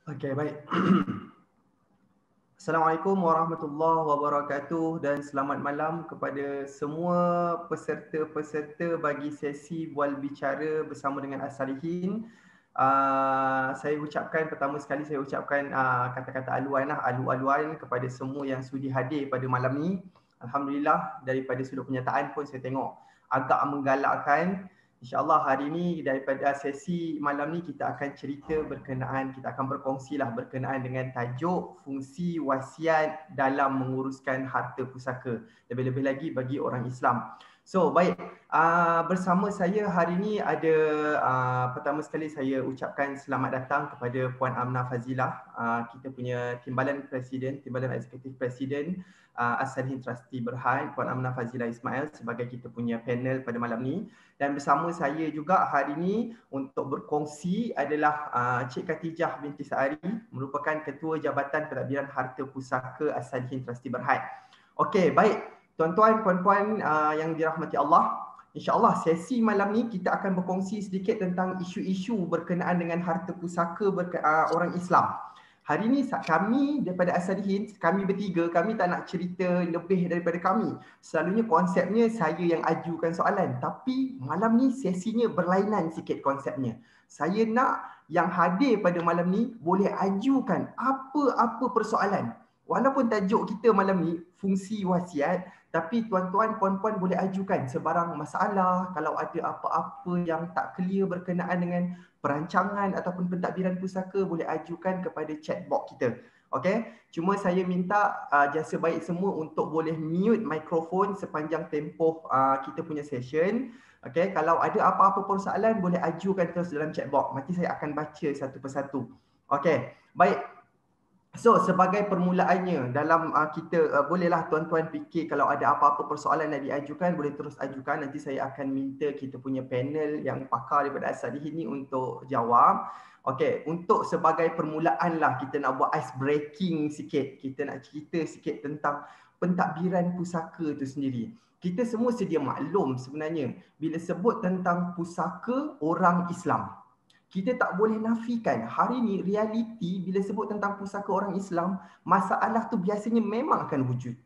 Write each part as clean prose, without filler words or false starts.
Okey, baik. Assalamualaikum warahmatullahi wabarakatuh dan selamat malam kepada semua peserta-peserta bagi sesi bual bicara bersama dengan As-Salihin. Saya ucapkan pertama sekali kata-kata alu-aluan kepada semua yang sudi hadir pada malam ni. Alhamdulillah, daripada sudut penyataan pun saya tengok agak menggalakkan. InsyaAllah hari ini daripada sesi malam ni kita akan kita akan berkongsilah berkenaan dengan tajuk fungsi wasiat dalam menguruskan harta pusaka, lebih-lebih lagi bagi orang Islam. So baik, bersama saya hari ini ada pertama sekali saya ucapkan selamat datang kepada Puan Amnah Fazilah, kita punya Timbalan Eksekutif Presiden As-Salihin Trustee Berhad, Puan Amnah Fazilah Ismail sebagai kita punya panel pada malam ni. Dan bersama saya juga hari ini untuk berkongsi adalah Cik Khatijah binti Saari, merupakan Ketua Jabatan Pentadbiran Harta Pusaka As-Salihin Trustee Berhad. Okey, baik. Tuan-tuan, puan-puan yang dirahmati Allah, insya-Allah sesi malam ni kita akan berkongsi sedikit tentang isu-isu berkenaan dengan harta pusaka orang Islam. Hari ini kami daripada As-Salihin, kami bertiga, kami tak nak cerita lebih daripada kami. Selalunya konsepnya saya yang ajukan soalan. Tapi malam ni sesinya berlainan sikit konsepnya. Saya nak yang hadir pada malam ni boleh ajukan apa-apa persoalan. Walaupun tajuk kita malam ni fungsi wasiat, tapi tuan-tuan, puan-puan boleh ajukan sebarang masalah. Kalau ada apa-apa yang tak clear berkenaan dengan perancangan ataupun pentadbiran pusaka, boleh ajukan kepada chat box kita. Okey, cuma saya minta jasa baik semua untuk boleh mute mikrofon sepanjang tempoh kita punya session. Okey, kalau ada apa-apa persoalan boleh ajukan terus dalam chat box. Nanti saya akan baca satu persatu. Okey, baik. So sebagai permulaannya dalam kita bolehlah tuan-tuan fikir kalau ada apa-apa persoalan yang diajukan boleh terus ajukan. Nanti saya akan minta kita punya panel yang pakar daripada As-Salihin ni untuk jawab. Okey, untuk sebagai permulaan lah kita nak buat ice breaking sikit. Kita nak cerita sikit tentang pentadbiran pusaka itu sendiri. Kita semua sedia maklum sebenarnya bila sebut tentang pusaka orang Islam. Kita tak boleh nafikan hari ni realiti bila sebut tentang pusaka orang Islam, masalah tu biasanya memang akan wujud.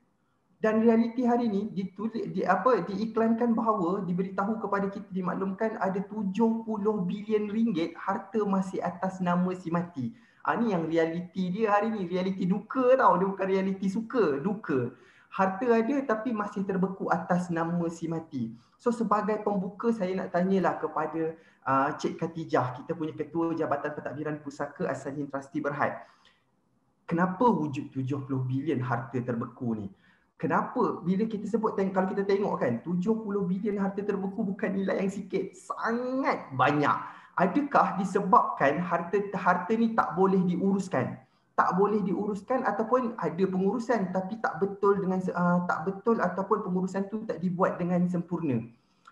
Dan realiti hari ni diiklankan bahawa diberitahu kepada kita, dimaklumkan ada 70 bilion ringgit harta masih atas nama si mati. Ni yang realiti dia hari ni, realiti duka tau, dia bukan realiti suka, duka. Harta ada tapi masih terbeku atas nama si mati. So sebagai pembuka saya nak tanyalah kepada Cik Khatijah, kita punya Ketua Jabatan Pentadbiran Pusaka As-Salihin Trustee Berhad. Kenapa wujud 70 bilion harta terbeku ni? Kenapa bila kita sebut, kalau kita tengok kan 70 bilion harta terbeku bukan nilai yang sikit, sangat banyak. Adakah disebabkan harta ni tak boleh diuruskan? Tak boleh diuruskan ataupun ada pengurusan tapi tak betul ataupun pengurusan tu tak dibuat dengan sempurna.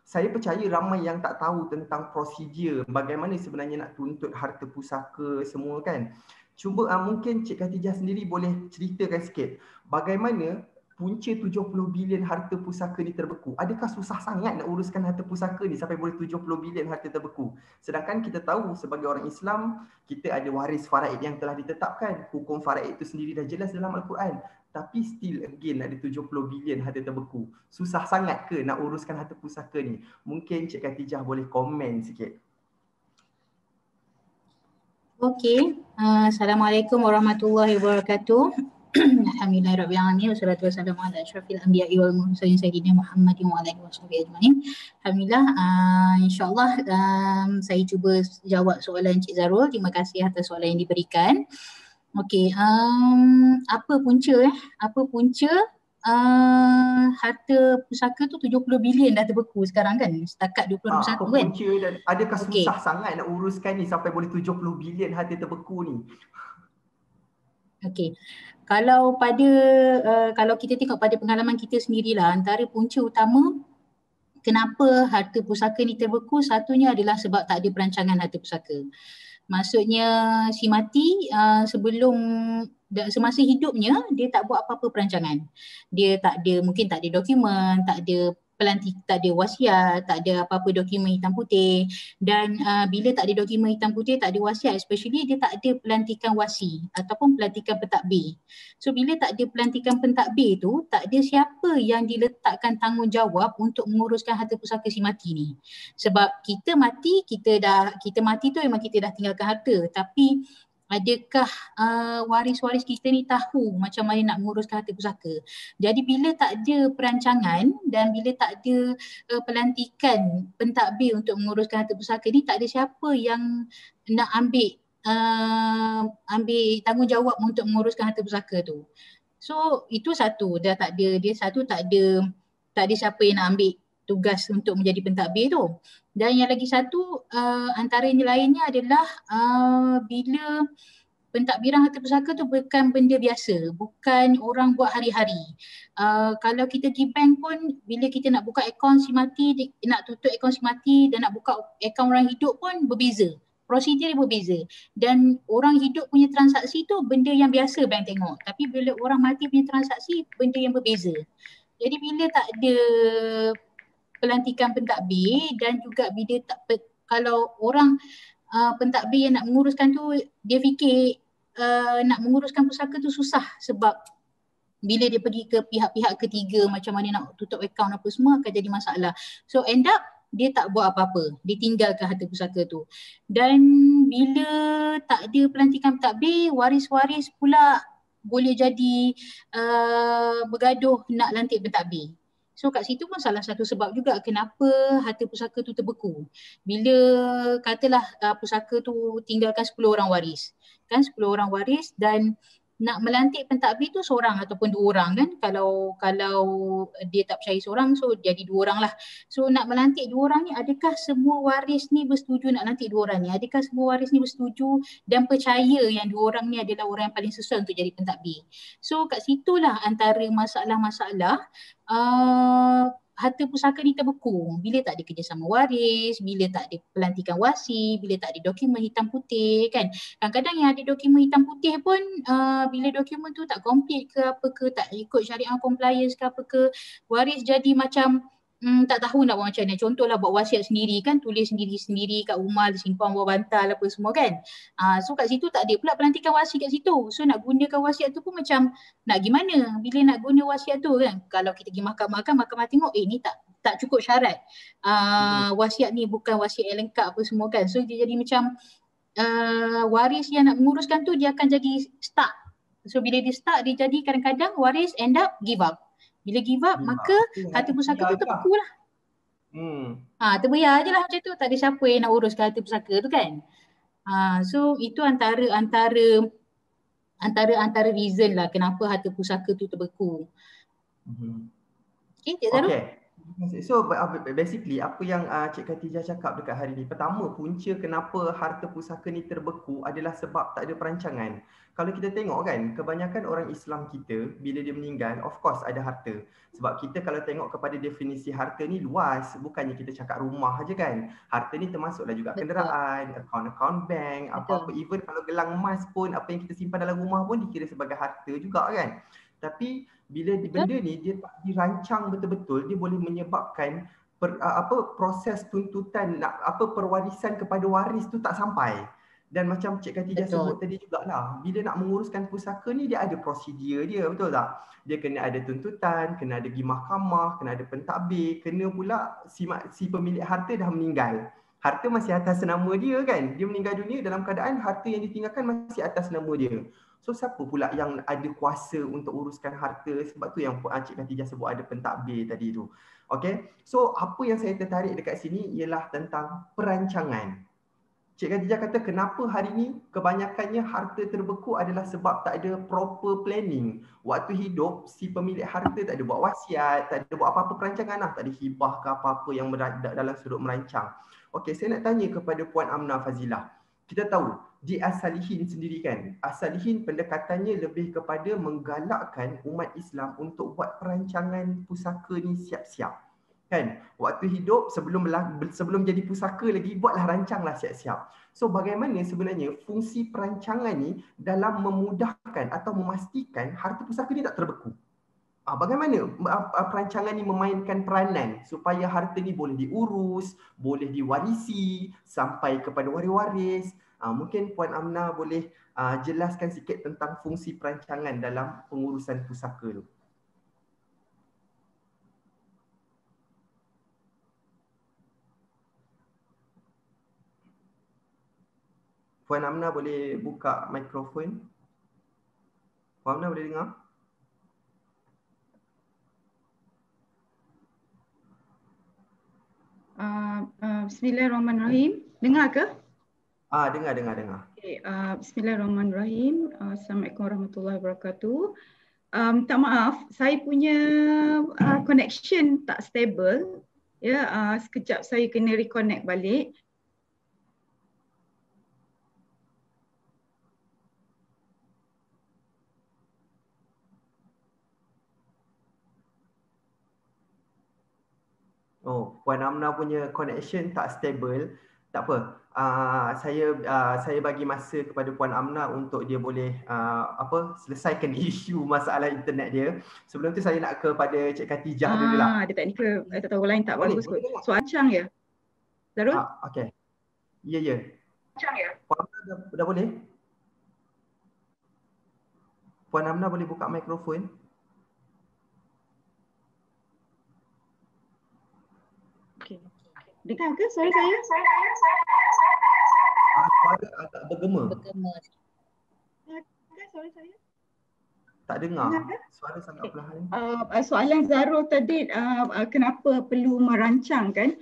Saya percaya ramai yang tak tahu tentang prosedur bagaimana sebenarnya nak tuntut harta pusaka semua kan. Cuba mungkin Cik Khatijah sendiri boleh ceritakan sikit bagaimana punca 70 bilion harta pusaka ni terbeku. Adakah susah sangat nak uruskan harta pusaka ni sampai boleh 70 bilion harta terbeku? Sedangkan kita tahu sebagai orang Islam, kita ada waris faraid yang telah ditetapkan. Hukum faraid itu sendiri dah jelas dalam Al-Quran. Tapi still again ada 70 bilion harta terbeku. Susah sangat ke nak uruskan harta pusaka ni? Mungkin Cik Khatijah boleh komen sikit. Okey, Assalamualaikum warahmatullahi wabarakatuh. Alhamdulillahirrahmanirrahim. Wassalatu wassalamu ala asyrafil anbiya'i wal mursalin sayyidina Muhammadin wa alihi washabihi ajma'in. Alhamdulillah, insyaAllah saya cuba jawab soalan Cik Zarul. Terima kasih atas soalan yang diberikan. Okey, apa punca harta pusaka tu 70 bilion dah terbeku sekarang kan, setakat 2021 kan. Apa punca dan adakah susah sangat nak uruskan ni sampai boleh 70 bilion harta terbeku ni? Okey. Kalau kita tengok pada pengalaman kita sendirilah, antara punca utama kenapa harta pusaka ni terbeku, satunya adalah sebab tak ada perancangan harta pusaka. Maksudnya si mati semasa hidupnya dia tak buat apa-apa perancangan. Dia mungkin tak ada dokumen, tak ada tak ada wasiat, tak ada apa-apa dokumen hitam putih. Dan bila tak ada dokumen hitam putih, tak ada wasiat, especially dia tak ada pelantikan wasi ataupun pelantikan pentadbir. So bila tak ada pelantikan pentadbir tu, tak ada siapa yang diletakkan tanggungjawab untuk menguruskan harta pusaka si mati ni. Sebab kita mati tu memang kita dah tinggalkan harta, tapi adakah waris-waris kita ni tahu macam mana nak menguruskan harta pusaka. Jadi bila tak ada perancangan dan bila tak ada pelantikan pentadbir untuk menguruskan harta pusaka ni, tak ada siapa yang nak ambil tanggungjawab untuk menguruskan harta pusaka tu. So itu satu, dah tak ada, dia satu tak ada siapa yang nak ambil tugas untuk menjadi pentadbir tu. Dan yang lagi satu antara yang lainnya adalah bila pentadbiran harta pusaka tu bukan benda biasa, bukan orang buat hari-hari. Kalau kita pergi bank pun, bila kita nak buka akaun si mati, nak tutup akaun si mati dan nak buka akaun orang hidup pun berbeza. Prosedur dia berbeza. Dan orang hidup punya transaksi tu benda yang biasa bank tengok. Tapi bila orang mati punya transaksi, benda yang berbeza. Jadi bila tak ada pelantikan pentadbir dan juga bila kalau orang pentadbir yang nak menguruskan tu, dia fikir nak menguruskan pusaka tu susah sebab bila dia pergi ke pihak-pihak ketiga macam mana nak tutup akaun apa semua akan jadi masalah. So end up dia tak buat apa-apa, dia tinggalkan harta pusaka tu. Dan bila tak ada pelantikan pentadbir, waris-waris pula boleh jadi bergaduh nak lantik pentadbir. So kat situ pun salah satu sebab juga kenapa harta pusaka tu terbeku. Bila katalah pusaka tu tinggalkan 10 orang waris. Kan 10 orang waris dan nak melantik pentadbir tu seorang ataupun 2 orang kan. Kalau dia tak percaya seorang, so jadi 2 orang lah. So nak melantik 2 orang ni, adakah semua waris ni bersetuju nak lantik 2 orang ni? Adakah semua waris ni bersetuju dan percaya yang 2 orang ni adalah orang yang paling sesuai untuk jadi pentadbir? So kat situlah antara masalah-masalah harta pusaka ni terbeku. Bila tak ada kerjasama waris, bila tak ada pelantikan wasi, bila tak ada dokumen hitam putih kan. Kadang-kadang yang ada dokumen hitam putih pun bila dokumen tu tak complete ke apa ke, tak ikut syariah compliance ke apa ke, waris jadi macam tak tahu nak buat macam mana. Contohlah buat wasiat sendiri kan, tulis sendiri-sendiri kat rumah, simpan bawah bantal apa semua kan. So kat situ tak ada pula pelantikan wasiat kat situ. So nak gunakan wasiat tu pun macam nak gimana bila nak guna wasiat tu kan. Kalau kita pergi mahkamah tengok ni tak cukup syarat. Wasiat ni bukan wasiat yang lengkap apa semua kan. So dia jadi macam waris yang nak menguruskan tu dia akan jadi stuck. So bila dia stuck, dia jadi kadang-kadang waris end up give up. Bila give up, maka harta pusaka tu terbeku lah. Terbayar je lah macam tu. Tak ada siapa yang nak uruskan harta pusaka tu kan. So itu antara reason lah kenapa harta pusaka tu terbeku. Okay, Cik Zaru? So basically apa yang Cik Khatijah cakap dekat hari ni, pertama punca kenapa harta pusaka ni terbeku adalah sebab tak ada perancangan. Kalau kita tengok kan, kebanyakan orang Islam kita bila dia meninggal, of course ada harta. Sebab kita kalau tengok kepada definisi harta ni luas, bukannya kita cakap rumah aja kan. Harta ni termasuklah juga kenderaan, akaun-akaun bank, apa-apa, even kalau gelang emas pun, apa yang kita simpan dalam rumah pun dikira sebagai harta juga kan. Tapi bila benda ni dia tak dirancang betul-betul, dia boleh menyebabkan proses tuntutan perwarisan kepada waris tu tak sampai. Dan macam Cik Khatijah sebut tadi jugalah, bila nak menguruskan pusaka ni dia ada prosedur dia, betul tak? Dia kena ada tuntutan, kena ada pergi mahkamah, kena ada pentadbir, kena pula si pemilik harta dah meninggal. Harta masih atas nama dia kan? Dia meninggal dunia dalam keadaan harta yang ditinggalkan masih atas nama dia. So siapa pula yang ada kuasa untuk uruskan harta? Sebab tu yang Cik Khatijah sebut ada pentadbir tadi tu. Okay, so apa yang saya tertarik dekat sini ialah tentang perancangan. Cik Khatijah kata kenapa hari ni kebanyakannya harta terbeku adalah sebab tak ada proper planning. Waktu hidup si pemilik harta tak ada buat wasiat, tak ada buat apa-apa perancangan lah, tak ada hibah ke apa-apa yang dalam sudut merancang. Okey, saya nak tanya kepada Puan Amna Fazilah. Kita tahu di As-Salihin sendiri kan, As-Salihin pendekatannya lebih kepada menggalakkan umat Islam untuk buat perancangan pusaka ni siap-siap. Kan, waktu hidup sebelum jadi pusaka lagi, buatlah rancanglah siap-siap. So bagaimana sebenarnya fungsi perancangan ni dalam memudahkan atau memastikan harta pusaka ni tak terbeku? Bagaimana perancangan ni memainkan peranan supaya harta ni boleh diurus, boleh diwarisi sampai kepada waris-waris. Mungkin Puan Amna boleh jelaskan sikit tentang fungsi perancangan dalam pengurusan pusaka tu. Puan Amna boleh buka mikrofon? Puan Amna boleh dengar? Bismillahirrahmanirrahim. Dengar ke? Dengar. Okay, Bismillahirrahmanirrahim. Assalamualaikum warahmatullahi wabarakatuh. Minta maaf, saya punya connection tak stable. Ya, sekejap saya kena reconnect balik. Puan Amna punya connection tak stable. Tak apa. Saya bagi masa kepada Puan Amna untuk dia boleh selesaikan isu masalah internet dia. Sebelum tu saya nak kepada Cik Khatijah dulu lah. Ada teknikal, tak tahu orang lain tak Boleh, bagus kot. boleh dengar? Soalan Chang ya? Darul? Okey. Ya. Puan Amna dah boleh? Puan Amna boleh buka mikrofon? Okay. Dengar ke suara saya? Suara agak bergema. Bergema. Dengar suara saya? Tak dengar. Dengar ke? Suara sangat perlahan. Soalan Zarul tadi, kenapa perlu merancang kan?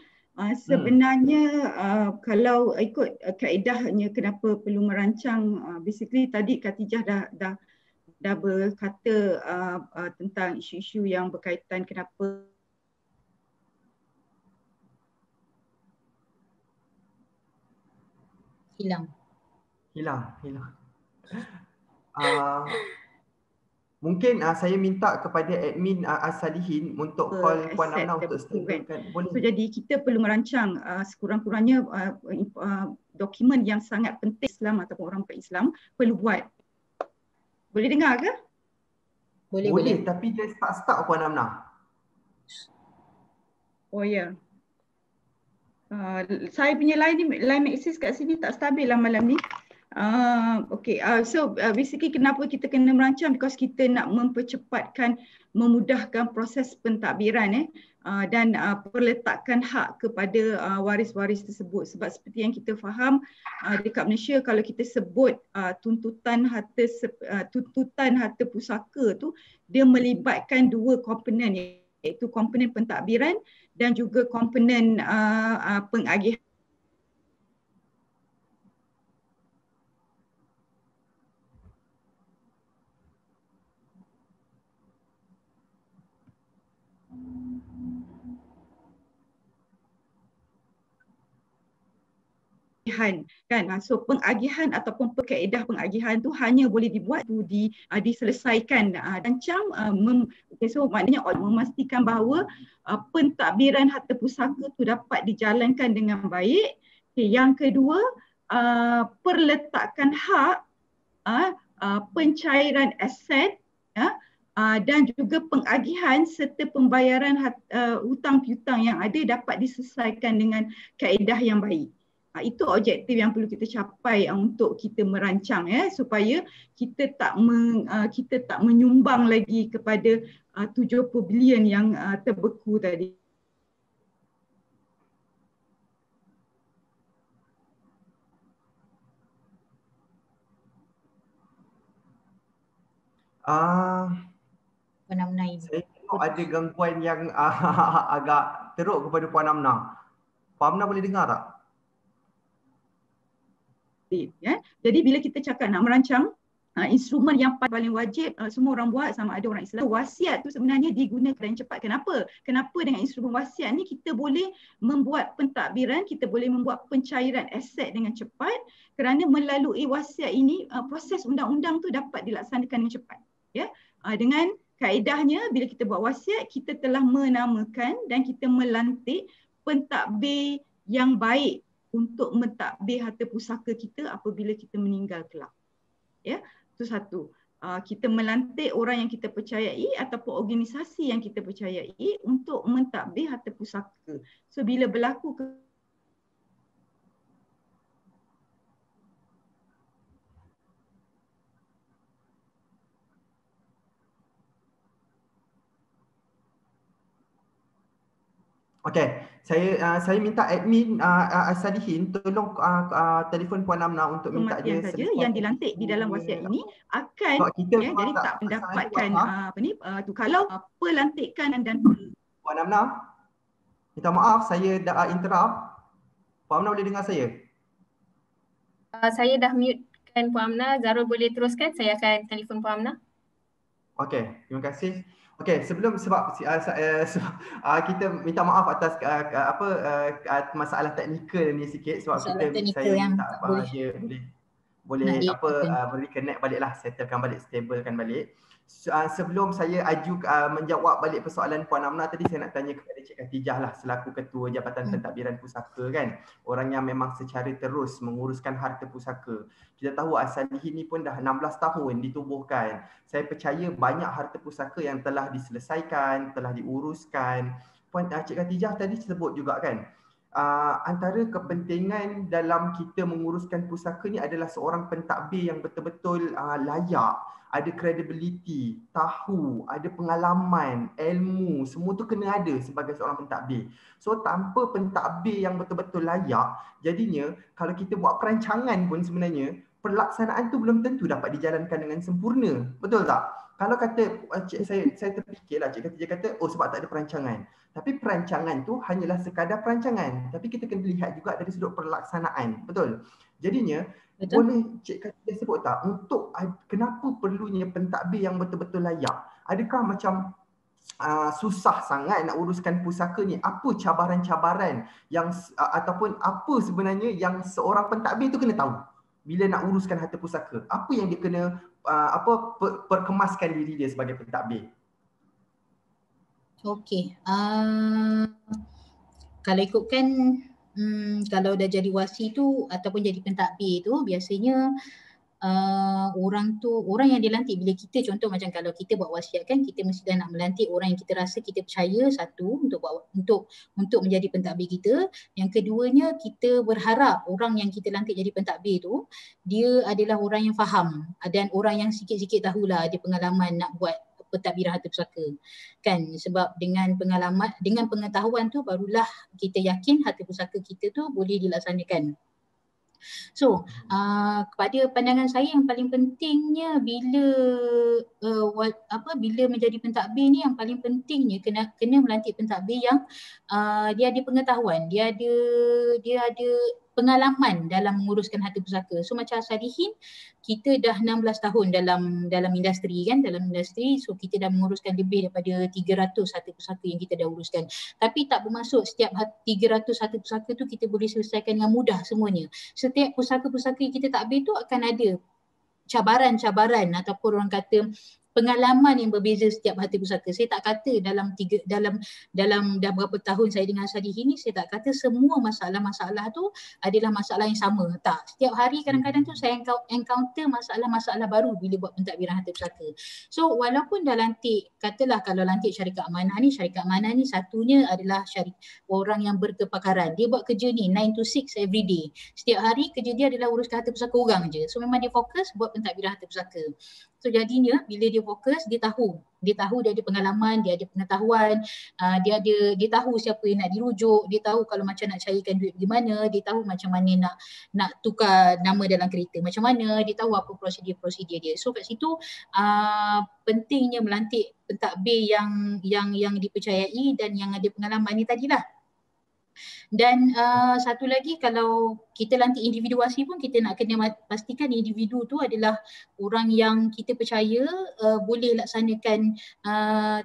Sebenarnya kalau ikut kaedahnya kenapa perlu merancang, basically tadi Khatijah dah berkata tentang isu-isu yang berkaitan kenapa Hilang. Mungkin saya minta kepada admin As-Salihin untuk call Puan Amna untuk stablekan. Boleh. So, jadi kita perlu merancang sekurang-kurangnya dokumen yang sangat penting Islam ataupun orang bukan Islam perlu buat. Boleh dengar ke? Boleh. Tapi dia stuck Puan Amna. Oh ya. Saya punya line akses kat sini tak stabil lah malam ni. So basically kenapa kita kena merancang, because kita nak mempercepatkan, memudahkan proses pentadbiran dan perletakan hak kepada waris-waris tersebut. Sebab seperti yang kita faham dekat Malaysia, kalau kita sebut tuntutan harta pusaka tu, dia melibatkan dua komponen, iaitu komponen pentadbiran dan juga komponen pengagihan. Kan, so pengagihan ataupun kaedah pengagihan tu hanya boleh dibuat tu diselesaikan rancang so maknanya memastikan bahawa pentadbiran harta pusaka tu dapat dijalankan dengan baik. Yang kedua, perletakan hak, pencairan aset dan juga pengagihan serta pembayaran hutang piutang yang ada dapat diselesaikan dengan kaedah yang baik. Itu objektif yang perlu kita capai untuk kita merancang, supaya kita tak menyumbang lagi kepada 70 bilion yang terbeku tadi. Puan Amna ini. Saya tengok ada gangguan yang agak teruk kepada Puan Amna. Puan Amna boleh dengar tak? Jadi bila kita cakap nak merancang, instrumen yang paling wajib semua orang buat, sama ada orang Islam, wasiat tu sebenarnya digunakan dengan cepat. Kenapa dengan instrumen wasiat ni kita boleh membuat pentadbiran, kita boleh membuat pencairan aset dengan cepat, kerana melalui wasiat ini proses undang-undang tu dapat dilaksanakan dengan cepat. Dengan kaedahnya, bila kita buat wasiat, kita telah menamakan dan kita melantik pentadbir yang baik untuk mentadbir harta pusaka kita apabila kita meninggal kelak. Itu satu. kita melantik orang yang kita percayai ataupun organisasi yang kita percayai untuk mentadbir harta pusaka. So bila berlaku Okey, saya minta admin Salihin tolong telefon Puan Amna untuk minta kematian dia saja yang dilantik di dalam wasiat ini akan sebab kita jadi tak mendapatkan kalau pelantikan dan Puan Amna, minta maaf saya dah interrupt. Puan Amna boleh dengar saya? Saya dah mutekan Puan Amna. Zarul boleh teruskan, saya akan telefon Puan Amna. Okey, terima kasih. Okey, sebelum kita minta maaf atas masalah teknikal ni sikit sebab Masalah kita teknikal saya yang minta tak boleh. dia boleh Nak reconnect baliklah, settlekan balik, stablekan balik. Sebelum saya menjawab balik persoalan Puan Amna tadi, saya nak tanya kepada Cik Khatijah lah selaku Ketua Jabatan Pentadbiran Pusaka kan. Orang yang memang secara terus menguruskan harta pusaka. Kita tahu Salihin ni pun dah 16 tahun ditubuhkan. Saya percaya banyak harta pusaka yang telah diselesaikan, telah diuruskan. Cik Khatijah tadi sebut juga kan, antara kepentingan dalam kita menguruskan pusaka ni adalah seorang pentadbir yang betul-betul layak, ada credibility, tahu, ada pengalaman, ilmu, semua tu kena ada sebagai seorang pentadbir. So tanpa pentadbir yang betul-betul layak, jadinya kalau kita buat perancangan pun sebenarnya pelaksanaan tu belum tentu dapat dijalankan dengan sempurna. Betul tak? Kalau kata saya terfikirlah Cik Khatijah kata sebab tak ada perancangan. Tapi perancangan tu hanyalah sekadar perancangan. Tapi kita kena lihat juga dari sudut pelaksanaan. Betul? Jadinya boleh Cik Khatijah sebut tak untuk kenapa perlunya pentadbir yang betul-betul layak? Adakah macam susah sangat nak uruskan pusaka ni? Apa cabaran-cabaran yang ataupun apa sebenarnya yang seorang pentadbir tu kena tahu bila nak uruskan harta pusaka? Apa yang dia kena perkemaskan diri dia sebagai pentadbir? Okey. Kalau ikutkan kalau dah jadi wasi tu ataupun jadi pentadbir tu biasanya orang yang dilantik bila kita, contoh macam kalau kita buat wasiat kan, kita mesti dah nak melantik orang yang kita rasa kita percaya, satu untuk menjadi pentadbir kita. Yang keduanya, kita berharap orang yang kita lantik jadi pentadbir tu dia adalah orang yang faham dan orang yang sikit-sikit tahulah, ada pengalaman nak buat pentadbiran harta pusaka kan. Sebab dengan pengalaman, dengan pengetahuan tu barulah kita yakin harta pusaka kita tu boleh dilaksanakan. So kepada pandangan saya yang paling pentingnya bila bila menjadi pentadbir ni, yang paling pentingnya kena melantik pentadbir yang dia ada pengetahuan, dia ada pengalaman dalam menguruskan harta pusaka. So macam Salihin, kita dah 16 tahun dalam industri kan, so kita dah menguruskan lebih daripada 300 harta pusaka yang kita dah uruskan. Tapi tak bermaksud setiap 300 harta pusaka tu kita boleh selesaikan dengan mudah semuanya. Setiap pusaka-pusaka yang kita tadbir tu akan ada cabaran-cabaran ataupun orang kata pengalaman yang berbeza setiap harta pusaka. Saya tak kata dalam dah berapa tahun saya dengan Salihin ni, saya tak kata semua masalah-masalah tu adalah masalah yang sama. Tak. Setiap hari kadang-kadang tu saya encounter masalah-masalah baru bila buat pentadbiran harta pusaka. So walaupun dah lantik, katalah kalau lantik syarikat amanah ni satunya adalah orang yang berkepakaran. Dia buat kerja ni 9 to 6 every day. Setiap hari kerja dia adalah uruskan harta pusaka orang je. So memang dia fokus buat pentadbiran harta pusaka. So jadinya bila dia fokus, dia tahu dia ada pengalaman, dia ada pengetahuan, dia tahu siapa yang nak dirujuk, dia tahu kalau macam nak cairkan duit bagaimana, dia tahu macam mana nak tukar nama dalam kereta macam mana, dia tahu apa prosedur dia. So kat situ pentingnya melantik pentadbir yang dipercayai dan yang ada pengalaman ni tadilah. Dan satu lagi, kalau kita lantik individu wasi pun kita nak kena pastikan individu tu adalah orang yang kita percaya boleh laksanakan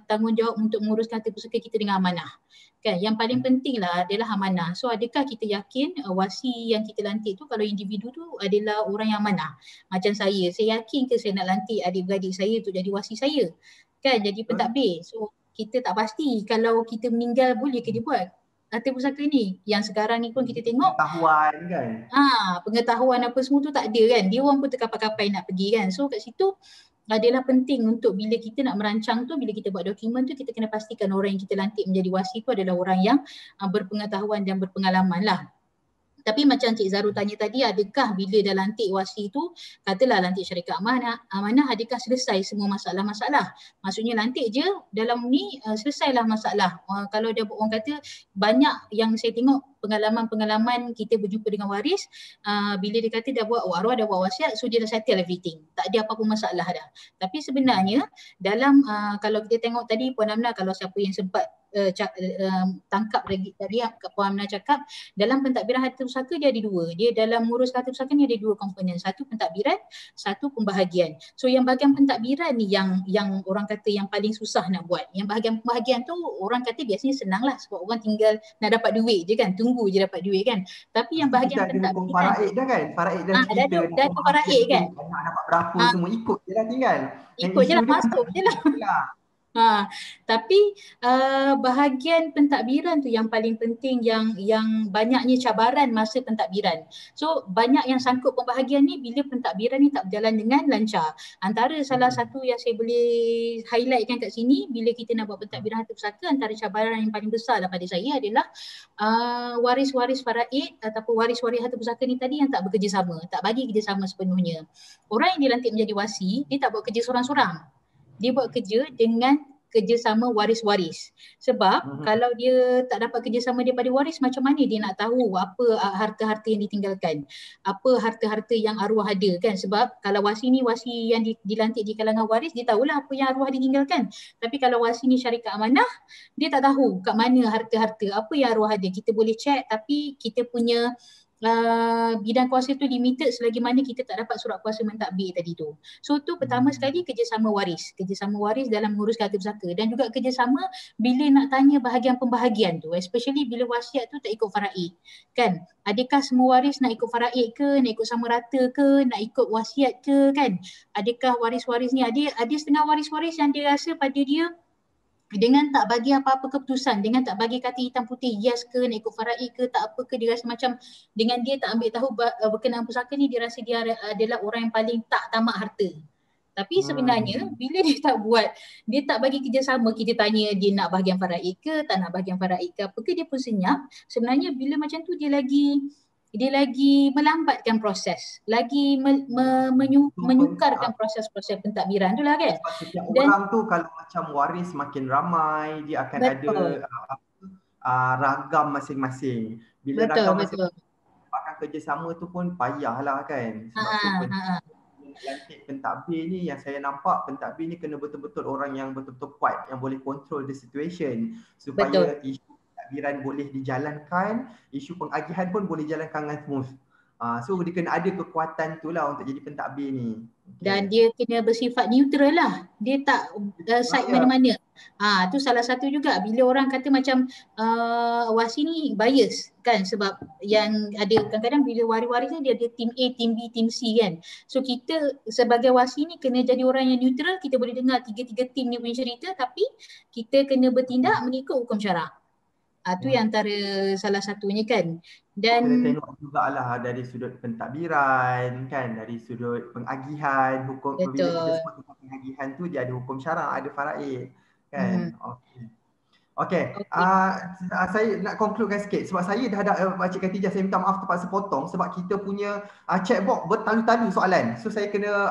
tanggungjawab untuk menguruskan harta pusaka kita dengan amanah. Kan, yang paling penting lah adalah amanah. So adakah kita yakin wasi yang kita lantik tu kalau individu tu adalah orang yang amanah? Macam saya yakin ke saya nak lantik adik-beradik saya untuk jadi wasi saya? Kan, jadi pentadbir. So kita tak pasti kalau kita meninggal boleh ke dia buat harta pusaka ni. Yang sekarang ni pun kita tengok pengetahuan kan. Pengetahuan apa semua tu tak ada kan. Dia orang pun terkapai-kapai nak pergi kan. So kat situ adalah penting untuk bila kita nak merancang tu, bila kita buat dokumen tu, kita kena pastikan orang yang kita lantik menjadi wasi tu adalah orang yang berpengetahuan dan berpengalaman lah. Tapi macam Cik Zarul tanya tadi, adakah bila dah lantik wasi tu, katalah lantik syarikat amanah, adakah selesai semua masalah-masalah? Maksudnya lantik je, dalam ni selesailah masalah. Kalau dia orang kata banyak yang saya tengok pengalaman-pengalaman kita berjumpa dengan waris, bila dia kata dah buat arwah, dah buat wasiat, so dia dah settle everything. Tak ada apa-apa masalah dah. Tapi sebenarnya dalam kalau kita tengok tadi Puan Amna, kalau siapa yang sempat tangkap lagi tadi yang Puan Amna cakap, dalam pentadbiran harta pusaka dia ada dua. Dia dalam ngurus harta pusaka ni ada dua komponen. Satu pentadbiran, satu pembahagian. So yang bahagian pentadbiran ni yang orang kata yang paling susah nak buat. Yang bahagian pembahagian tu orang kata biasanya senang lah, sebab orang tinggal nak dapat duit je kan, tunggu je dapat duit kan. Tapi yang bahagian pentadbiran faraid dah kan, faraid dah cerita dah faraid kan, nak dapat berapa semua ikut je lah, tinggal ikut je lah, masuk je lah. Tapi bahagian pentadbiran tu yang paling penting, yang banyaknya cabaran masa pentadbiran. So banyak yang sangkut pembahagian ni bila pentadbiran ni tak berjalan dengan lancar. Antara salah satu yang saya boleh highlightkan kat sini, bila kita nak buat pentadbiran harta pusaka, antara cabaran yang paling besar daripada saya adalah waris-waris faraid ataupun waris-waris harta pusaka ni tadi yang tak bekerjasama, tak bagi kerjasama sepenuhnya. Orang yang dilantik menjadi wasi, dia tak buat kerja sorang-sorang. Dia buat kerja dengan kerjasama waris-waris. Sebab kalau dia tak dapat kerjasama daripada waris, macam mana dia nak tahu apa harta-harta yang ditinggalkan, apa harta-harta yang arwah ada kan. Sebab kalau wasi ni wasi yang dilantik di kalangan waris, dia tahulah apa yang arwah ditinggalkan. Tapi kalau wasi ni syarikat amanah, dia tak tahu kat mana harta-harta, apa yang arwah ada. Kita boleh check, tapi kita punya bidang kuasa tu limited selagi mana kita tak dapat surat kuasa mentadbir tadi tu. So tu pertama sekali kerjasama waris dalam mengurus harta pusaka, dan juga kerjasama bila nak tanya bahagian pembahagian tu, especially bila wasiat tu tak ikut faraid kan. Adakah semua waris nak ikut faraid ke, nak ikut sama rata ke, nak ikut wasiat ke kan. Adakah waris-waris ni ada setengah waris-waris yang dia rasa pada dia dengan tak bagi apa-apa keputusan, dengan tak bagi kata hitam putih yes ke, nak ikut faraid ke, tak apa ke, dia rasa macam dengan dia tak ambil tahu berkenaan pusaka ni, dia rasa dia adalah orang yang paling tak tamak harta. Tapi sebenarnya bila dia tak buat, dia tak bagi kerjasama, kita tanya dia nak bahagian faraid ke, tak nak bahagian faraid ke, apa ke, dia pun senyap. Sebenarnya bila macam tu dia lagi melambatkan proses, lagi menyukarkan proses-proses pentadbiran tu lah kan. Setiap orang tu kalau macam waris makin ramai, dia akan ada ragam masing-masing. Bila ragam masing-masing, bahkan kerjasama tu pun payahlah kan. Sebab tu lantik pentadbir ni, yang saya nampak pentadbir ni kena betul-betul orang yang betul-betul kuat, yang boleh control the situation supaya isu pentadbiran boleh dijalankan, isu pengagihan pun boleh jalankan dengan smooth. So dia kena ada kekuatan tu lah untuk jadi pentadbir ni. Dan dia kena bersifat neutral lah. Dia tak side mana-mana. Tu salah satu juga bila orang kata macam wasi ni bias kan, sebab yang ada kadang-kadang bila waris-waris ni dia ada tim A, tim B, tim C kan. So kita sebagai wasi ni kena jadi orang yang neutral. Kita boleh dengar tiga-tiga tim ni punya cerita, tapi kita kena bertindak mengikut hukum syarak. Tu yang antara salah satunya kan. Dan kita tengok jugalah dari sudut pentadbiran kan, dari sudut pengagihan, hukum. Bila kita sebut tentang pengagihan tu dia ada hukum syarak, ada faraid kan. Okey. Saya nak concludekan sikit sebab saya dah ada Cik Khatijah, saya minta maaf terpaksa potong sebab kita punya chat box bertalu-talu soalan. So saya kena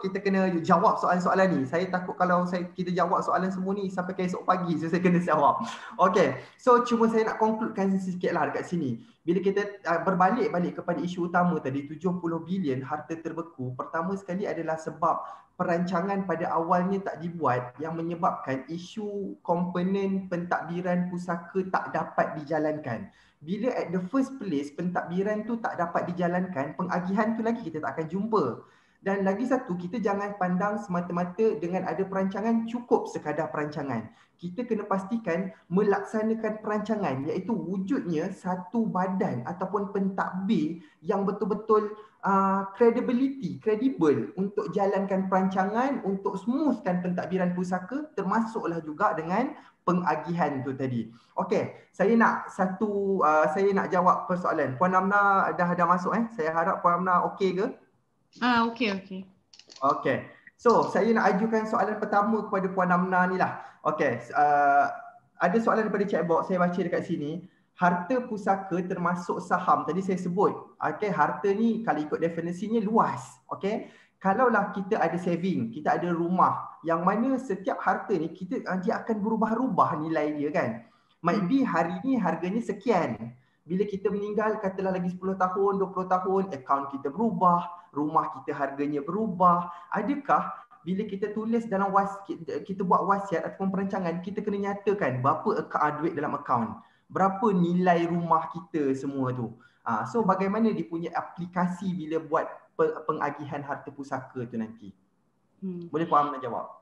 kita kena jawab soalan-soalan ni. Saya takut kalau kita jawab soalan semua ni sampai ke esok pagi, so saya kena jawab. Okey. So cuma saya nak concludekan sikitlah dekat sini. Bila kita berbalik kepada isu utama tadi, 70 bilion harta terbeku, pertama sekali adalah sebab perancangan pada awalnya tak dibuat yang menyebabkan isu komponen pentadbiran pusaka tak dapat dijalankan. Bila at the first place pentadbiran tu tak dapat dijalankan, pengagihan tu lagi kita tak akan jumpa. Dan lagi satu, kita jangan pandang semata-mata dengan ada perancangan cukup sekadar perancangan. Kita kena pastikan melaksanakan perancangan, iaitu wujudnya satu badan ataupun pentadbir yang betul-betul kredibel untuk jalankan perancangan, untuk smoothkan pentadbiran pusaka, termasuklah juga dengan pengagihan tu tadi. Okey, saya nak jawab persoalan. Puan Amna dah masuk Saya harap Puan Amna okey ke? Okey. Okey. So, saya nak ajukan soalan pertama kepada Puan Amna ni lah. Okey, ada soalan daripada chatbox, saya baca dekat sini. Harta pusaka termasuk saham. Tadi saya sebut, okey, harta ni kalau ikut definisinya luas. Okey, kalaulah kita ada saving, kita ada rumah, yang mana setiap harta ni dia akan berubah-ubah nilai dia kan. Might be hari ni harganya sekian. Bila kita meninggal, katalah lagi 10 tahun, 20 tahun, akaun kita berubah, rumah kita harganya berubah. Adakah bila kita tulis dalam kita buat wasiat ataupun perancangan, kita kena nyatakan berapa duit dalam akaun, berapa nilai rumah kita semua tu. So bagaimana dia punya aplikasi bila buat pengagihan harta pusaka tu nanti? Boleh Puan Amna jawab?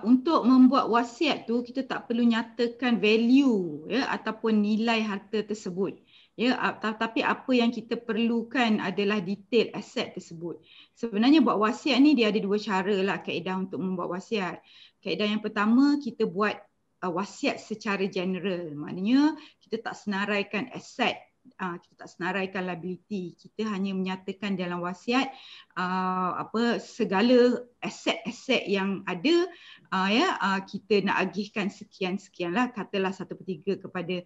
Untuk membuat wasiat tu kita tak perlu nyatakan value ya ataupun nilai harta tersebut. Ya, tapi apa yang kita perlukan adalah detail aset tersebut. Sebenarnya buat wasiat ni dia ada dua cara lah kaedah untuk membuat wasiat. Kaedah yang pertama, kita buat wasiat secara general. Maknanya kita tak senaraikan aset, kita tak senaraikan liability. Kita hanya menyatakan dalam wasiat segala aset-aset yang ada kita nak agihkan sekian-sekian lah, katalah 1/3 kepada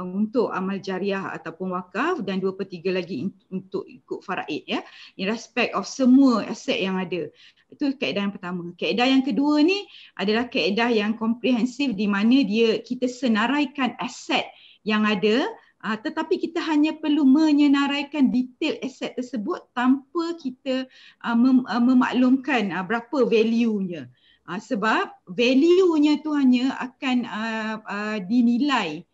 untuk amal jariah ataupun wakaf dan 2/3 lagi untuk ikut faraid ya. In respect of semua aset yang ada. Itu kaedah yang pertama. Kaedah yang kedua ni adalah kaedah yang komprehensif di mana kita senaraikan aset yang ada, tetapi kita hanya perlu menyenaraikan detail aset tersebut tanpa kita memaklumkan berapa value-nya. Sebab value-nya tu hanya akan dinilai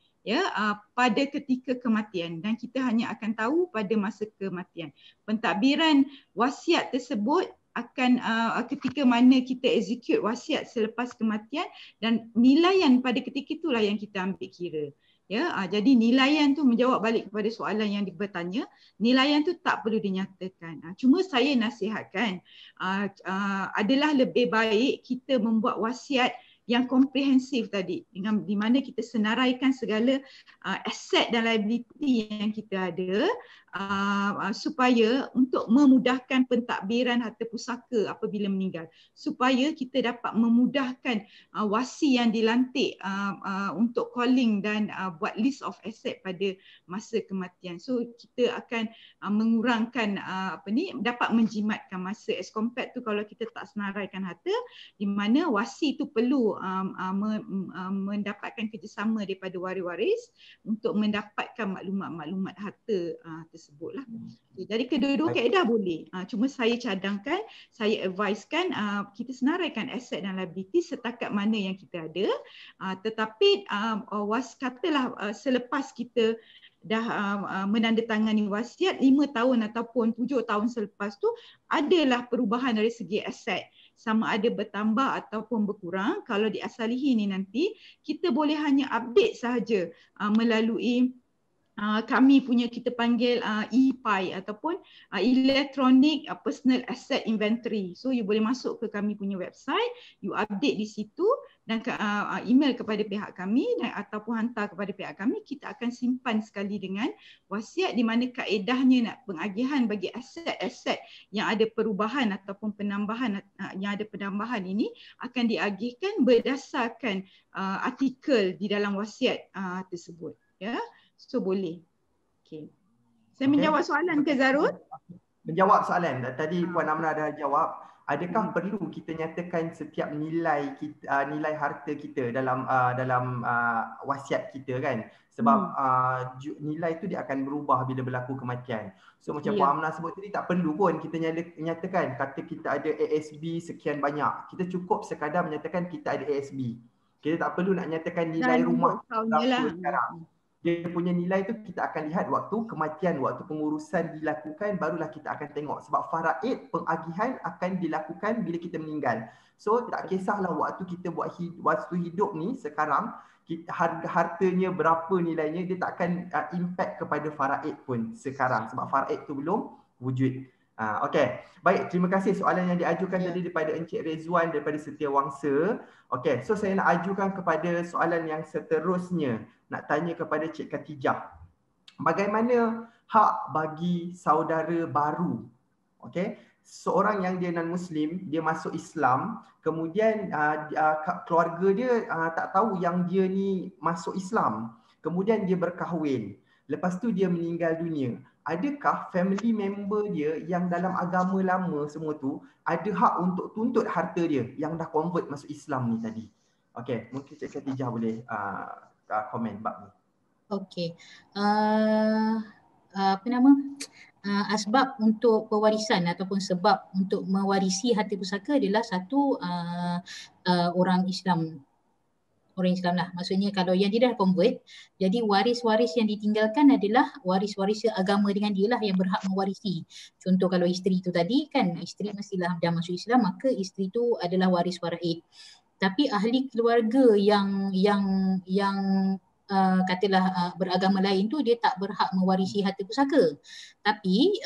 pada ketika kematian dan kita hanya akan tahu pada masa kematian. Pentadbiran wasiat tersebut akan ketika mana kita execute wasiat selepas kematian dan nilaian pada ketika itulah yang kita ambil kira. Ya, jadi nilaian tu menjawab balik kepada soalan yang bertanya, nilaian tu tak perlu dinyatakan. Cuma saya nasihatkan adalah lebih baik kita membuat wasiat yang komprehensif tadi, di mana kita senaraikan segala aset dan liability yang kita ada supaya untuk memudahkan pentadbiran harta pusaka apabila meninggal, supaya kita dapat memudahkan wasi yang dilantik untuk calling dan buat list of asset pada masa kematian. So kita akan mengurangkan dapat menjimatkan masa as compared tu kalau kita tak senaraikan harta, di mana wasi tu perlu mendapatkan kerjasama daripada waris-waris untuk mendapatkan maklumat-maklumat harta tersebutlah. Jadi kedua-dua kaedah boleh. Cuma saya cadangkan, saya advisekan kita senaraikan aset dan liability setakat mana yang kita ada. Tetapi katalah selepas kita dah menandatangani wasiat 5 tahun ataupun 7 tahun selepas tu adalah perubahan dari segi aset, sama ada bertambah ataupun berkurang. Kalau di As-Salihin ni nanti kita boleh hanya update sahaja melalui kami punya, kita panggil e-PI ataupun Electronic Personal Asset Inventory. So you boleh masuk ke kami punya website, you update di situ dan email kepada pihak kami dan ataupun hantar kepada pihak kami, kita akan simpan sekali dengan wasiat, di mana kaedahnya nak pengagihan bagi aset-aset yang ada perubahan ataupun penambahan ini akan diagihkan berdasarkan artikel di dalam wasiat tersebut ya. So boleh. Okay. Saya menjawab soalan ke Zarul? Menjawab soalan. Tadi Puan Amna dah jawab. Adakah perlu kita nyatakan setiap nilai kita, nilai harta kita dalam wasiat kita kan? Sebab nilai itu dia akan berubah bila berlaku kematian. So macam Puan Amna sebut tadi, tak perlu pun kita nyatakan kata kita ada ASB sekian banyak. Kita cukup sekadar menyatakan kita ada ASB. Kita tak perlu nak nyatakan nilai rumah berapa sekarang. Dia punya nilai tu kita akan lihat waktu kematian, waktu pengurusan dilakukan, barulah kita akan tengok. Sebab faraid pengagihan akan dilakukan bila kita meninggal. So tak kisahlah waktu kita buat waktu hidup ni sekarang, hartanya berapa nilainya, dia tak akan impact kepada faraid pun sekarang. Sebab faraid tu belum wujud. Okey, baik, terima kasih soalan yang diajukan tadi daripada Encik Rezwan daripada Setiawangsa. Okey, so saya nak ajukan kepada soalan yang seterusnya, nak tanya kepada Cik Khatijah. Bagaimana hak bagi saudara baru? Okey, seorang yang dia non-Muslim, dia masuk Islam, kemudian keluarga dia tak tahu yang dia ni masuk Islam, kemudian dia berkahwin, lepas tu dia meninggal dunia. Adakah family member dia yang dalam agama lama semua tu ada hak untuk tuntut harta dia yang dah convert masuk Islam ni tadi? Okey, mungkin Cik Khatijah boleh komen bab ni. Okey. Apa nama? Asbab untuk pewarisan ataupun sebab untuk mewarisi harta pusaka adalah satu, orang Islam lah. Maksudnya kalau yang dia dah convert, jadi waris-waris yang ditinggalkan adalah waris-waris agama dengan dia lah yang berhak mewarisi. Contoh kalau isteri tu tadi kan, isteri mestilah dah masuk Islam, maka isteri tu adalah waris faraid. Tapi ahli keluarga yang katalah beragama lain tu, dia tak berhak mewarisi harta pusaka. Tapi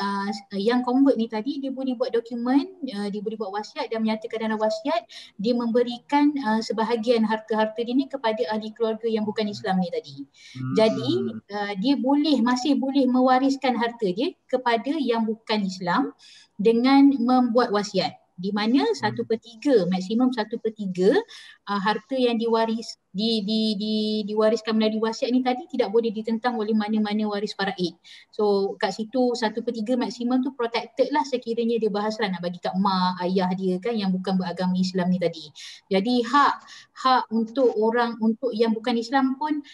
yang convert ni tadi, dia boleh buat dokumen, dia boleh buat wasiat dan menyatakan dalam wasiat dia memberikan sebahagian harta-harta dia ni kepada ahli keluarga yang bukan Islam ni tadi. Jadi dia masih boleh mewariskan harta dia kepada yang bukan Islam dengan membuat wasiat, di mana 1/3, maksimum 1/3 harta yang diwariskan melalui wasiat ni tadi tidak boleh ditentang oleh mana-mana waris faraid. So kat situ 1/3 maksimum tu protected lah sekiranya dia bahaslah nak bagi kat mak, ayah dia kan yang bukan beragama Islam ni tadi. Jadi hak untuk yang bukan Islam pun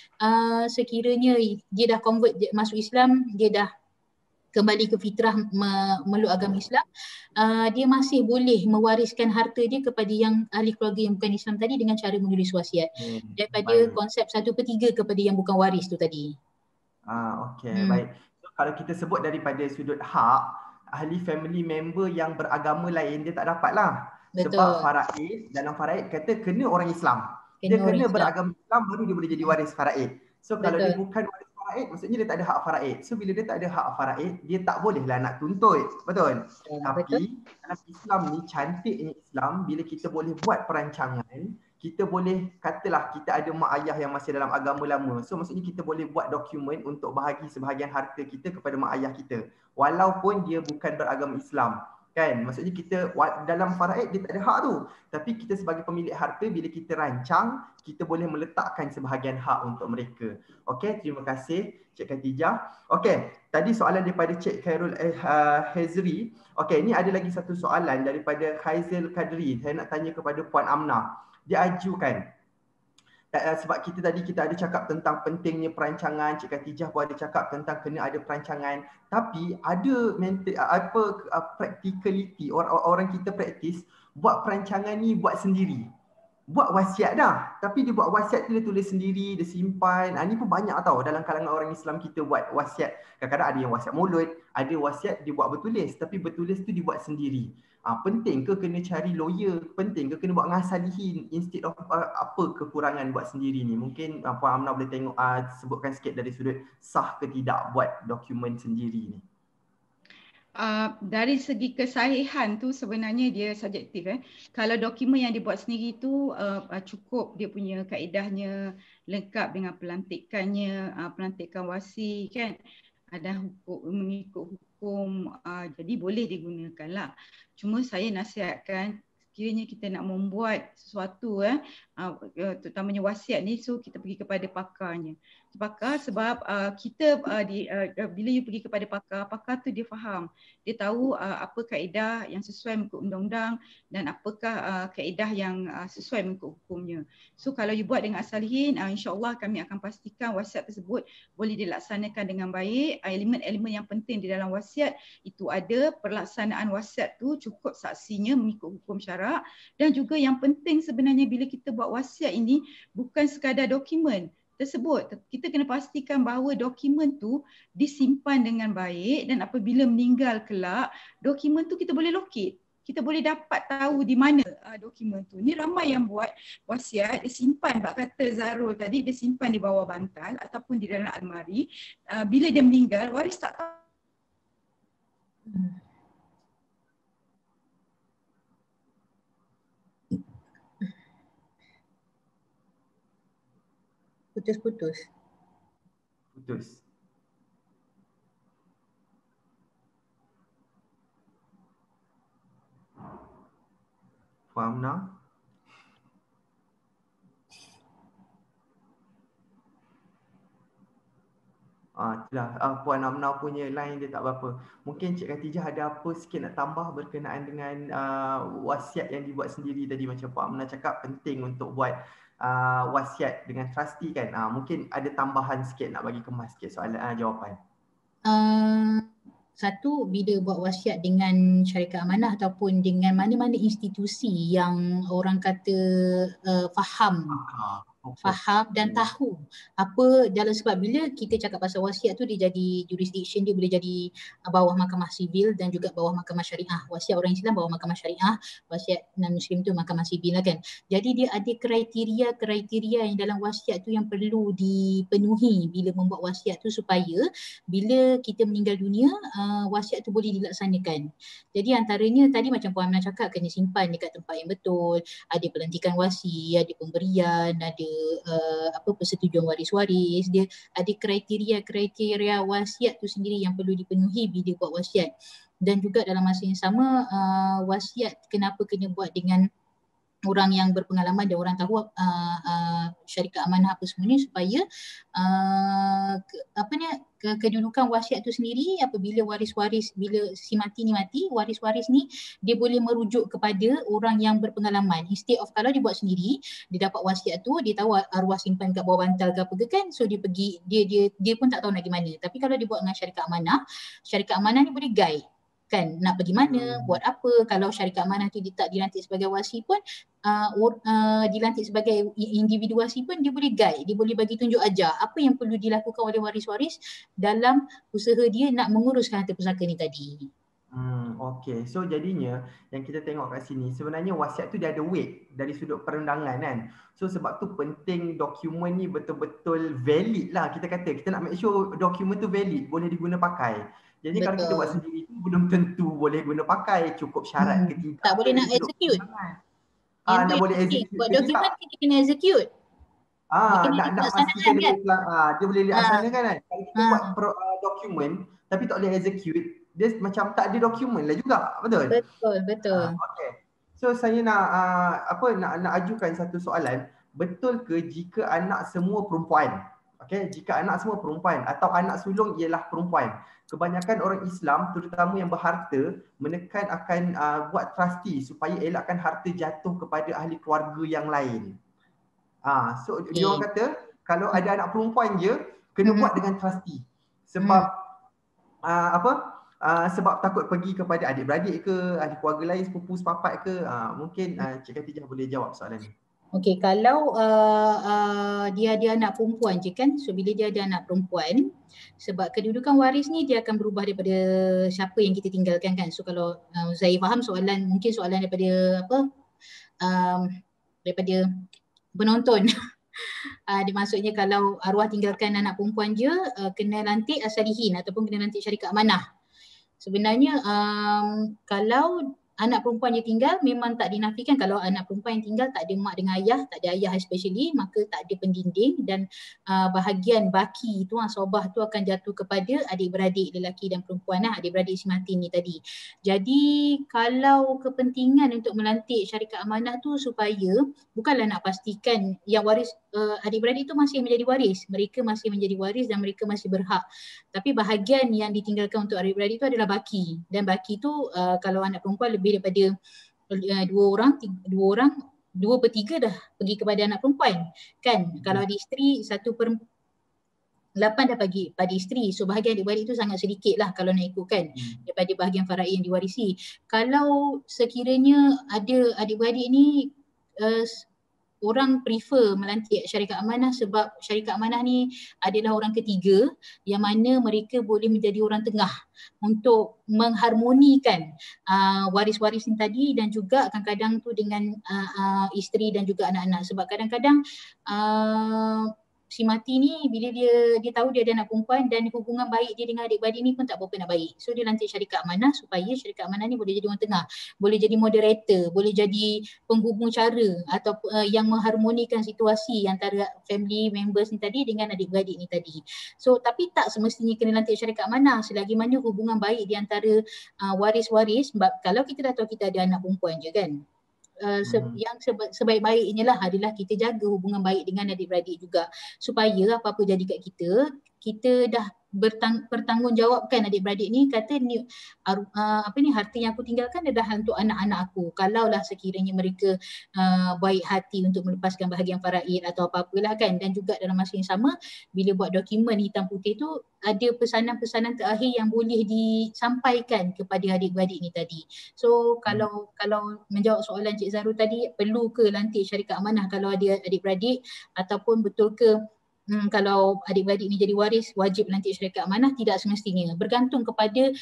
sekiranya dia dah convert masuk Islam, dia dah kembali ke fitrah meluk agama Islam, dia masih boleh mewariskan harta dia kepada yang ahli keluarga yang bukan Islam tadi dengan cara menulis wasiat. Daripada konsep 1/3 kepada yang bukan waris tu tadi. Okey, baik. So, kalau kita sebut daripada sudut hak, ahli family member yang beragama lain dia tak dapat lah. Sebab faraid, dalam faraid kata kena orang Islam. Dia kena beragama Islam baru dia boleh jadi waris faraid. So kalau dia bukan waris faraid, maksudnya dia tak ada hak faraid. So bila dia tak ada hak faraid, dia tak bolehlah nak tuntut. Betul? Tapi dalam Islam ni, cantiknya Islam, bila kita boleh buat perancangan, kita boleh katalah kita ada mak ayah yang masih dalam agama lama. So maksudnya kita boleh buat dokumen untuk bahagi sebahagian harta kita kepada mak ayah kita, walaupun dia bukan beragama Islam. Kan? Maksudnya kita dalam faraid dia tak ada hak tu. Tapi kita sebagai pemilik harta, bila kita rancang, kita boleh meletakkan sebahagian hak untuk mereka. Okey, terima kasih Cik Khatijah. Okey, tadi soalan daripada Cik Khairul Hezri. Okey, ini ada lagi satu soalan daripada Khaizil Kadri. Saya nak tanya kepada Puan Amnah. Dia ajukan, sebab kita ada cakap tentang pentingnya perancangan, Cik Khatijah pun ada cakap tentang kena ada perancangan, tapi ada practicality, orang kita praktis buat perancangan ni buat sendiri. Buat wasiat dah, tapi dia buat wasiat tu dia tulis sendiri, dia simpan. Ni pun banyak tau dalam kalangan orang Islam kita buat wasiat. Kadang-kadang ada yang wasiat mulut, ada wasiat dia buat bertulis, tapi bertulis tu dia buat sendiri. Penting ke kena cari lawyer? Penting ke kena buat ngasalihin instead of apa kekurangan buat sendiri ni? Mungkin Puan Amnah boleh tengok sebutkan sikit dari sudut sah ke tidak buat dokumen sendiri ni. Dari segi kesahihan tu sebenarnya dia subjektif. Kalau dokumen yang dibuat sendiri tu cukup dia punya kaedahnya, lengkap dengan pelantikannya, pelantikan wasi kan, ada mengikut hukum, jadi boleh digunakan lah. Cuma saya nasihatkan sekiranya kita nak membuat sesuatu terutamanya wasiat ni, so kita pergi kepada pakarnya. Pakar sebab kita bila you pergi kepada pakar tu dia faham, dia tahu apa kaedah yang sesuai mengikut undang-undang dan apakah kaedah yang sesuai mengikut hukumnya. So kalau you buat dengan asalihin, insya-Allah kami akan pastikan wasiat tersebut boleh dilaksanakan dengan baik. Elemen-elemen yang penting di dalam wasiat itu ada, pelaksanaan wasiat tu cukup saksinya mengikut hukum syarak, dan juga yang penting sebenarnya bila kita buat wasiat ini bukan sekadar dokumen tersebut, kita kena pastikan bahawa dokumen tu disimpan dengan baik, dan apabila meninggal kelak, dokumen tu kita boleh locate, kita boleh dapat tahu di mana dokumen tu. Ni ramai yang buat wasiat, dia simpan, bak kata Zarul tadi, dia simpan di bawah bantal ataupun di dalam almari. Bila dia meninggal, waris tak tahu. Putus. Puan Amna. Itulah Puan Amna punya line dia tak berapa. Mungkin Cik Khatijah ada apa sikit nak tambah berkenaan dengan wasiat yang dibuat sendiri tadi, macam Puan Amna cakap penting untuk buat wasiat dengan trustee kan. Mungkin ada tambahan sikit nak bagi kemas sikit soalan jawapan. Satu, bila buat wasiat dengan syarikat amanah ataupun dengan mana-mana institusi yang orang kata faham dan tahu apa dalam, sebab bila kita cakap pasal wasiat tu dia jadi jurisdiction, dia boleh jadi bawah mahkamah sivil dan juga bawah mahkamah syariah. Wasiat orang Islam bawah mahkamah syariah, wasiat non-Muslim tu mahkamah sivil lah kan. Jadi dia ada kriteria yang dalam wasiat tu yang perlu dipenuhi bila membuat wasiat tu, supaya bila kita meninggal dunia wasiat tu boleh dilaksanakan. Jadi antaranya tadi macam Puan Amna cakap, kena simpan dekat tempat yang betul, ada pelantikan wasi, ada pemberian, ada persetujuan waris-waris. Dia ada kriteria wasiat tu sendiri yang perlu dipenuhi bila buat wasiat. Dan juga dalam masa yang sama wasiat kenapa kena buat dengan orang yang berpengalaman dan orang tahu syarikat amanah apa semua ni, supaya kedudukan wasiat tu sendiri apabila waris-waris, bila si mati ni mati, waris-waris ni dia boleh merujuk kepada orang yang berpengalaman. Instead of kalau dia buat sendiri, dia dapat wasiat tu, dia tahu arwah simpan kat bawah bantal ke apa ke kan, so dia pergi, dia pun tak tahu nak pergi mana. Tapi kalau dia buat dengan syarikat amanah ni boleh guide kan, nak pergi mana, buat apa. Kalau syarikat amanah tu dia tak dilantik sebagai wasi pun, dilantik sebagai individu wasi pun, dia boleh guide, dia boleh bagi tunjuk ajar apa yang perlu dilakukan oleh waris-waris dalam usaha dia nak menguruskan harta pusaka ni tadi. Okay, so jadinya yang kita tengok kat sini sebenarnya wasiat tu dia ada weight dari sudut perundangan kan. So sebab tu penting dokumen ni betul-betul valid lah, kita kata. Kita nak make sure dokumen tu valid, boleh diguna pakai. Jadi kalau kita buat sendiri tu belum tentu boleh guna pakai, cukup syarat ketiga. Tak boleh nak execute. Nak boleh execute. Buat dokumen kita kena execute. Nak pastikan dia boleh dilaksanakan kan. Kalau kita buat dokumen tapi tak boleh execute, dia macam tak ada dokumen lah juga. Betul? Betul. Okay. So saya nak nak ajukan satu soalan. Betul ke jika anak semua perempuan? Okay, jika anak semua perempuan atau anak sulung ialah perempuan, kebanyakan orang Islam terutama yang berharta menekan akan buat trustee supaya elakkan harta jatuh kepada ahli keluarga yang lain. So dia orang kata kalau ada anak perempuan je kena buat dengan trustee. Sebab sebab takut pergi kepada adik-beradik ke, ahli keluarga lain, sepupu sepapat ke. Mungkin Cik Khatijah boleh jawab soalan ni. Okey, kalau dia ada anak perempuan je kan, so bila dia ada anak perempuan, sebab kedudukan waris ni dia akan berubah daripada siapa yang kita tinggalkan kan. So kalau saya faham soalan, mungkin soalan daripada daripada penonton. Dia maksudnya kalau arwah tinggalkan anak perempuan je, kena lantik asalihin ataupun kena lantik syarikat amanah. Sebenarnya kalau anak perempuan dia tinggal, memang tak dinafikan kalau anak perempuan yang tinggal tak ada mak dengan ayah, tak ada ayah especially, maka tak ada pendinding dan bahagian baki tu, asobah tu akan jatuh kepada adik-beradik lelaki dan perempuan, adik-beradik si mati ni tadi. Jadi kalau kepentingan untuk melantik syarikat amanah tu supaya bukanlah nak pastikan yang waris, adik-beradik tu masih menjadi waris, mereka masih menjadi waris dan mereka masih berhak. Tapi bahagian yang ditinggalkan untuk adik-beradik tu adalah baki, dan baki tu kalau anak perempuan lebih daripada 2 orang 2/3 dah pergi kepada anak perempuan kan. Kalau ada isteri 1/8 dah bagi pada isteri, so bahagian adik-beradik tu sangat sedikit lah kalau nak ikutkan daripada bahagian faraid yang diwarisi. Kalau sekiranya ada adik-beradik ni orang prefer melantik syarikat amanah sebab syarikat amanah ni adalah orang ketiga yang mana mereka boleh menjadi orang tengah untuk mengharmonikan waris-waris ni tadi, dan juga kadang-kadang tu dengan isteri dan juga anak-anak. Sebab kadang-kadang si mati ni bila dia tahu dia ada anak perempuan dan hubungan baik dia dengan adik-beradik ni pun tak berapa nak baik. So dia lantik syarikat amanah supaya syarikat amanah ni boleh jadi orang tengah, boleh jadi moderator, boleh jadi penghubung cara atau yang mengharmonikan situasi antara family members ni tadi dengan adik-beradik ni tadi. So tapi tak semestinya kena lantik syarikat amanah selagi mana hubungan baik di antara waris-waris. Sebab kalau kita dah tahu kita ada anak perempuan je kan, yang sebaik-baiknya lah adalah kita jaga hubungan baik dengan adik-beradik juga, supaya apa-apa jadi kat kita dah bertanggungjawabkan adik-beradik ni, kata ni harta yang aku tinggalkan adalah untuk anak-anak aku. Kalaulah sekiranya mereka baik hati untuk melepaskan bahagian faraid atau apa-apalah kan. Dan juga dalam masa yang sama, bila buat dokumen hitam putih tu, ada pesanan-pesanan terakhir yang boleh disampaikan kepada adik-beradik ni tadi. So kalau menjawab soalan Cik Zarul tadi, perlu ke lantik syarikat amanah kalau ada adik-beradik, ataupun betul ke kalau adik-beradik ni jadi waris wajib lantik syarikat amanah? Tidak semestinya. Bergantung kepada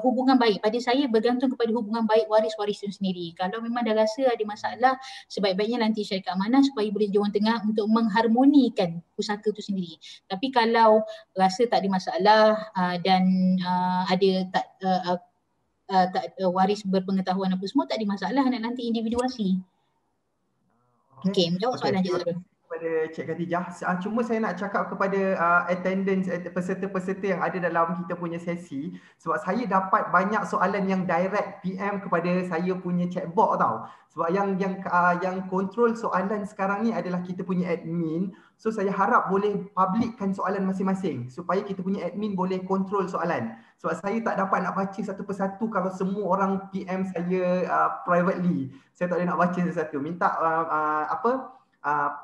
hubungan baik. Pada saya bergantung kepada hubungan baik waris-waris itu sendiri. Kalau memang dah rasa ada masalah, sebaik-baiknya lantik syarikat amanah supaya boleh jawab tengah untuk mengharmonikan pusaka itu sendiri. Tapi kalau rasa tak ada masalah dan ada tak waris berpengetahuan apa semua, tak ada masalah nak lantik individuasi. Okey, menjawab soalan Cik Zarul. Kepada Cik Khatijah, cuma saya nak cakap kepada attendance peserta-peserta yang ada dalam kita punya sesi, sebab saya dapat banyak soalan yang direct PM kepada saya punya chatbot tau. Sebab yang kontrol soalan sekarang ni adalah kita punya admin. So saya harap boleh publikkan soalan masing-masing supaya kita punya admin boleh kontrol soalan. Sebab saya tak dapat nak baca satu persatu kalau semua orang PM saya privately. Saya tak boleh nak baca satu-satu. Minta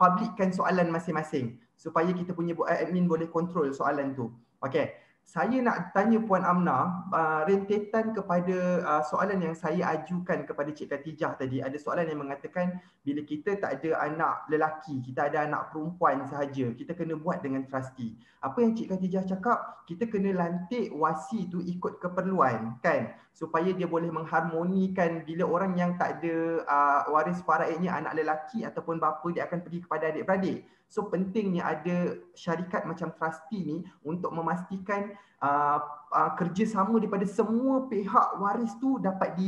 publikkan soalan masing-masing supaya kita punya admin boleh kontrol soalan tu. Okey. Saya nak tanya Puan Amna rentetan kepada soalan yang saya ajukan kepada Cik Khatijah tadi. Ada soalan yang mengatakan bila kita tak ada anak lelaki, kita ada anak perempuan sahaja, kita kena buat dengan trustee. Apa yang Cik Khatijah cakap, kita kena lantik wasi tu ikut keperluan kan, supaya dia boleh mengharmonikan bila orang yang tak ada waris faraidnya anak lelaki ataupun bapa, dia akan pergi kepada adik-beradik. So pentingnya ada syarikat macam trustee ni untuk memastikan kerjasama daripada semua pihak waris tu dapat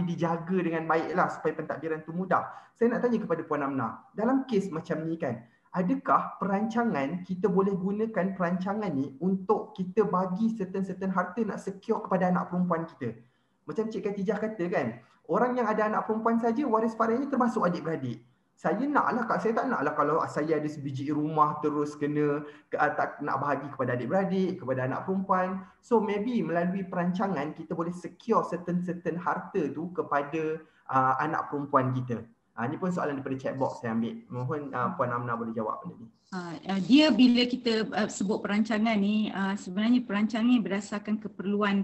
dijaga dengan baiklah supaya pentadbiran tu mudah. Saya nak tanya kepada Puan Amna, dalam kes macam ni kan, adakah perancangan kita boleh gunakan perancangan ni untuk kita bagi certain harta nak secure kepada anak perempuan kita? Macam Cik Khatijah kata kan, orang yang ada anak perempuan saja waris faraidnya termasuk adik-beradik. Saya tak naklah kalau saya ada sebiji rumah terus kena tak nak bahagi kepada adik-beradik, kepada anak perempuan. So maybe melalui perancangan kita boleh secure certain harta tu kepada anak perempuan kita. Ini pun soalan daripada chatbox saya ambil. Mohon Puan Amna boleh jawab benda ni. Dia bila kita sebut perancangan ni, sebenarnya perancangan berdasarkan keperluan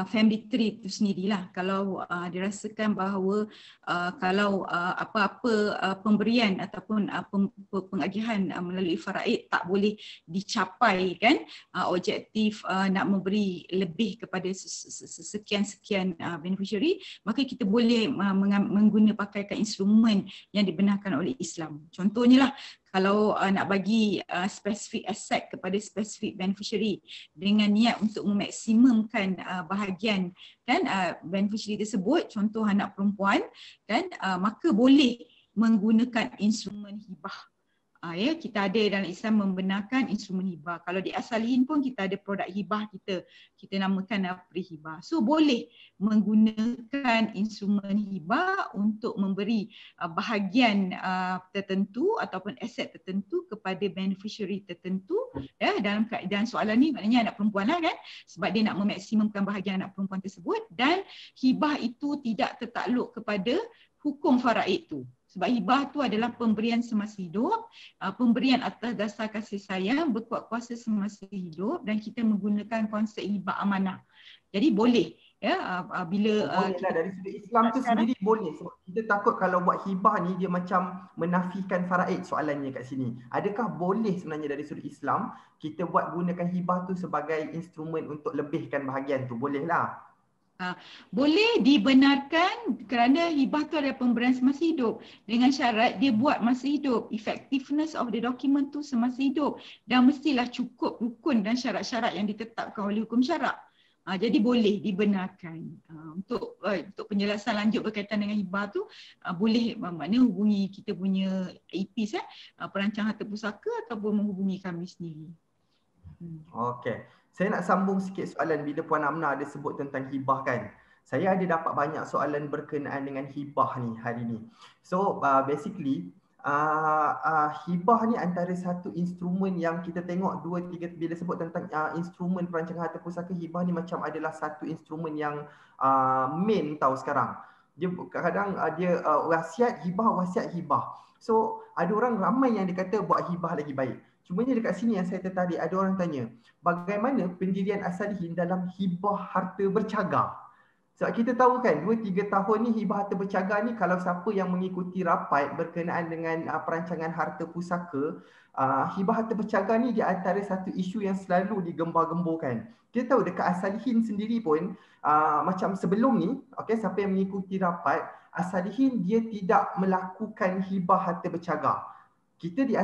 family tree itu sendirilah. Kalau dirasakan bahawa kalau apa-apa pemberian ataupun pengagihan melalui faraid tak boleh dicapai kan, objektif nak memberi lebih kepada sekian-sekian beneficiary, maka kita boleh pakaikan instrumen yang dibenarkan oleh Islam. Contohnya lah, kalau nak bagi spesifik aset kepada spesifik beneficiary dengan niat untuk memaksimumkan bahagian kan beneficiary tersebut, contoh anak perempuan kan, maka boleh menggunakan instrumen hibah. Ya, kita ada dalam Islam membenarkan instrumen hibah. Kalau di Asalihin pun kita ada produk hibah kita namakan pre-hibah. So boleh menggunakan instrumen hibah untuk memberi bahagian tertentu ataupun aset tertentu kepada beneficiary tertentu. Ya, dalam keadaan soalan ni maknanya anak perempuan lah kan, sebab dia nak memaksimumkan bahagian anak perempuan tersebut, dan hibah itu tidak tertakluk kepada hukum faraid tu. Sebab hibah tu adalah pemberian semasa hidup, pemberian atas dasar kasih sayang, berkuat kuasa semasa hidup, dan kita menggunakan konsep hibah amanah. Jadi boleh ya, bila boleh dari sudut Islam tu sendiri boleh. Sebab kita takut kalau buat hibah ni dia macam menafikan faraid soalannya kat sini. Adakah boleh sebenarnya dari sudut Islam kita buat gunakan hibah tu sebagai instrumen untuk lebihkan bahagian tu? Boleh lah. Boleh dibenarkan kerana hibah tu adalah pemberian semasa hidup dengan syarat dia buat masa hidup, effectiveness of the document tu semasa hidup, dan mestilah cukup rukun dan syarat-syarat yang ditetapkan oleh hukum syarak. Jadi boleh dibenarkan. Untuk penjelasan lanjut berkaitan dengan hibah tu, boleh maknanya hubungi kita punya APs perancang harta pusaka ataupun menghubungi kami sendiri. Okey. Saya nak sambung sikit soalan bila Puan Amna ada sebut tentang hibah kan. Saya ada dapat banyak soalan berkenaan dengan hibah ni hari ni. So basically hibah ni antara satu instrumen yang kita tengok 2-3 bila sebut tentang instrumen perancangan harta pusaka, hibah ni macam adalah satu instrumen yang main tau sekarang. Dia kadang dia wasiat hibah. So ada orang ramai yang dia kata buat hibah lagi baik. Cumanya dekat sini yang saya tertarik, ada orang tanya bagaimana pendirian As-Salihin dalam hibah harta bercagar. Sebab kita tahu kan 2-3 tahun ni hibah harta bercagar ni, kalau siapa yang mengikuti rapat berkenaan dengan perancangan harta pusaka, hibah harta bercagar ni di antara satu isu yang selalu digembar-gemburkan. Kita tahu dekat As-Salihin sendiri pun macam sebelum ni, okey, siapa yang mengikuti rapat, As-Salihin dia tidak melakukan hibah harta bercagar. Kita di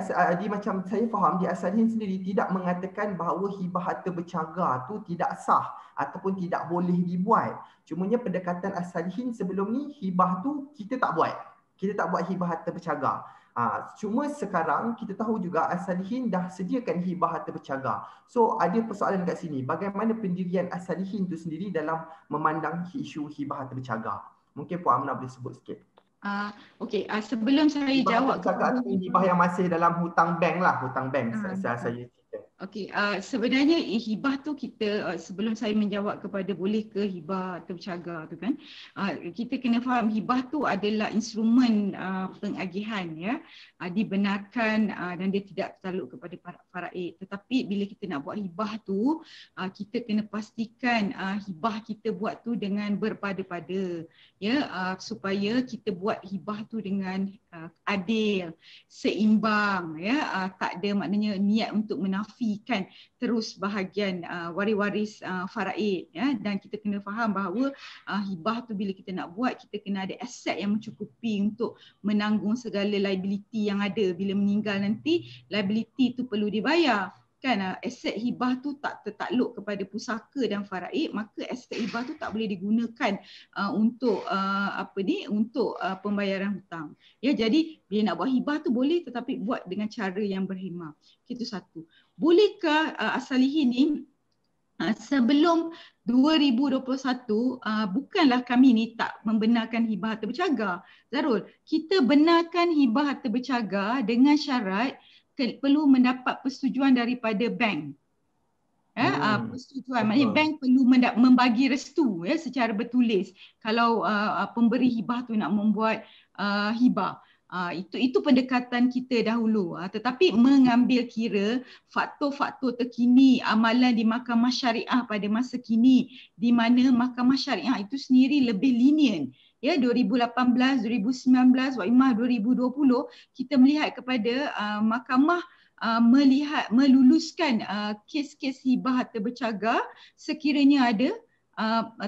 macam saya faham di As-Salihin sendiri tidak mengatakan bahawa hibah harta bercagar tu tidak sah ataupun tidak boleh dibuat. Cumanya pendekatan As-Salihin sebelum ni, hibah tu kita tak buat. Kita tak buat hibah harta bercagar. Cuma sekarang kita tahu juga As-Salihin dah sediakan hibah harta bercagar. So ada persoalan kat sini, bagaimana pendirian As-Salihin tu sendiri dalam memandang isu hibah harta bercagar. Mungkin Puan Amnah boleh sebut sikit. Okey, sebelum saya jawab hibah yang masih dalam hutang bank lah, hutang bank saya cerita. Okey, sebenarnya hibah tu kita sebelum saya menjawab kepada boleh ke hibah tercagar tu kan, kita kena faham hibah tu adalah instrumen pengagihan ya, dibenarkan dan dia tidak takluk kepada faraid. Tetapi bila kita nak buat hibah tu, kita kena pastikan hibah kita buat tu dengan berpada-pada ya, supaya kita buat hibah tu dengan adil, seimbang ya, tak ada maknanya niat untuk menafikan terus bahagian waris-waris faraid ya. Dan kita kena faham bahawa hibah tu bila kita nak buat, kita kena ada aset yang mencukupi untuk menanggung segala liability yang ada. Bila meninggal nanti liability tu perlu dibayar kan. Aset hibah tu tak tertakluk kepada pusaka dan faraid, maka aset hibah tu tak boleh digunakan untuk untuk pembayaran hutang ya. Jadi bila nak buat hibah tu boleh, tetapi buat dengan cara yang berhikmah. Itu satu. Bolehkah As-Salihin ni sebelum 2021 bukanlah kami ni tak membenarkan hibah harta bercagar, Zarul. Kita benarkan hibah harta bercagar dengan syarat perlu mendapat persetujuan daripada bank. Persetujuan maknanya bank perlu membagi restu ya secara bertulis kalau pemberi hibah tu nak membuat hibah. Itu pendekatan kita dahulu, tetapi mengambil kira faktor-faktor terkini amalan di mahkamah syariah pada masa kini, di mana mahkamah syariah itu sendiri lebih lenient ya. 2018, 2019, Waimah 2020 kita melihat kepada mahkamah meluluskan kes-kes hibah harta bercagar sekiranya ada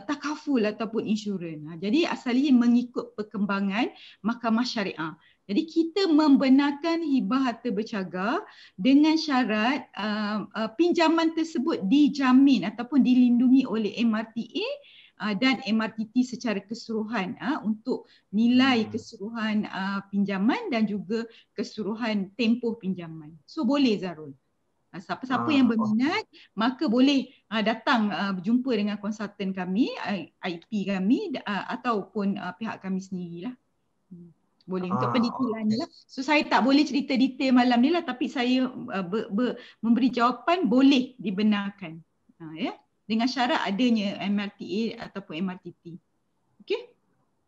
takaful ataupun insurans. Jadi As-Salihin mengikut perkembangan mahkamah syariah. Jadi kita membenarkan hibah harta bercagar dengan syarat pinjaman tersebut dijamin ataupun dilindungi oleh MRTA dan MRTT secara keseluruhan untuk nilai keseluruhan pinjaman dan juga keseluruhan tempoh pinjaman. So boleh Zarul. Siapa-siapa yang berminat maka boleh datang berjumpa dengan konsultan kami, IP kami ataupun pihak kami sendirilah. Boleh untuk pendetailan lah. So saya tak boleh cerita detail malam ni lah, tapi saya memberi jawapan boleh dibenarkan ya, dengan syarat adanya MRTA ataupun MRTT. Okey?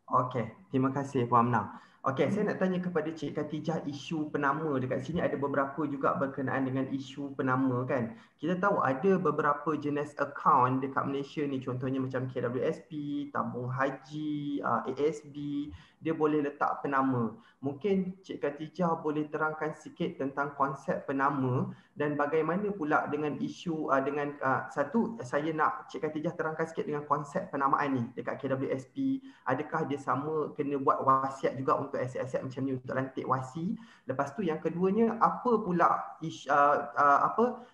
Okey, terima kasih Puan Amnah. Okey, saya nak tanya kepada Cik Khatijah isu penama. Dekat sini ada beberapa juga berkenaan dengan isu penama kan. Kita tahu ada beberapa jenis akaun dekat Malaysia ni, contohnya macam KWSP, tabung haji, ASB, dia boleh letak penama. Mungkin Cik Khatijah boleh terangkan sikit tentang konsep penama dan bagaimana pula dengan isu satu, saya nak Cik Khatijah terangkan sikit dengan konsep penamaan ni dekat KWSP. Adakah dia sama kena buat wasiat juga untuk aset-aset macam ni untuk lantik wasi? Lepas tu yang keduanya, apa pula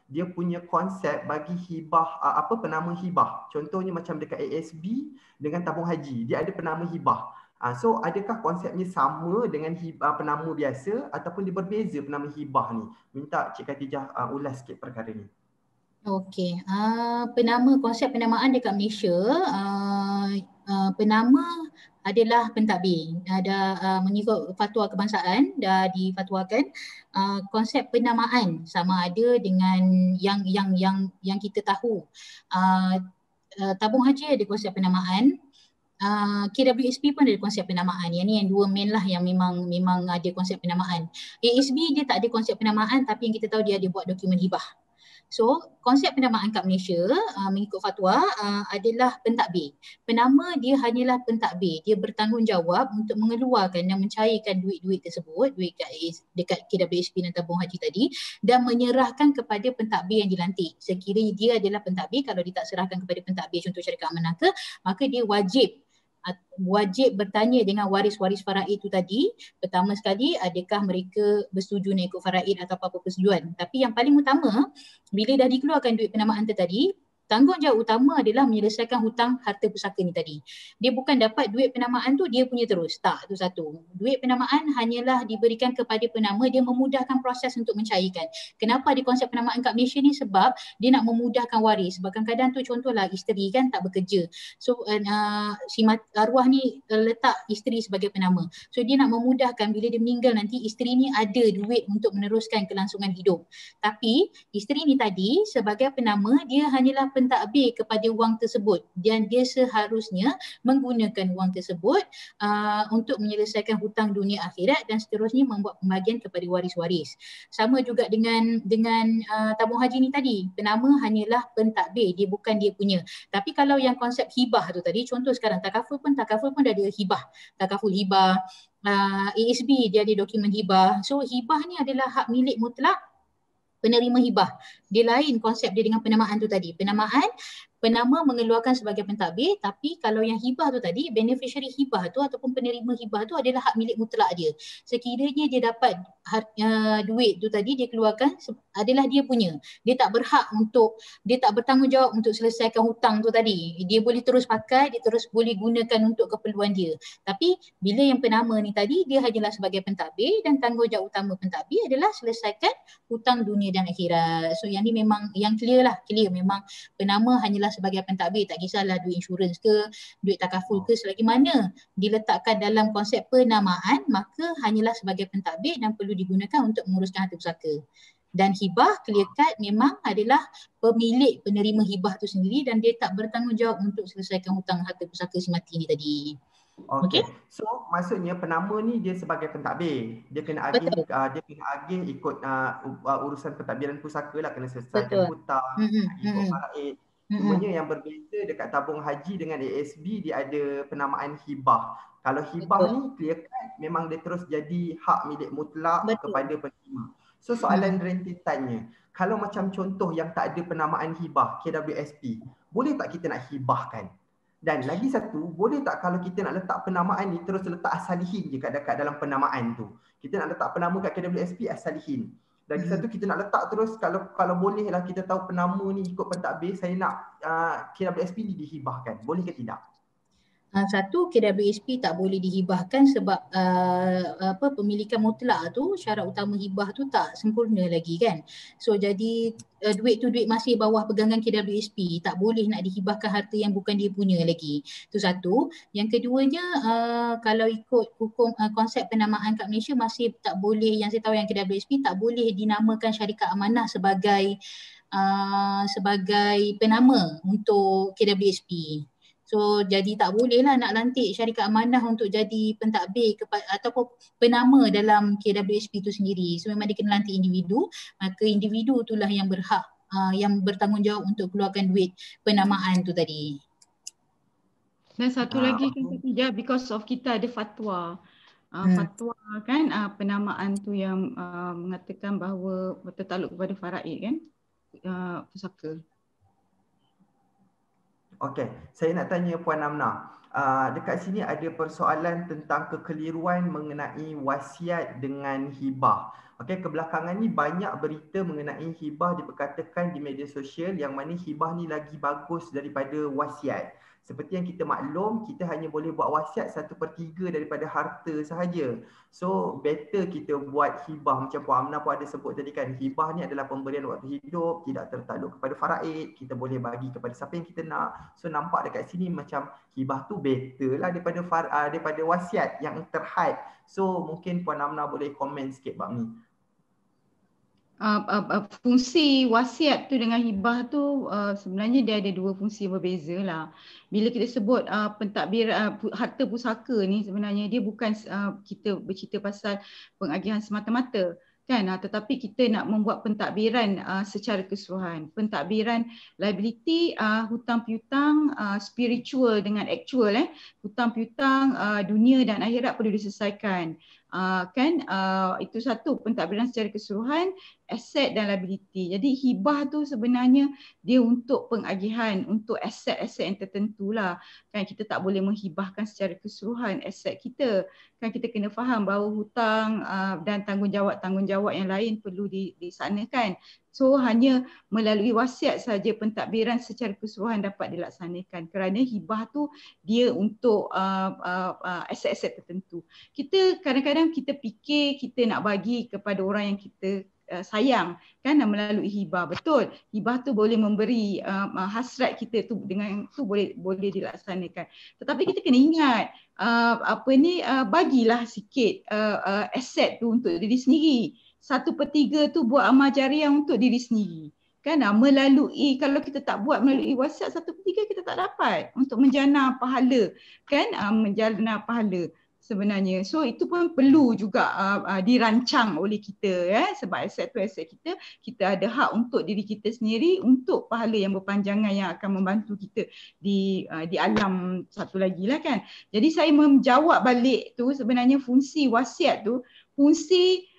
dia punya konsep bagi hibah, penama hibah. Contohnya macam dekat ASB dengan tabung haji, dia ada penama hibah. So adakah konsepnya sama dengan penama biasa ataupun dia berbeza penama hibah ni? Minta Cik Khatijah ulas sikit perkara ni. Okey, konsep penamaan dekat Malaysia penama adalah pentadbir. Mengikut fatwa kebangsaan dah difatwakan konsep penamaan sama ada dengan yang kita tahu. Tabung haji ada konsep penamaan. KWSP pun ada konsep penamaan. Yang ni yang dua main lah yang memang ada konsep penamaan. ASB dia tak ada konsep penamaan, tapi yang kita tahu dia ada buat dokumen hibah. So konsep penamaan kat Malaysia mengikut fatwa adalah pentadbir. Penama dia hanyalah pentadbir. Dia bertanggungjawab untuk mengeluarkan dan mencairkan duit-duit tersebut, duit dekat KWSP dan tabung haji tadi, dan menyerahkan kepada pentadbir yang dilantik. Sekiranya dia adalah pentadbir, kalau dia tak serahkan kepada pentadbir contoh syarikat amanah ke, maka dia wajib bertanya dengan waris-waris faraid itu tadi. Pertama sekali, adakah mereka bersetuju nak ikut faraid atau apa-apa persetujuan. Tapi yang paling utama, bila dah dikeluarkan duit penamaan tadi, tanggungjawab utama adalah menyelesaikan hutang harta pusaka ni tadi. Dia bukan dapat duit penamaan tu dia punya terus. Tak, tu satu. Duit penamaan hanyalah diberikan kepada penama, dia memudahkan proses untuk mencairkan. Kenapa ada konsep penamaan kat Malaysia ni? Sebab dia nak memudahkan waris. Sebab kadang-kadang tu contohlah isteri kan tak bekerja. So si arwah ni letak isteri sebagai penama. So dia nak memudahkan bila dia meninggal nanti isteri ni ada duit untuk meneruskan kelangsungan hidup. Tapi isteri ni tadi sebagai penama dia hanyalah pentadbir kepada wang tersebut dan dia seharusnya menggunakan wang tersebut untuk menyelesaikan hutang dunia akhirat dan seterusnya membuat pembagian kepada waris-waris. Sama juga dengan tabung haji ni tadi, penama hanyalah pentadbir, dia bukan dia punya. Tapi kalau yang konsep hibah tu tadi, contoh sekarang takaful pun dah ada hibah, takaful hibah, ASB dia ada dokumen hibah. So hibah ni adalah hak milik mutlak penerima hibah. Dia lain konsep dia dengan penamaan tu tadi. Penama mengeluarkan sebagai pentadbir, tapi kalau yang hibah tu tadi, beneficiary hibah tu ataupun penerima hibah tu adalah hak milik mutlak dia. Sekiranya dia dapat duit tu tadi dia keluarkan adalah dia punya. Dia tak bertanggungjawab untuk selesaikan hutang tu tadi. Dia boleh terus pakai, dia terus boleh gunakan untuk keperluan dia. Tapi bila yang penama ni tadi, dia hanyalah sebagai pentadbir dan tanggungjawab utama pentadbir adalah selesaikan hutang dunia dan akhirat. So yang ni memang yang clear memang penama hanyalah sebagai pentadbir, tak kisahlah duit insurans ke, duit takaful ke, selagi mana diletakkan dalam konsep penamaan maka hanyalah sebagai pentadbir dan perlu digunakan untuk menguruskan harta pusaka. Dan hibah clear cut memang adalah pemilik penerima hibah tu sendiri dan dia tak bertanggungjawab untuk selesaikan hutang harta pusaka si mati ni tadi. Okey. So maksudnya penama ni dia sebagai pentadbir. Dia kena agih ikut urusan pentadbiran pusaka lah, kena selesaikan hutang, ikut faraid. Cumanya yang berbeza dekat tabung haji dengan ASB dia ada penamaan hibah. Kalau hibah ni clear cut memang dia terus jadi hak milik mutlak kepada penerima. So soalan rentetannya, kalau macam contoh yang tak ada penamaan hibah KWSP, boleh tak kita nak hibahkan? Dan lagi satu, boleh tak kalau kita nak letak penamaan ni terus letak as-salihin je kat dalam penamaan tu? Kita nak letak penama kat KWSP as-salihin. Lagi satu kita nak letak terus kalau boleh lah kita tahu penama ni ikut pentadbir, saya nak KWSP ni dihibahkan. Boleh ke tidak? Satu, KWSP tak boleh dihibahkan sebab pemilikan mutlak tu, syarat utama hibah tu tak sempurna lagi kan. So jadi duit tu duit masih bawah pegangan KWSP, tak boleh nak dihibahkan harta yang bukan dia punya lagi. Itu satu. Yang keduanya kalau ikut hukum konsep penamaan kat Malaysia masih tak boleh, yang saya tahu yang KWSP tak boleh dinamakan syarikat amanah sebagai penama untuk KWSP. So jadi tak bolehlah nak lantik syarikat amanah untuk jadi pentadbir ataupun penama dalam KWSP itu sendiri. So memang dia kena lantik individu, maka individu itulah yang berhak yang bertanggungjawab untuk keluarkan duit penamaan tu tadi. Dan satu lagi kan Khatijah, because of kita ada fatwa. Fatwa kan penamaan tu yang mengatakan bahawa tertakluk kepada faraid kan pusaka. Okey, saya nak tanya Puan Amna. Dekat sini ada persoalan tentang kekeliruan mengenai wasiat dengan hibah. Okey, kebelakangan ni banyak berita mengenai hibah diperkatakan di media sosial yang mana hibah ni lagi bagus daripada wasiat. Seperti yang kita maklum, kita hanya boleh buat wasiat 1/3 daripada harta sahaja. So, better kita buat hibah macam Puan Amna pun ada sebut tadi kan. Hibah ni adalah pemberian waktu hidup, tidak tertakluk kepada faraid, kita boleh bagi kepada siapa yang kita nak. So, nampak dekat sini macam hibah tu better lah daripada wasiat yang terhad. So, mungkin Puan Amna boleh komen sikit bab ni. Fungsi wasiat tu dengan hibah tu sebenarnya dia ada dua fungsi berbeza lah. Bila kita sebut pentadbir harta pusaka ni sebenarnya dia bukan kita bercerita pasal pengagihan semata-mata kan, tetapi kita nak membuat pentadbiran secara keseluruhan. Pentadbiran liability, hutang piutang spiritual dengan actual, hutang piutang dunia dan akhirat perlu diselesaikan. Itu satu pentadbiran secara keseluruhan aset dan liability. Jadi hibah tu sebenarnya dia untuk pengagihan, untuk aset-aset yang tertentu lah. Kan kita tak boleh menghibahkan secara keseluruhan aset kita. Kan kita kena faham bahawa hutang dan tanggungjawab yang lain perlu disanakan. So hanya melalui wasiat saja pentadbiran secara keseluruhan dapat dilaksanakan. Kerana hibah tu dia untuk aset-aset tertentu. Kita kadang-kadang kita fikir kita nak bagi kepada orang yang kita sayang kan melalui hibah. Betul, hibah tu boleh memberi hasrat kita tu dengan tu boleh dilaksanakan. Tetapi kita kena ingat bagilah sikit aset tu untuk diri sendiri. 1/3 tu buat amal jariah untuk diri sendiri. Kan melalui, kalau kita tak buat melalui wasiat 1/3 kita tak dapat untuk menjana pahala kan, menjana pahala sebenarnya. So itu pun perlu juga dirancang oleh kita sebab aset tu aset kita, kita ada hak untuk diri kita sendiri, untuk pahala yang berpanjangan yang akan membantu kita di alam satu lagi lah kan. Jadi saya menjawab balik tu sebenarnya fungsi wasiat tu, fungsi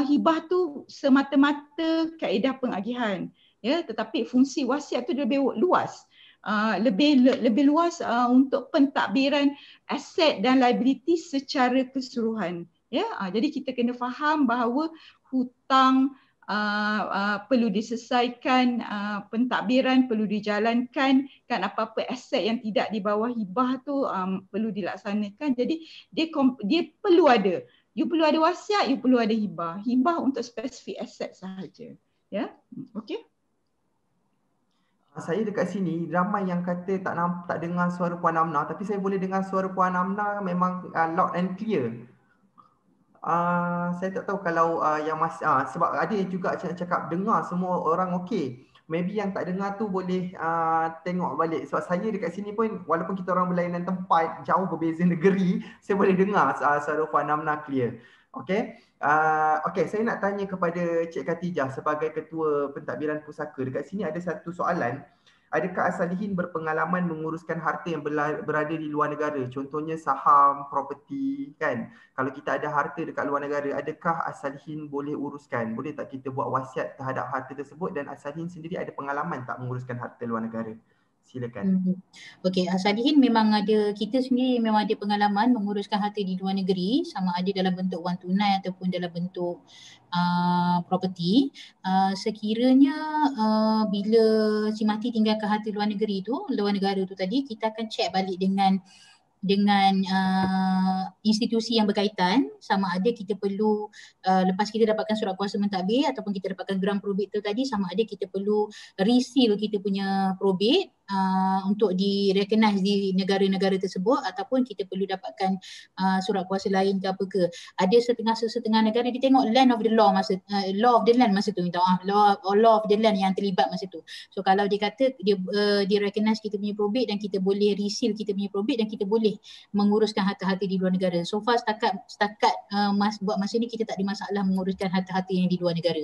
hibah tu semata-mata kaedah pengagihan tetapi fungsi wasiat tu lebih luas. Lebih luas untuk pentadbiran aset dan liability secara keseluruhan. Jadi kita kena faham bahawa hutang perlu diselesaikan, pentadbiran perlu dijalankan, kan apa-apa aset yang tidak di bawah hibah tu perlu dilaksanakan. Jadi dia perlu ada. You perlu ada wasiat, you perlu ada hibah. Hibah untuk spesifik aset sahaja. Okey. Saya dekat sini ramai yang kata tak dengar suara Puan Amna, tapi saya boleh dengar suara Puan Amna memang loud and clear. Saya tak tahu kalau yang masih sebab ada juga cakap dengar semua orang okey. Maybe yang tak dengar tu boleh tengok balik. Sebab saya dekat sini pun walaupun kita orang berlainan tempat, jauh berbeza negeri, saya boleh dengar suara Puan Amna clear. Okey. Okey, saya nak tanya kepada Cik Khatijah sebagai Ketua Pentadbiran Pusaka. Dekat sini ada satu soalan. Adakah As-Salihin berpengalaman menguruskan harta yang berada di luar negara? Contohnya saham, properti kan? Kalau kita ada harta dekat luar negara, adakah As-Salihin boleh uruskan? Boleh tak kita buat wasiat terhadap harta tersebut, dan As-Salihin sendiri ada pengalaman tak menguruskan harta luar negara? Silakan. Okey, As-Salihin memang ada, kita sendiri memang ada pengalaman menguruskan harta di luar negeri, sama ada dalam bentuk wang tunai ataupun dalam bentuk properti. Sekiranya bila si mati tinggalkan harta luar negara tu tadi, kita akan check balik dengan institusi yang berkaitan, sama ada kita perlu lepas kita dapatkan surat kuasa mentadbir ataupun kita dapatkan geran probate tu tadi, sama ada kita perlu reseal kita punya probate untuk di-recognize di negara-negara tersebut, ataupun kita perlu dapatkan surat kuasa lain ke apa ke. Ada setengah negara dia tengok land of the law law of the land masa tu, law of the land yang terlibat masa tu. So kalau dia kata dia recognize kita punya probate dan kita boleh reseal kita punya probate dan kita boleh menguruskan harta-harta di luar negara. So far setakat buat masa ni kita tak ada masalah menguruskan harta-harta yang di luar negara.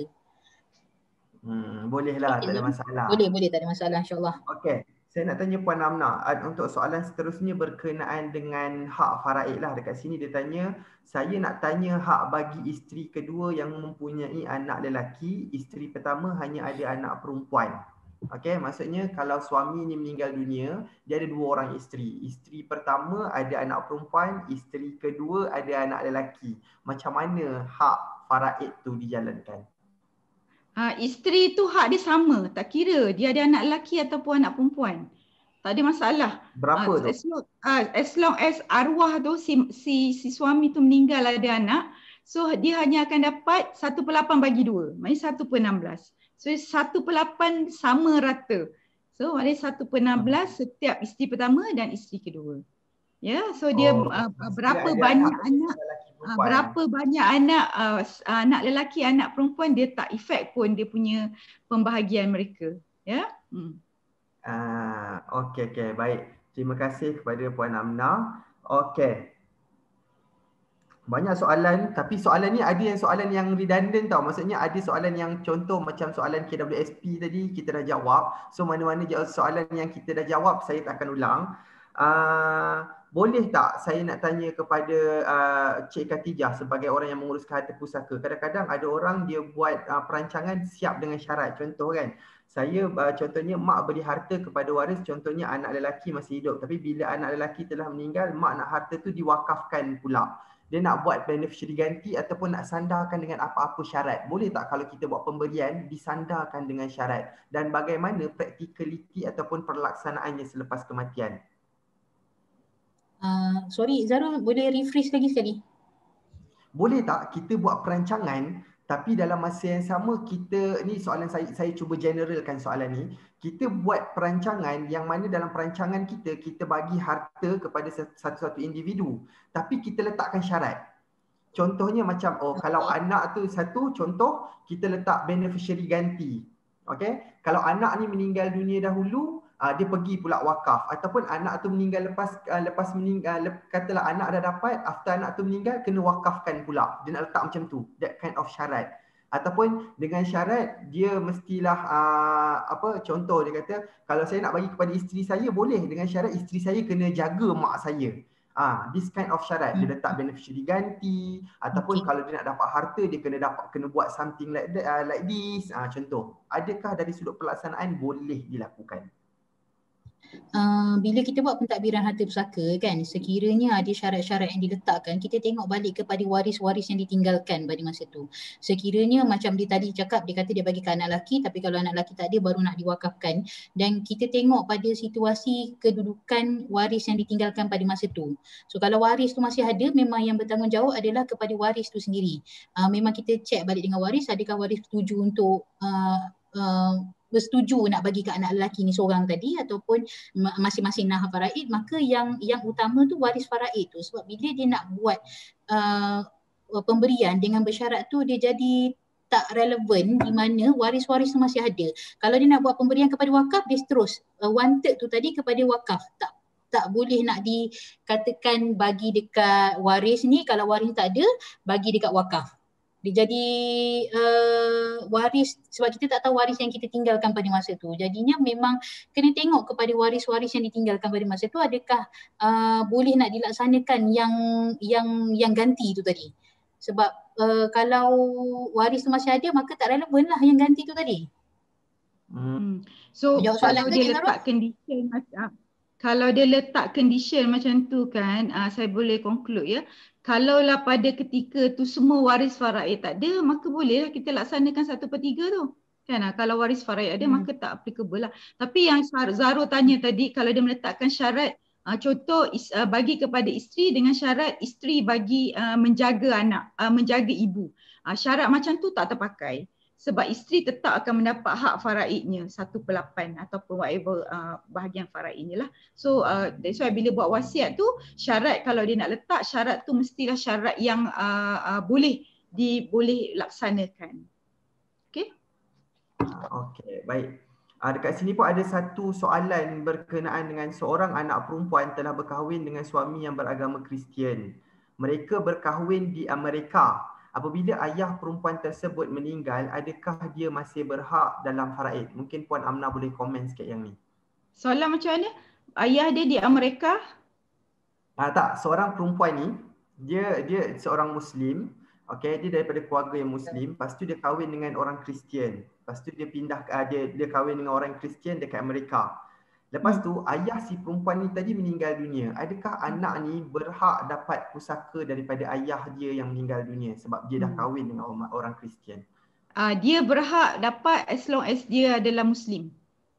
Bolehlah, tak ada masalah. Boleh, tak ada masalah, insyaAllah. Okey, saya nak tanya Puan Amna untuk soalan seterusnya berkenaan dengan hak faraid lah. Dekat sini dia tanya, saya nak tanya hak bagi isteri kedua yang mempunyai anak lelaki, isteri pertama hanya ada anak perempuan. Okey, maksudnya kalau suami ni meninggal dunia, dia ada 2 orang isteri. Isteri pertama ada anak perempuan, isteri kedua ada anak lelaki. Macam mana hak faraid tu dijalankan? Isteri tu hak dia sama, tak kira dia ada anak lelaki ataupun anak perempuan. Tak ada masalah. Berapa tu? As long as arwah tu si suami tu meninggal ada anak, so dia hanya akan dapat 1/8 bagi 2. Maknanya 1/16. So 1/8 sama rata. So maknanya 1/16 setiap isteri pertama dan isteri kedua. Ya, so dia berapa banyak anak lelaki, anak perempuan, dia tak efek pun dia punya pembahagian mereka. Ya. Okey, baik. Terima kasih kepada Puan Amna. Okey. Banyak soalan, tapi soalan ni ada yang soalan yang redundant tau. Maksudnya ada soalan yang contoh macam soalan KWSP tadi kita dah jawab. So mana-mana soalan yang kita dah jawab saya tak akan ulang. Boleh tak saya nak tanya kepada Cik Khatijah sebagai orang yang menguruskan harta pusaka. Kadang-kadang ada orang dia buat perancangan siap dengan syarat. Contoh kan, saya contohnya mak beri harta kepada waris, contohnya anak lelaki masih hidup. Tapi bila anak lelaki telah meninggal, mak nak harta tu diwakafkan pula. Dia nak buat beneficiary ganti ataupun nak sandarkan dengan apa-apa syarat. Boleh tak kalau kita buat pemberian disandarkan dengan syarat? Dan bagaimana practicality ataupun perlaksanaannya selepas kematian? Sorry Zarul, boleh refresh lagi sekali? Boleh tak kita buat perancangan tapi dalam masa yang sama kita, ni soalan saya cuba generalkan soalan ni. Kita buat perancangan yang mana dalam perancangan kita bagi harta kepada satu-satu individu. Tapi kita letakkan syarat. Contohnya macam, kalau anak tu satu, contoh kita letak beneficiary ganti. Okay? Kalau anak ni meninggal dunia dahulu, dia pergi pula wakaf. Ataupun anak tu meninggal lepas meninggal, katalah anak dah dapat, after anak tu meninggal kena wakafkan pula. Dia nak letak macam tu, that kind of syarat. Ataupun dengan syarat dia mestilah contoh dia kata, kalau saya nak bagi kepada isteri saya boleh, dengan syarat isteri saya kena jaga mak saya. This kind of syarat. Dia letak beneficiary ganti, ataupun kalau dia nak dapat harta dia kena buat something like that, like this. Contoh, adakah dari sudut pelaksanaan boleh dilakukan? Bila kita buat pentadbiran harta pusaka kan, sekiranya ada syarat-syarat yang diletakkan, kita tengok balik kepada waris-waris yang ditinggalkan pada masa tu. Sekiranya macam dia tadi cakap, dia kata dia bagi ke anak lelaki, tapi kalau anak lelaki tak ada baru nak diwakafkan, dan kita tengok pada situasi kedudukan waris yang ditinggalkan pada masa tu. So kalau waris tu masih ada, memang yang bertanggungjawab adalah kepada waris tu sendiri. Memang kita check balik dengan waris, adakah waris setuju untuk bersetuju nak bagi ke anak lelaki ni seorang tadi ataupun masing-masing nah faraid, maka yang utama tu waris faraid tu. Sebab bila dia nak buat pemberian dengan bersyarat tu, dia jadi tak relevan di mana waris-waris tu masih ada. Kalau dia nak buat pemberian kepada wakaf, dia terus wanted tu tadi kepada wakaf. Tak boleh nak dikatakan bagi dekat waris ni, kalau waris tak ada, bagi dekat wakaf. Dia jadi waris, sebab kita tak tahu waris yang kita tinggalkan pada masa tu. Jadinya memang kena tengok kepada waris-waris yang ditinggalkan pada masa tu, adakah boleh nak dilaksanakan yang ganti tu tadi. Sebab kalau waris tu masih ada, maka tak relevan lah yang ganti tu tadi. So kalau dia letak condition kalau dia letak condition macam tu kan, saya boleh conclude ya. Kalaulah pada ketika tu semua waris faraid tak ada, maka bolehlah kita laksanakan 1/3 tu. Kan? Kalau waris faraid ada, maka tak applicable lah. Tapi yang Zarul tanya tadi, kalau dia meletakkan syarat, contoh bagi kepada isteri dengan syarat isteri bagi menjaga anak, menjaga ibu. Syarat macam tu tak terpakai. Sebab isteri tetap akan mendapat hak faraidnya 1/8 ataupun whatever bahagian faraidnya lah. So that's why bila buat wasiat tu, syarat kalau dia nak letak, syarat tu mestilah syarat yang boleh laksanakan. Okay? Okay, baik. Dekat sini pun ada satu soalan berkenaan dengan seorang anak perempuan telah berkahwin dengan suami yang beragama Kristian. Mereka berkahwin di Amerika. Apabila ayah perempuan tersebut meninggal, adakah dia masih berhak dalam faraid? Mungkin Puan Amna boleh komen sikit yang ni. Soalan macam mana? Ayah dia di Amerika? Tak, seorang perempuan ni, dia seorang Muslim. Okay, dia daripada keluarga yang Muslim. Lepas tu dia kahwin dengan orang Kristian. Lepas tu dia pindah, dia kahwin dengan orang Kristian dekat Amerika. Lepas tu ayah si perempuan ni tadi meninggal dunia. Adakah anak ni berhak dapat pusaka daripada ayah dia yang meninggal dunia sebab dia dah kahwin dengan orang Kristian? Dia berhak dapat as long as dia adalah Muslim.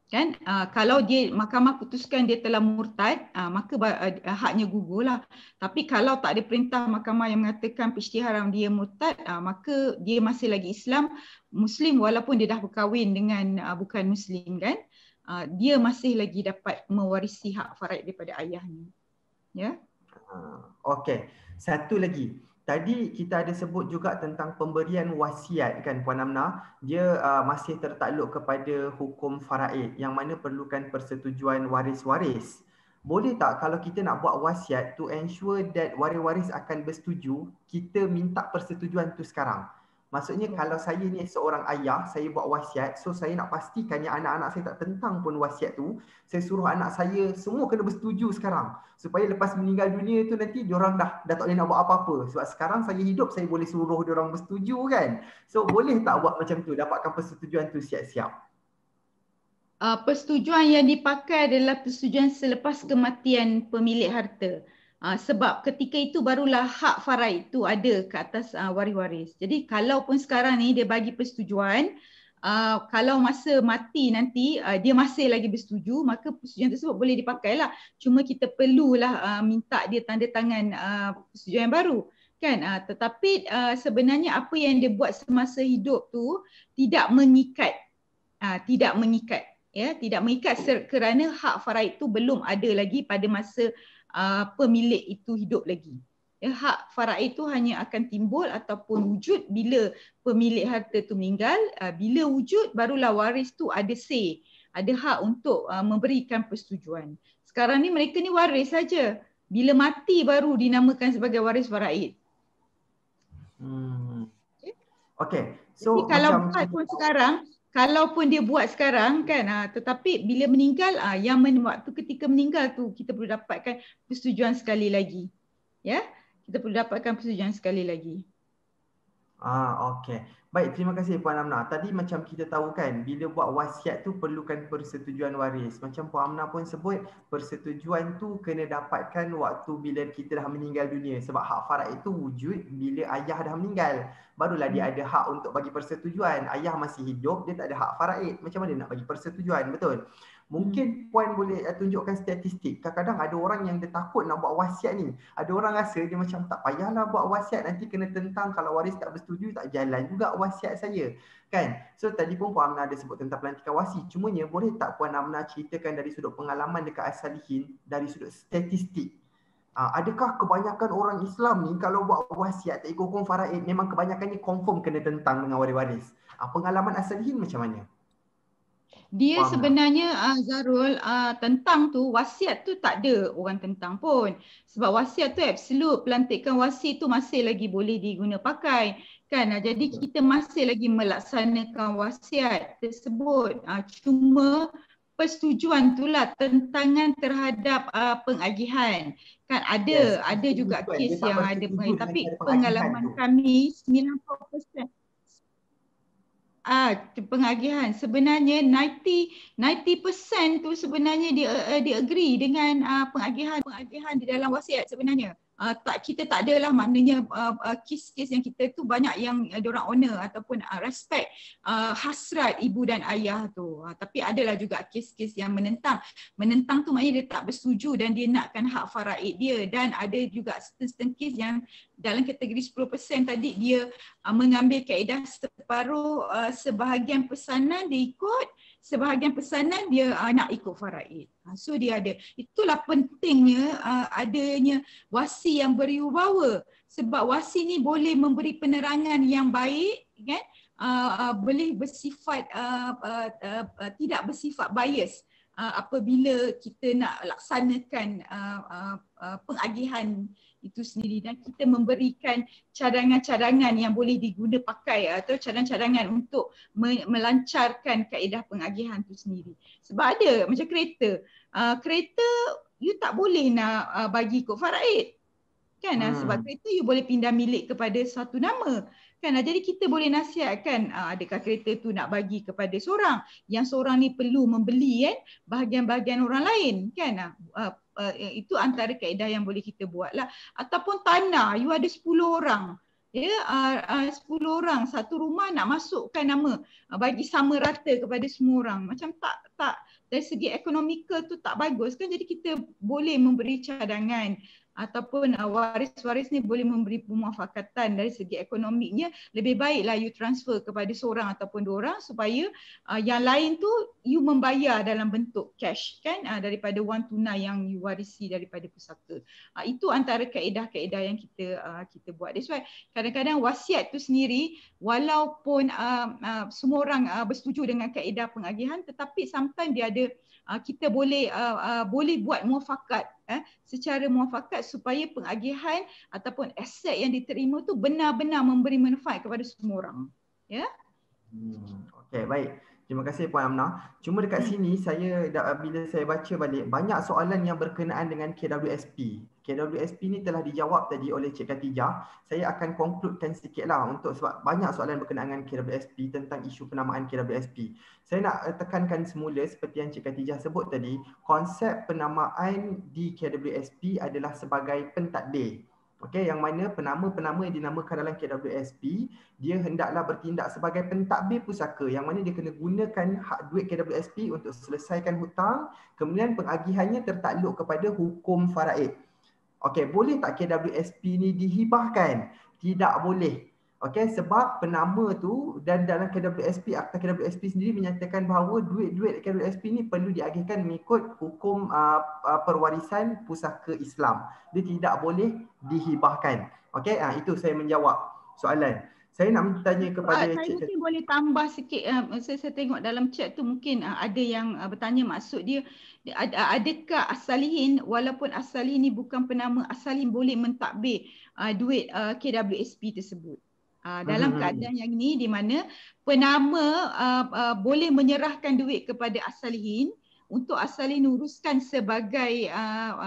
Kan? Kalau dia mahkamah putuskan dia telah murtad, maka haknya gugurlah. Tapi kalau tak ada perintah mahkamah yang mengatakan perisytiharan dia murtad, maka dia masih lagi Muslim walaupun dia dah berkahwin dengan bukan Muslim, kan? Dia masih lagi dapat mewarisi hak faraid daripada ayahnya. Ya. Okey. Satu lagi. Tadi kita ada sebut juga tentang pemberian wasiat kan Puan Amna. Dia masih tertakluk kepada hukum faraid yang mana perlukan persetujuan waris-waris. Boleh tak kalau kita nak buat wasiat to ensure that waris-waris akan bersetuju, kita minta persetujuan tu sekarang? Maksudnya kalau saya ni seorang ayah, saya buat wasiat, so saya nak pastikan yang anak-anak saya tak tentang pun wasiat tu, saya suruh anak saya semua kena bersetuju sekarang. Supaya lepas meninggal dunia tu nanti diorang dah tak boleh nak buat apa-apa. Sebab sekarang saya hidup, saya boleh suruh diorang bersetuju kan. So boleh tak buat macam tu, dapatkan persetujuan tu siap-siap? Persetujuan yang dipakai adalah persetujuan selepas kematian pemilik harta. Sebab ketika itu barulah hak faraid itu ada ke atas waris-waris. Jadi kalaupun sekarang ni dia bagi persetujuan, kalau masa mati nanti dia masih lagi bersetuju, maka persetujuan tersebut boleh dipakai lah. Cuma kita perlulah minta dia tanda tangan persetujuan yang baru. Kan? Tetapi sebenarnya apa yang dia buat semasa hidup tu tidak mengikat. Tidak mengikat. Ya, tidak mengikat kerana hak faraid itu belum ada lagi pada masa pemilik itu hidup lagi. Ya, hak faraid itu hanya akan timbul ataupun wujud bila pemilik harta itu meninggal. Bila wujud barulah waris tu ada say, ada hak untuk memberikan persetujuan. Sekarang ni mereka ni waris saja. Bila mati baru dinamakan sebagai waris faraid. Okay. So jadi kalau buat pun sekarang, kalaupun dia buat sekarang kan, tetapi bila meninggal, yang waktu ketika meninggal tu kita perlu dapatkan persetujuan sekali lagi. Ya, kita perlu dapatkan persetujuan sekali lagi. Okey. Baik, terima kasih Puan Amna. Tadi macam kita tahu kan, bila buat wasiat tu perlukan persetujuan waris. Macam Puan Amna pun sebut, persetujuan tu kena dapatkan waktu bila kita dah meninggal dunia. Sebab hak faraid itu wujud bila ayah dah meninggal. Barulah dia ada hak untuk bagi persetujuan. Ayah masih hidup, dia tak ada hak faraid. Macam mana nak bagi persetujuan, betul? Mungkin Puan boleh tunjukkan statistik. Kadang-kadang ada orang yang dia takut nak buat wasiat ni. Ada orang rasa dia macam tak payahlah buat wasiat, nanti kena tentang, kalau waris tak bersetuju tak jalan juga wasiat saya. Kan? So tadi pun Puan Amna ada sebut tentang pelantikan wasi. Cumanya boleh tak Puan Amna ceritakan dari sudut pengalaman dekat As-Salihin, dari sudut statistik. Adakah kebanyakan orang Islam ni kalau buat wasiat tak ikut hukum faraid, memang kebanyakannya confirm kena tentang dengan waris-waris? Pengalaman As-Salihin macam mana? Dia sebenarnya Zarul, tentang tu wasiat tu tak ada orang tentang pun. Sebab wasiat tu absolute, pelantikan wasi tu masih lagi boleh diguna pakai. Kan? Jadi kita masih lagi melaksanakan wasiat tersebut. Cuma persetujuan itulah tentangan terhadap pengagihan. Kan ada juga kes yang ada pengagihan. Tapi pengalaman kami 90% pengagihan sebenarnya 90% tu sebenarnya dia agree dengan pengagihan di dalam wasiat sebenarnya. Kita tak adalah maknanya kes-kes yang kita tu banyak yang diorang honor ataupun respect hasrat ibu dan ayah tu. Tapi adalah juga kes-kes yang menentang tu maknanya dia tak bersetuju dan dia nakkan hak faraid dia, dan ada juga certain kes yang dalam kategori 10% tadi dia mengambil kaedah separuh sebahagian pesanan dia ikut, sebahagian pesanan dia nak ikut faraid. So dia ada. Itulah pentingnya adanya wasi yang berwibawa. Sebab wasi ni boleh memberi penerangan yang baik, kan? Boleh bersifat tidak bersifat bias apabila kita nak laksanakan pengagihan itu sendiri, dan kita memberikan cadangan-cadangan yang boleh diguna pakai atau cadangan-cadangan untuk melancarkan kaedah pengagihan itu sendiri. Sebab ada macam kereta, kereta you tak boleh nak bagi ikut faraid. kan. Sebab kereta you boleh pindah milik kepada suatu nama kan. Jadi kita boleh nasihatkan, adakah kereta tu nak bagi kepada seorang, yang seorang ni perlu membeli kan bahagian-bahagian orang lain kan. Itu antara kaedah yang boleh kita buat lah. Ataupun tanah, you ada 10 orang, 10 orang satu rumah nak masukkan nama, bagi sama rata kepada semua orang, macam tak dari segi ekonomikal tu tak bagus kan. Jadi kita boleh memberi cadangan ataupun waris-waris ni boleh memberi pemuafakatan dari segi ekonomiknya. Lebih baiklah you transfer kepada seorang ataupun 2 orang supaya yang lain tu you membayar dalam bentuk cash kan, daripada wang tunai yang you warisi daripada pusaka. Itu antara kaedah-kaedah yang kita buat. That's why kadang-kadang wasiat tu sendiri walaupun semua orang bersetuju dengan kaedah pengagihan, tetapi sometimes dia ada kita boleh buat muafakat secara muafakat supaya pengagihan ataupun aset yang diterima tu benar-benar memberi manfaat kepada semua orang. Ya. Okey, baik. Terima kasih Puan Amnah. Cuma dekat sini bila saya baca balik, banyak soalan yang berkenaan dengan KWSP. KWSP ni telah dijawab tadi oleh Cik Khatijah. Saya akan concludekan sikitlah sebab banyak soalan berkenaan dengan KWSP tentang isu penamaan KWSP. Saya nak tekankan semula seperti yang Cik Khatijah sebut tadi, konsep penamaan di KWSP adalah sebagai pentadbir. Okey, yang mana penama-penama yang dinamakan dalam KWSP, dia hendaklah bertindak sebagai pentadbir pusaka, yang mana dia kena gunakan hak duit KWSP untuk selesaikan hutang, kemudian pengagihannya tertakluk kepada hukum faraid. Okey, boleh tak KWSP ni dihibahkan? Tidak boleh. Okey, sebab penama tu dan dalam KWSP, Akta KWSP sendiri menyatakan bahawa duit-duit KWSP ni perlu diagihkan mengikut hukum perwarisan pusaka Islam. Dia tidak boleh dihibahkan. Okey, itu saya menjawab soalan. Saya nak bertanya kepada saya mungkin boleh tambah sikit. Saya tengok dalam chat tu mungkin ada yang bertanya, maksud dia adakah as-salihin, walaupun as-salihin ni bukan penama, as-salihin boleh mentadbir duit KWSP tersebut. Dalam keadaan yang ini di mana penama boleh menyerahkan duit kepada as-salihin untuk as-salihin uruskan sebagai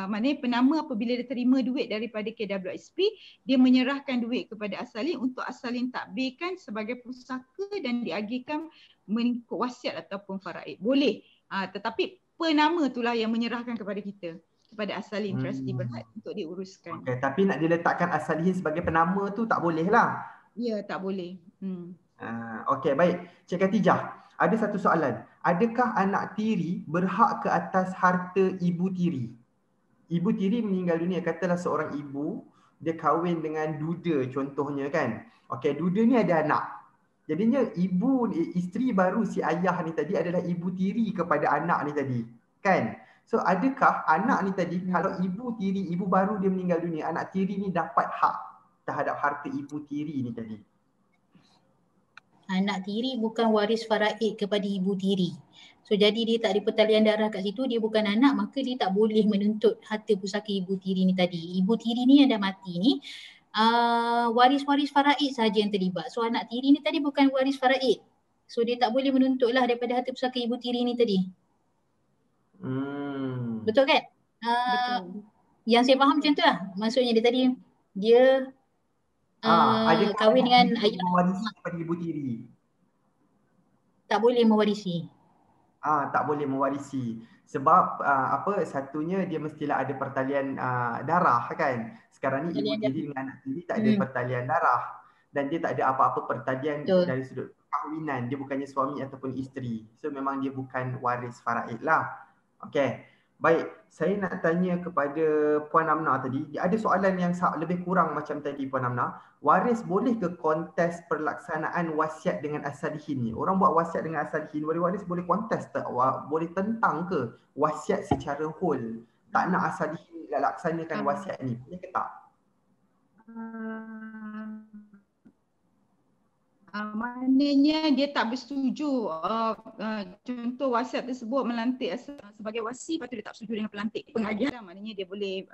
maknanya penama apabila dia terima duit daripada KWSP, dia menyerahkan duit kepada as-salihin untuk as-salihin takbirkan sebagai pusaka dan diagihkan mengikut wasiat ataupun faraid. Boleh. Tetapi penama itulah yang menyerahkan kepada kita, kepada as-salihin trustee berhad untuk diuruskan. Okay, tapi nak diletakkan as-salihin sebagai penama tu tak boleh lah. Ya, tak boleh. Okey, baik. Cik Khatijah, ada satu soalan. Adakah anak tiri berhak ke atas harta ibu tiri? Ibu tiri meninggal dunia, katalah seorang ibu, dia kahwin dengan duda contohnya kan. Okey, duda ni ada anak. Jadinya isteri baru si ayah ni tadi adalah ibu tiri kepada anak ni tadi. Kan? So adakah anak ni tadi, kalau ibu tiri, ibu baru dia meninggal dunia, anak tiri ni dapat hak terhadap harta ibu tiri ni tadi? Anak tiri bukan waris faraid kepada ibu tiri. So jadi dia tak ada pertalian darah kat situ, dia bukan anak, maka dia tak boleh menuntut harta pusaka ibu tiri ni tadi. Ibu tiri ni yang dah mati ni, waris-waris faraid sahaja yang terlibat. So anak tiri ni tadi bukan waris faraid. So dia tak boleh menuntutlah daripada harta pusaka ibu tiri ni tadi. Betul kan? Betul. Yang saya faham macam tu lah. Maksudnya dia tadi, dia kahwin dengan ayah, mewarisi kepada ibu tiri. Tak boleh mewarisi. Tak boleh mewarisi. Sebab satunya dia mestilah ada pertalian darah kan. Sekarang ni ibu tiri dengan anak tiri tak ada pertalian darah. Dan dia tak ada apa-apa pertalian dari sudut perkahwinan. Dia bukannya suami ataupun isteri. So memang dia bukan waris faraid lah. Okey. Baik, saya nak tanya kepada Puan Amnah tadi. Ada soalan yang lebih kurang macam tadi Puan Amnah. Waris boleh ke kontes pelaksanaan wasiat dengan as-salihin ni? Orang buat wasiat dengan as-salihin, waris boleh kontes tak? Boleh tentang ke wasiat secara whole? Tak nak as-salihin laksanakan wasiat ni, boleh ke tak? Maknanya dia tak bersetuju contoh wasiat tersebut melantik sebagai wasi, lepas tu dia tak bersetuju dengan pelantik pengajian, maknanya dia boleh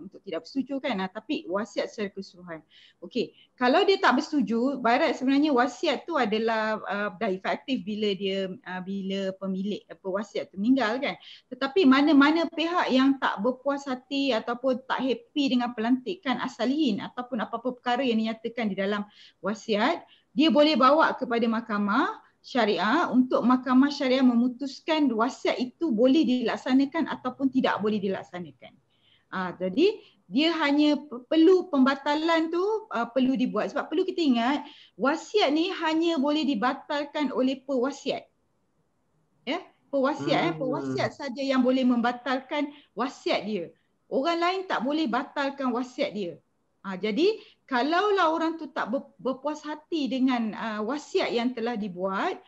untuk tidak bersetuju kan, tapi wasiat secara keseluruhan. Okey, kalau dia tak bersetuju, barat sebenarnya wasiat tu adalah dah efektif bila pemilik pewasiat tu meninggal kan. Tetapi mana-mana pihak yang tak berpuas hati ataupun tak happy dengan pelantikan asalihin ataupun apa-apa perkara yang dinyatakan di dalam wasiat, dia boleh bawa kepada mahkamah syariah untuk mahkamah syariah memutuskan wasiat itu boleh dilaksanakan ataupun tidak boleh dilaksanakan. Jadi dia hanya perlu pembatalan tu perlu dibuat, sebab perlu kita ingat wasiat ni hanya boleh dibatalkan oleh pewasiat. Ya, pewasiat saja yang boleh membatalkan wasiat dia. Orang lain tak boleh batalkan wasiat dia. Jadi kalaulah orang tu tak berpuas hati dengan wasiat yang telah dibuat,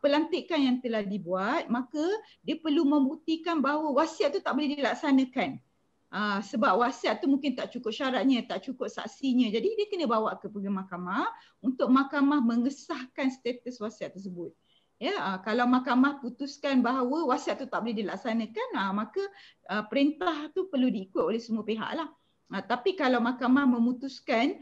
pelantikan yang telah dibuat, maka dia perlu membuktikan bahawa wasiat tu tak boleh dilaksanakan. Sebab wasiat tu mungkin tak cukup syaratnya, tak cukup saksinya. Jadi dia kena bawa ke mahkamah untuk mahkamah mengesahkan status wasiat tersebut. Ya, kalau mahkamah putuskan bahawa wasiat tu tak boleh dilaksanakan, maka perintah tu perlu diikut oleh semua pihak lah. Tapi kalau mahkamah memutuskan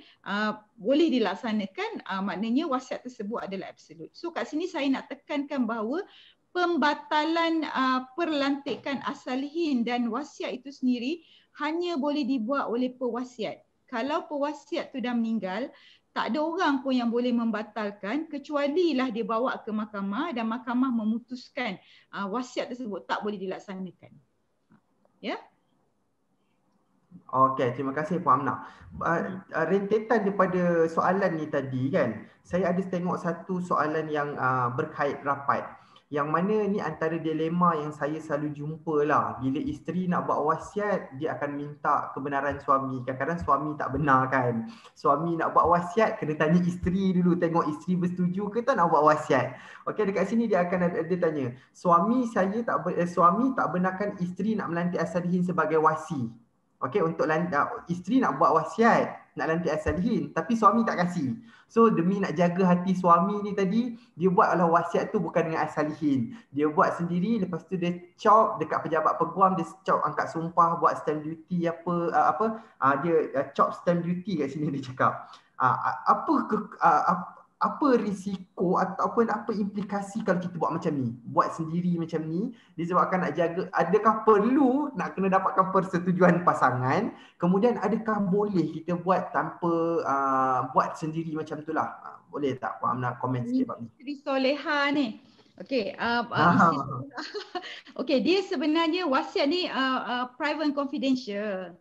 boleh dilaksanakan, maknanya wasiat tersebut adalah absolut. So kat sini saya nak tekankan bahawa pembatalan perlantikan asalihin dan wasiat itu sendiri hanya boleh dibuat oleh pewasiat. Kalau pewasiat tu dah meninggal, tak ada orang pun yang boleh membatalkan kecuali lah dia bawa ke mahkamah dan mahkamah memutuskan wasiat tersebut tak boleh dilaksanakan. Ya? Okey, terima kasih Puan Amnah. Rentetan daripada soalan ni tadi kan, saya ada tengok satu soalan yang berkait rapat. Yang mana ni antara dilema yang saya selalu jumpa lah. Bila isteri nak buat wasiat, dia akan minta kebenaran suami. Kadang-kadang suami tak benar kan. Suami nak buat wasiat, kena tanya isteri dulu. Tengok isteri bersetuju ke tak nak buat wasiat. Okey, dekat sini dia akan ada tanya. Suami tak benarkan isteri nak melantik asalihin sebagai wasi. Okey, untuk isteri nak buat wasiat, nak lantik asalihin, tapi suami tak kasih. So demi nak jaga hati suami ni tadi, dia buatlah wasiat tu bukan dengan asalihin. Dia buat sendiri, lepas tu dia cop dekat pejabat peguam, dia cop angkat sumpah, buat stamp duty dia cop stamp duty kat sini dia cakap. Apa risiko ataupun apa implikasi kalau kita buat macam ni, buat sendiri macam ni, disebabkan nak jaga, adakah perlu nak kena dapatkan persetujuan pasangan, kemudian adakah boleh kita buat tanpa buat sendiri macam tu lah. Boleh tak Puan Amnah komen sikit bab ni? Isteri soleha ni. Okey, okey, dia sebenarnya wasiat ni private and confidential.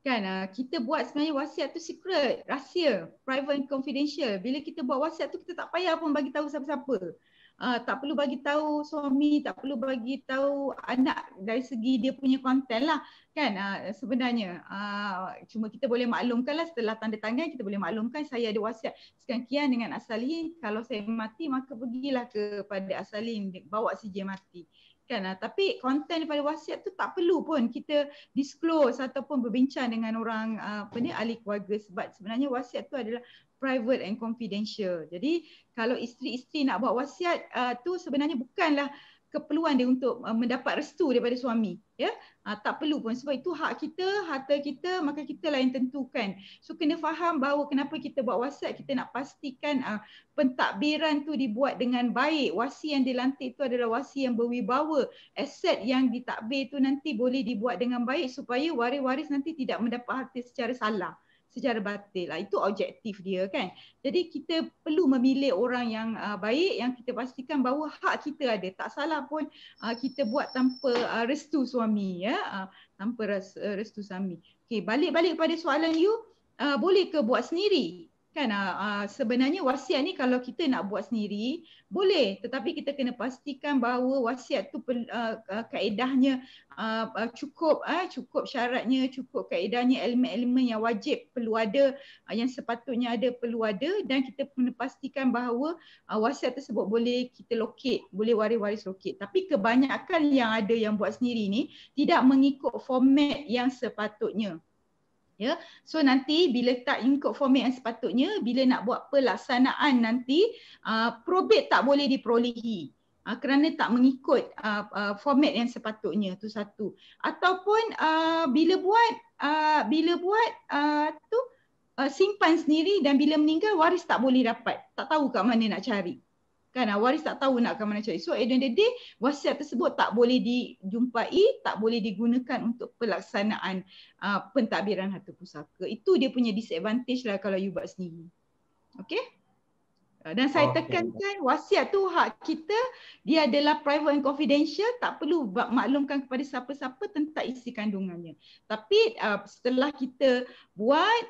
Kan, kita buat sebenarnya wasiat tu secret, rahsia, private and confidential. Bila kita buat wasiat tu, kita tak payah pun bagi tahu siapa-siapa. Tak perlu bagi tahu suami, tak perlu bagi tahu anak dari segi dia punya konten lah. Kan, sebenarnya cuma kita boleh maklumkan lah setelah tanda tangan, kita boleh maklumkan saya ada wasiat sekian-kian dengan asalihin. Kalau saya mati, maka pergilah kepada asalihin, bawa CJ mati. Kan, tapi konten daripada wasiat tu tak perlu pun kita disclose ataupun berbincang dengan orang ahli keluarga, sebab sebenarnya wasiat tu adalah private and confidential. Jadi kalau isteri-isteri nak buat wasiat tu sebenarnya bukanlah keperluan dia untuk mendapat restu daripada suami, ya. Tak perlu pun, sebab itu hak kita, harta kita, maka kita lah yang tentukan. So kena faham bahawa kenapa kita buat wasiat, kita nak pastikan pentadbiran tu dibuat dengan baik. Wasi yang dilantik tu adalah wasi yang berwibawa. Aset yang ditadbir tu nanti boleh dibuat dengan baik supaya waris-waris nanti tidak mendapat harta secara salah, secara batil lah. Itu objektif dia kan. Jadi kita perlu memilih orang yang baik, yang kita pastikan bahawa hak kita ada. Tak salah pun kita buat tanpa restu suami, ya, tanpa restu suami. Okey, balik kepada soalan you, boleh ke buat sendiri? Kan, sebenarnya wasiat ni kalau kita nak buat sendiri boleh, tetapi kita kena pastikan bahawa wasiat tu kaedahnya cukup syaratnya, cukup kaedahnya, elemen-elemen yang wajib perlu ada, yang sepatutnya ada perlu ada, dan kita kena pastikan bahawa wasiat tersebut boleh kita locate, boleh waris-waris locate. Tapi kebanyakan yang ada yang buat sendiri ni tidak mengikut format yang sepatutnya. Ya, so nanti bila tak ikut format yang sepatutnya, bila nak buat pelaksanaan nanti probate tak boleh diperolehi kerana tak mengikut format yang sepatutnya, tu satu. Ataupun bila buat simpan sendiri dan bila meninggal waris tak boleh dapat, tak tahu kat mana nak cari. Kan waris tak tahu nak ke mana cari. So at the end of the day, wasiat tersebut tak boleh dijumpai, tak boleh digunakan untuk pelaksanaan pentadbiran harta pusaka. Itu dia punya disadvantage lah kalau you buat sendiri. Okay? Dan saya tekankan wasiat tu hak kita, dia adalah private and confidential, tak perlu maklumkan kepada siapa-siapa tentang isi kandungannya. Tapi setelah kita buat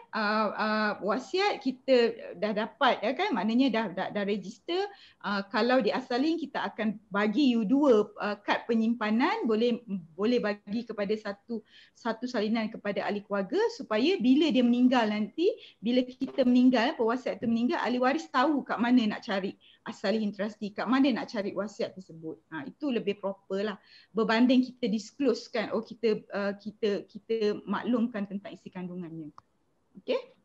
wasiat, kita dah dapat kan, maknanya dah register, kalau diasalin kita akan bagi you 2 kad penyimpanan, boleh bagi kepada satu salinan kepada ahli keluarga supaya bila dia meninggal nanti, bila kita meninggal, pewasiat itu meninggal, ahli waris tahu kat mana nak cari asalihin trustee, kat mana nak cari wasiat tersebut. Itu lebih proper lah berbanding kita disclose kan, kita maklumkan tentang isi kandungannya. Okay?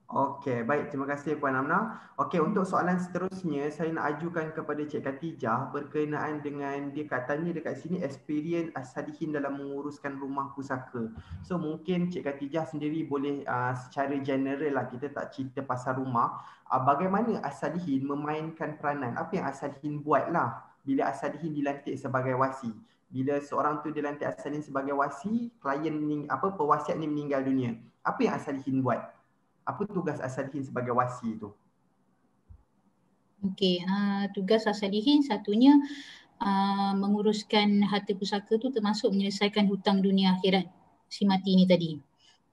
Okey, baik. Terima kasih Puan Amna. Okey, untuk soalan seterusnya saya nak ajukan kepada Cik Khatijah berkenaan dengan dia katanya dekat sini experience As-Salihin dalam menguruskan rumah pusaka. So mungkin Cik Khatijah sendiri boleh secara general lah, kita tak cerita pasal rumah, bagaimana As-Salihin memainkan peranan, apa yang As-Salihin buat lah bila As-Salihin dilantik sebagai wasi. Bila seorang tu dilantik As-Salihin sebagai wasi, pewasiat ni meninggal dunia, apa yang As-Salihin buat? Apa tugas As-Salihin sebagai wasi tu? Okey, tugas As-Salihin satunya menguruskan harta pusaka tu termasuk menyelesaikan hutang dunia akhirat si mati ni tadi.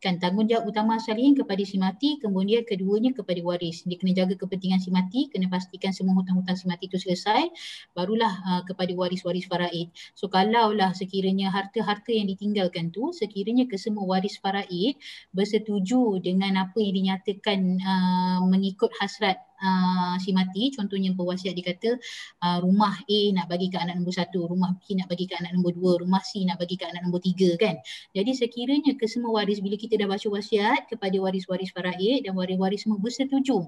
Kan tanggungjawab utama As-Salihin kepada si mati, kemudian keduanya kepada waris. Dia kena jaga kepentingan si mati, kena pastikan semua hutang-hutang si mati itu selesai, barulah kepada waris-waris faraid. So kalaulah sekiranya harta-harta yang ditinggalkan tu, sekiranya kesemua waris faraid bersetuju dengan apa yang dinyatakan mengikut hasrat si mati, contohnya pewasiat dikata rumah A nak bagi ke anak nombor 1, rumah B nak bagi ke anak nombor 2, rumah C nak bagi ke anak nombor 3 kan. Jadi sekiranya kesemua waris, bila kita dah baca wasiat kepada waris-waris faraid dan waris-waris semua bersetuju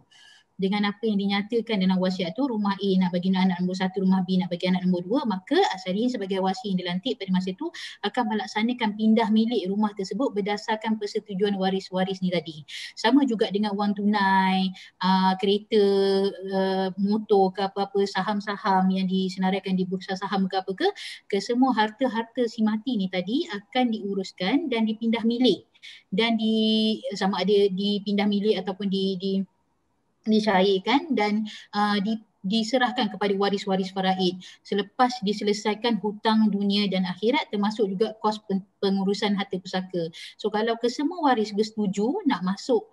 dengan apa yang dinyatakan dalam wasiat tu, rumah A nak bagi anak nombor 1, rumah B nak bagi anak nombor 2, maka As-Salihin sebagai wasi yang dilantik pada masa itu akan melaksanakan pindah milik rumah tersebut berdasarkan persetujuan waris-waris ni tadi. Sama juga dengan wang tunai, kereta, motor ke apa-apa, saham-saham yang disenaraikan di bursa saham ke apa ke semua harta-harta si mati ni tadi akan diuruskan dan dipindah milik, dan sama ada dipindah milik ataupun dicairkan dan diserahkan kepada waris-waris faraid selepas diselesaikan hutang dunia dan akhirat, termasuk juga kos pengurusan harta pusaka. So kalau kesemua waris bersetuju nak masuk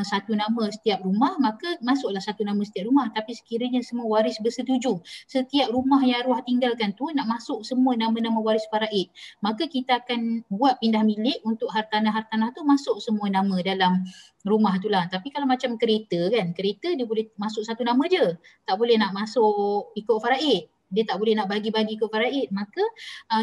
satu nama setiap rumah, maka masuklah satu nama setiap rumah. Tapi sekiranya semua waris bersetuju setiap rumah yang arwah tinggalkan tu nak masuk semua nama-nama waris faraid, maka kita akan buat pindah milik untuk hartanah-hartanah tu masuk semua nama dalam rumah tu lah. Tapi kalau macam kereta kan, kereta dia boleh masuk satu nama je, tak boleh nak masuk ikut faraid, dia tak boleh nak bagi-bagi ikut faraid, maka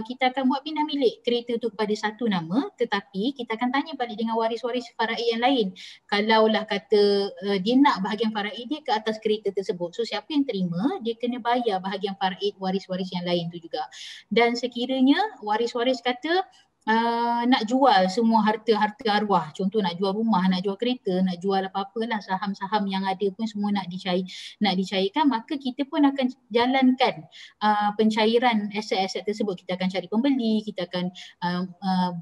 kita akan buat pindah milik kereta tu kepada satu nama, tetapi kita akan tanya balik dengan waris-waris faraid yang lain. Kalaulah kata dia nak bahagian faraid dia ke atas kereta tersebut, so siapa yang terima dia kena bayar bahagian faraid waris-waris yang lain tu juga. Dan sekiranya waris-waris kata nak jual semua harta-harta arwah, contoh nak jual rumah, nak jual kereta, nak jual apa-apalah, saham-saham yang ada pun semua nak dicairkan, maka kita pun akan jalankan pencairan aset-aset tersebut. Kita akan cari pembeli, kita akan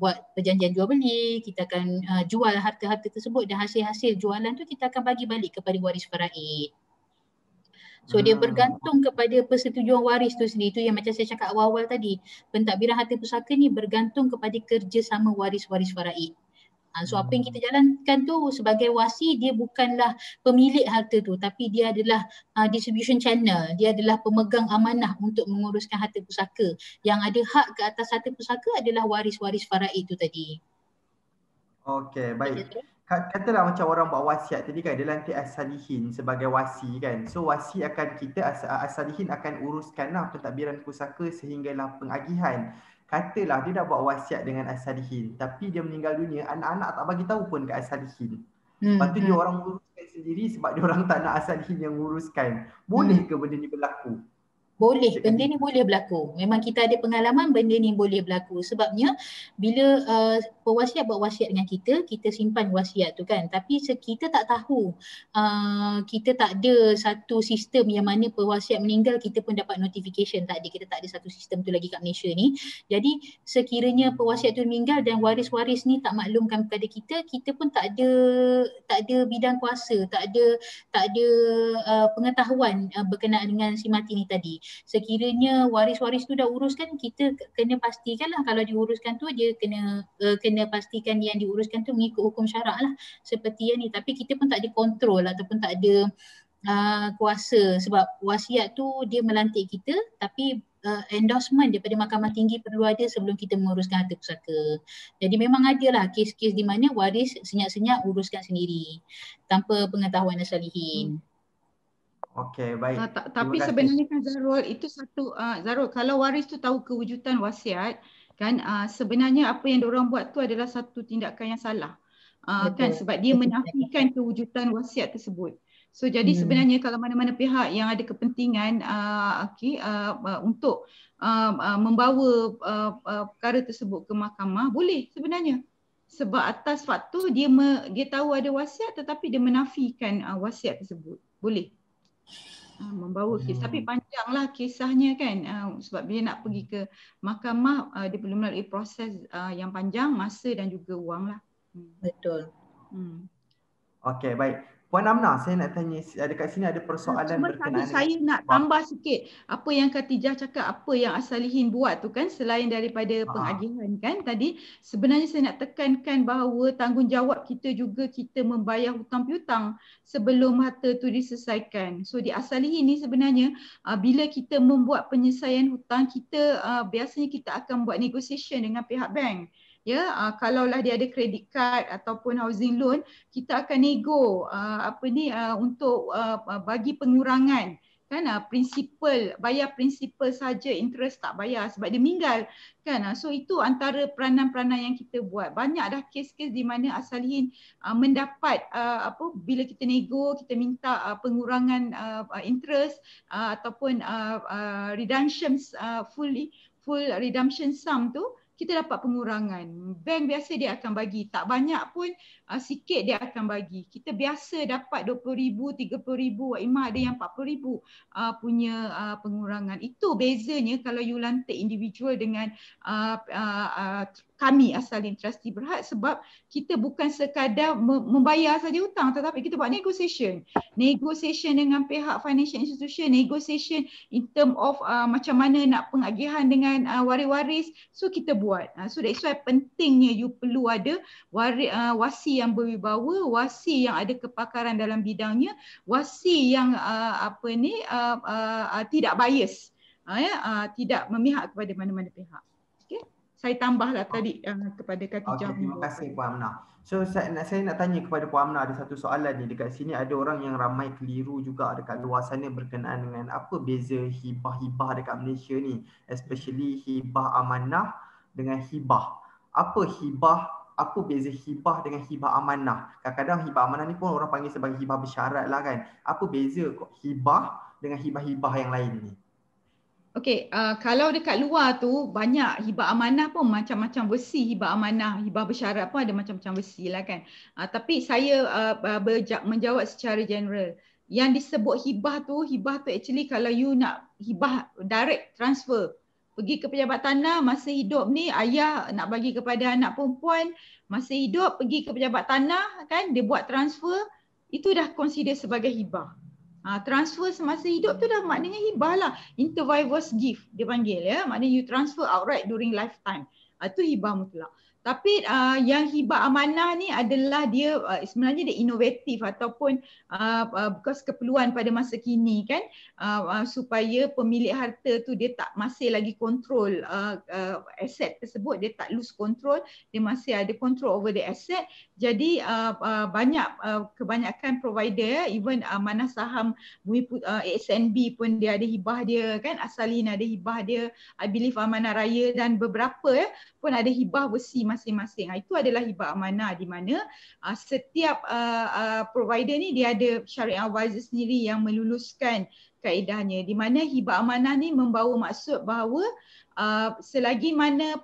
buat perjanjian jual beli, kita akan jual harta-harta tersebut, dan hasil-hasil jualan tu kita akan bagi balik kepada waris faraid. So dia bergantung kepada persetujuan waris tu sendiri. Itu yang macam saya cakap awal-awal tadi. Pentadbiran harta pusaka ni bergantung kepada kerjasama waris-waris faraid. So apa yang kita jalankan tu sebagai wasi, dia bukanlah pemilik harta tu, tapi dia adalah distribution channel. Dia adalah pemegang amanah untuk menguruskan harta pusaka. Yang ada hak ke atas harta pusaka adalah waris-waris faraid tu tadi. Okey, baik. Katalah macam orang buat wasiat tadi kan, dia lantik As-Salihin sebagai wasi kan. So wasi akan As-Salihin akan uruskanlah pentadbiran pusaka sehinggalah pengagihan. katalah dia dah buat wasiat dengan as-salihin tapi dia meninggal dunia, anak-anak tak bagi tahu pun ke as-salihin. Lepas tu dia orang uruskan sendiri sebab dia orang tak nak as-salihin yang uruskan. Boleh ke benda ni berlaku? Boleh, benda ni boleh berlaku. Memang kita ada pengalaman benda ni boleh berlaku. Sebabnya bila pewasiat buat wasiat dengan kita, kita simpan wasiat tu kan. Tapi kita tak tahu, kita tak ada satu sistem yang mana pewasiat meninggal kita pun dapat notification. Tak ada, kita tak ada satu sistem tu lagi kat Malaysia ni. Jadi sekiranya pewasiat tu meninggal dan waris-waris ni tak maklumkan kepada kita, kita pun tak ada bidang kuasa, tak ada pengetahuan berkenaan dengan si mati ni tadi. Sekiranya waris-waris tu dah uruskan, kita kena pastikan lah kalau diuruskan tu dia kena pastikan yang diuruskan tu mengikut hukum syarak lah seperti yang ni. Tapi kita pun tak ada kontrol ataupun tak ada kuasa sebab wasiat tu dia melantik kita, tapi endorsement daripada Mahkamah Tinggi perlu ada sebelum kita menguruskan harta pusaka. Jadi memang ada lah kes-kes di mana waris senyap-senyap uruskan sendiri tanpa pengetahuan as-salihin. Okey, baik. Tapi sebenarnya kan Zarul, itu satu Zarul, kalau waris tu tahu kewujudan wasiat kan, sebenarnya apa yang diorang buat tu adalah satu tindakan yang salah. Kan, sebab dia menafikan kewujudan wasiat tersebut. So jadi sebenarnya kalau mana-mana pihak yang ada kepentingan untuk membawa perkara tersebut ke mahkamah, boleh sebenarnya. Sebab atas faktor dia tahu ada wasiat tetapi dia menafikan wasiat tersebut. Boleh. Membawa kes, tapi panjanglah kisahnya kan, sebab bila nak pergi ke mahkamah dia perlu melalui proses yang panjang, masa dan juga wang lah. Betul. Okey, baik. Puan Amna, saya nak tanya, dekat sini ada persoalan berkenaan saya nak tambah sikit apa yang Khatijah cakap, apa yang as-salihin buat tu kan, selain daripada pengagihan kan tadi, sebenarnya saya nak tekankan bahawa tanggungjawab kita juga kita membayar hutang piutang sebelum harta tu diselesaikan. So di as-salihin ni sebenarnya bila kita membuat penyelesaian hutang, kita biasanya kita akan buat negotiation dengan pihak bank. Ya, kalaulah dia ada credit card ataupun housing loan, kita akan nego untuk bagi pengurangan kan, bayar prinsipal saja, interest tak bayar sebab dia meninggal kan. So itu antara peranan-peranan yang kita buat. Banyak dah kes-kes di mana as-salihin mendapat bila kita nego, kita minta pengurangan interest ataupun redemption full redemption sum tu, kita dapat pengurangan. Bank biasa dia akan bagi, tak banyak pun, sikit dia akan bagi. Kita biasa dapat 20,000, 30,000, Imah ada yang 40,000 punya pengurangan. Itu bezanya kalau you lantik individual dengan kami as-salihin trustee Berhad, sebab kita bukan sekadar membayar saja hutang tetapi kita buat negotiation dengan pihak financial institution, negotiation in term of macam mana nak pengagihan dengan waris-waris. So kita buat. So that's why pentingnya you perlu ada wasi yang berwibawa, wasi yang ada kepakaran dalam bidangnya, wasi yang tidak bias, tidak memihak kepada mana-mana pihak. Okay? Saya tambahlah tadi kepada Khatijah. Okay, terima kasih Puan Amna. So saya nak tanya kepada Puan Amna, ada satu soalan ni. Dekat sini ada orang yang ramai keliru juga dekat luar sana berkenaan dengan apa beza hibah-hibah dekat Malaysia ni, especially hibah amanah dengan hibah. Apa beza hibah dengan hibah amanah? Kadang-kadang hibah amanah ni pun orang panggil sebagai hibah bersyarat lah kan. Apa beza hibah dengan hibah-hibah yang lain ni? Okey, kalau dekat luar tu banyak hibah amanah pun macam-macam versi hibah amanah, hibah bersyarat pun ada macam-macam versi lah kan. Tapi saya menjawab secara general. Yang disebut hibah tu actually kalau you nak hibah direct transfer, pergi ke pejabat tanah masa hidup ni, ayah nak bagi kepada anak perempuan masa hidup, pergi ke pejabat tanah kan, dia buat transfer, itu dah consider sebagai hibah. Transfer semasa hidup tu dah maknanya hibah lah. Inter vivos gift dia panggil ya. Maknanya you transfer outright during lifetime. Itu hibah mutlak. Tapi yang hibah amanah ni adalah dia sebenarnya dia inovatif ataupun because keperluan pada masa kini kan, supaya pemilik harta tu dia tak masih lagi kontrol aset tersebut, dia tak lose control, dia masih ada control over the asset. Jadi banyak kebanyakan provider, even Amanah Saham ASNB pun dia ada hibah dia kan, Asalin ada hibah dia, I believe Amanah Raya dan beberapa pun ada hibah besi masing-masing. Itu adalah hibah amanah di mana setiap provider ni dia ada syariah advisor sendiri yang meluluskan kaedahnya, di mana hibah amanah ni membawa maksud bahawa selagi mana